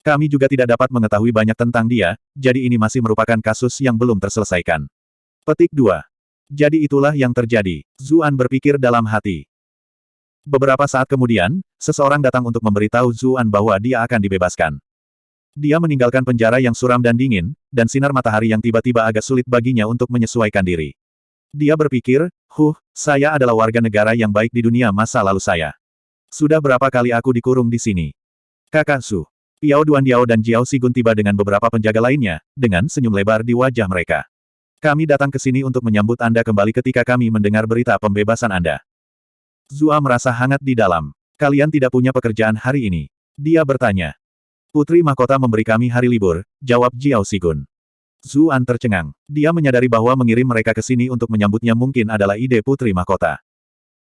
Kami juga tidak dapat mengetahui banyak tentang dia, jadi ini masih merupakan kasus yang belum terselesaikan. Petik 2. Jadi itulah yang terjadi. Zuan berpikir dalam hati. Beberapa saat kemudian, seseorang datang untuk memberitahu Zuan bahwa dia akan dibebaskan. Dia meninggalkan penjara yang suram dan dingin, dan sinar matahari yang tiba-tiba agak sulit baginya untuk menyesuaikan diri. Dia berpikir, saya adalah warga negara yang baik di dunia masa lalu saya. Sudah berapa kali aku dikurung di sini? Kakak Su, Piao Duandiao dan Jiao Sigun tiba dengan beberapa penjaga lainnya, dengan senyum lebar di wajah mereka. Kami datang ke sini untuk menyambut Anda kembali ketika kami mendengar berita pembebasan Anda. Zua merasa hangat di dalam. Kalian tidak punya pekerjaan hari ini. Dia bertanya. Putri Mahkota memberi kami hari libur, jawab Jiao Sigun. Zuan tercengang. Dia menyadari bahwa mengirim mereka ke sini untuk menyambutnya mungkin adalah ide Putri Mahkota.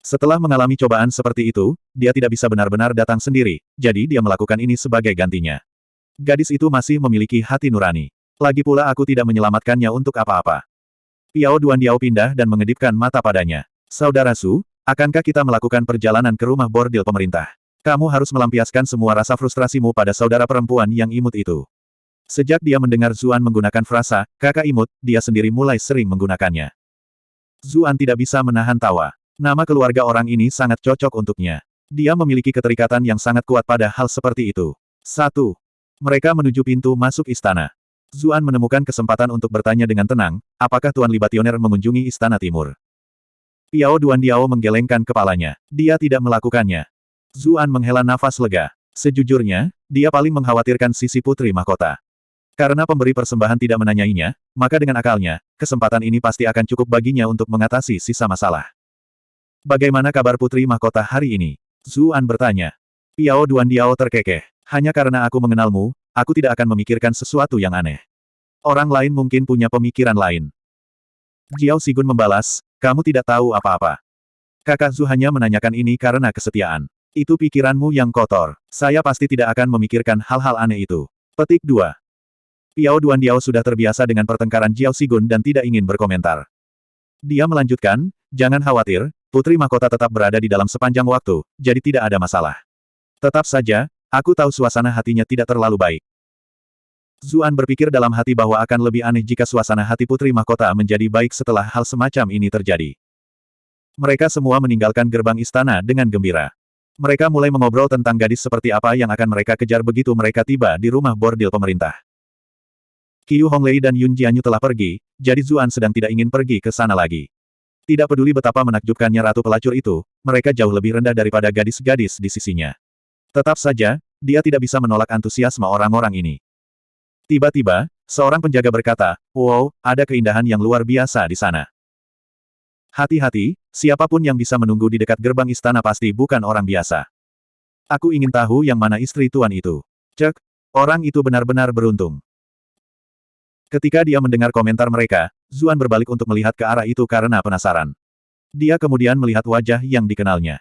Setelah mengalami cobaan seperti itu, dia tidak bisa benar-benar datang sendiri, jadi dia melakukan ini sebagai gantinya. Gadis itu masih memiliki hati nurani. Lagi pula aku tidak menyelamatkannya untuk apa-apa. Piao Duandiao pindah dan mengedipkan mata padanya. Saudara Su, akankah kita melakukan perjalanan ke rumah bordil pemerintah? Kamu harus melampiaskan semua rasa frustrasimu pada saudara perempuan yang imut itu. Sejak dia mendengar Zuan menggunakan frasa, kakak imut, dia sendiri mulai sering menggunakannya. Zuan tidak bisa menahan tawa. Nama keluarga orang ini sangat cocok untuknya. Dia memiliki keterikatan yang sangat kuat pada hal seperti itu. 1. Mereka menuju pintu masuk istana. Zuan menemukan kesempatan untuk bertanya dengan tenang, apakah Tuan Libationer mengunjungi istana timur? Piao Duandiao menggelengkan kepalanya. Dia tidak melakukannya. Zuan menghela nafas lega. Sejujurnya, dia paling mengkhawatirkan sisi putri mahkota. Karena pemberi persembahan tidak menanyainya, maka dengan akalnya, kesempatan ini pasti akan cukup baginya untuk mengatasi sisa masalah. Bagaimana kabar putri mahkota hari ini? Zuan bertanya. Piao Duandiao terkekeh. Hanya karena aku mengenalmu, aku tidak akan memikirkan sesuatu yang aneh. Orang lain mungkin punya pemikiran lain. Jiao Sigun membalas, kamu tidak tahu apa-apa. Kakak Zu hanya menanyakan ini karena kesetiaan. Itu pikiranmu yang kotor. Saya pasti tidak akan memikirkan hal-hal aneh itu. Petik 2. Piao Duandiao sudah terbiasa dengan pertengkaran Jiao Sigun dan tidak ingin berkomentar. Dia melanjutkan, jangan khawatir, putri mahkota tetap berada di dalam sepanjang waktu, jadi tidak ada masalah. Tetap saja, aku tahu suasana hatinya tidak terlalu baik. Zuan berpikir dalam hati bahwa akan lebih aneh jika suasana hati putri mahkota menjadi baik setelah hal semacam ini terjadi. Mereka semua meninggalkan gerbang istana dengan gembira. Mereka mulai mengobrol tentang gadis seperti apa yang akan mereka kejar begitu mereka tiba di rumah bordil pemerintah. Qiu Honglei dan Yun Jianyu telah pergi, jadi Zuan sedang tidak ingin pergi ke sana lagi. Tidak peduli betapa menakjubkannya ratu pelacur itu, mereka jauh lebih rendah daripada gadis-gadis di sisinya. Tetap saja, dia tidak bisa menolak antusiasme orang-orang ini. Tiba-tiba, seorang penjaga berkata, wow, ada keindahan yang luar biasa di sana. Hati-hati, siapapun yang bisa menunggu di dekat gerbang istana pasti bukan orang biasa. Aku ingin tahu yang mana istri tuan itu. Cek, orang itu benar-benar beruntung. Ketika dia mendengar komentar mereka, Zuan berbalik untuk melihat ke arah itu karena penasaran. Dia kemudian melihat wajah yang dikenalnya.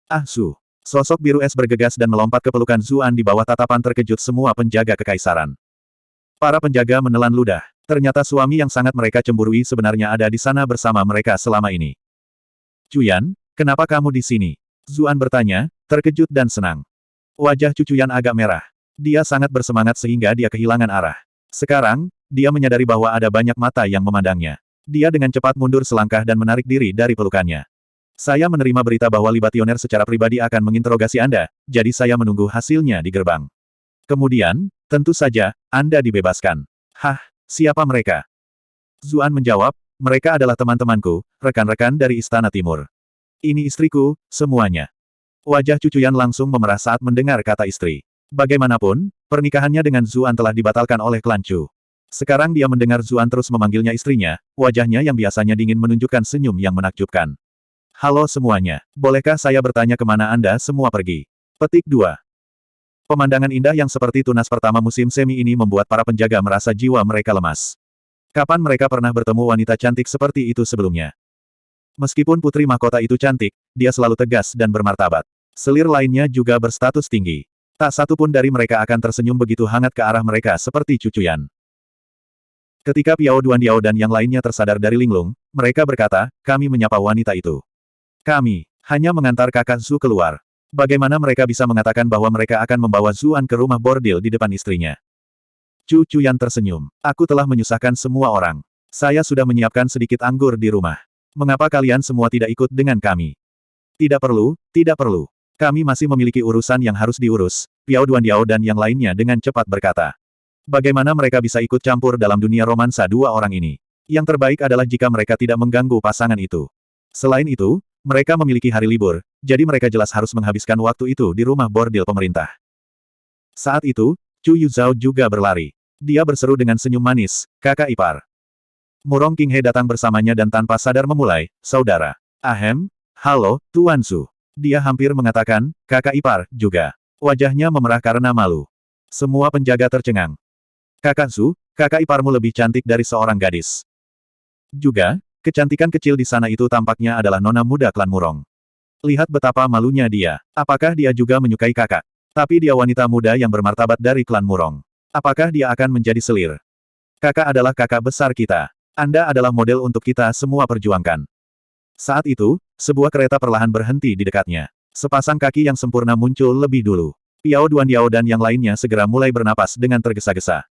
Ah Su. Sosok biru es bergegas dan melompat ke pelukan Zuan di bawah tatapan terkejut semua penjaga kekaisaran. Para penjaga menelan ludah. Ternyata suami yang sangat mereka cemburui sebenarnya ada di sana bersama mereka selama ini. Cuyan, kenapa kamu di sini? Zuan bertanya, terkejut dan senang. Wajah Cucuyan agak merah. Dia sangat bersemangat sehingga dia kehilangan arah. Sekarang, dia menyadari bahwa ada banyak mata yang memandangnya. Dia dengan cepat mundur selangkah dan menarik diri dari pelukannya. Saya menerima berita bahwa Libationer secara pribadi akan menginterogasi Anda, jadi saya menunggu hasilnya di gerbang. Kemudian, tentu saja, Anda dibebaskan. Hah, siapa mereka? Zuan menjawab, mereka adalah teman-temanku, rekan-rekan dari Istana Timur. Ini istriku, semuanya. Wajah Cucuyan langsung memerah saat mendengar kata istri. Bagaimanapun, pernikahannya dengan Zuan telah dibatalkan oleh klan Chu. Sekarang dia mendengar Zuan terus memanggilnya istrinya, wajahnya yang biasanya dingin menunjukkan senyum yang menakjubkan. Halo semuanya, bolehkah saya bertanya kemana Anda semua pergi? Petik 2. Pemandangan indah yang seperti tunas pertama musim semi ini membuat para penjaga merasa jiwa mereka lemas. Kapan mereka pernah bertemu wanita cantik seperti itu sebelumnya? Meskipun putri mahkota itu cantik, dia selalu tegas dan bermartabat. Selir lainnya juga berstatus tinggi. Tak satu pun dari mereka akan tersenyum begitu hangat ke arah mereka seperti Cucuyan. Ketika Piao Duandiao dan yang lainnya tersadar dari linglung, mereka berkata, kami menyapa wanita itu. Kami hanya mengantar kakak Zu keluar. Bagaimana mereka bisa mengatakan bahwa mereka akan membawa Zuan ke rumah bordil di depan istrinya? Cucuyan tersenyum. Aku telah menyusahkan semua orang. Saya sudah menyiapkan sedikit anggur di rumah. Mengapa kalian semua tidak ikut dengan kami? Tidak perlu, tidak perlu. Kami masih memiliki urusan yang harus diurus, Piao Duandiao dan yang lainnya dengan cepat berkata. Bagaimana mereka bisa ikut campur dalam dunia romansa dua orang ini? Yang terbaik adalah jika mereka tidak mengganggu pasangan itu. Selain itu, mereka memiliki hari libur, jadi mereka jelas harus menghabiskan waktu itu di rumah bordil pemerintah. Saat itu, Chu Yuzhao juga berlari. Dia berseru dengan senyum manis, kakak ipar. Murong Qinghe datang bersamanya dan tanpa sadar memulai, saudara. Ahem, halo, Tuan Su. Dia hampir mengatakan, kakak ipar, juga. Wajahnya memerah karena malu. Semua penjaga tercengang. Kakak Su, kakak iparmu lebih cantik dari seorang gadis. Juga, kecantikan kecil di sana itu tampaknya adalah nona muda klan Murong. Lihat betapa malunya dia. Apakah dia juga menyukai kakak? Tapi dia wanita muda yang bermartabat dari klan Murong. Apakah dia akan menjadi selir? Kakak adalah kakak besar kita. Anda adalah model untuk kita semua perjuangkan. Saat itu, sebuah kereta perlahan berhenti di dekatnya. Sepasang kaki yang sempurna muncul lebih dulu. Piao Duandiao dan yang lainnya segera mulai bernapas dengan tergesa-gesa.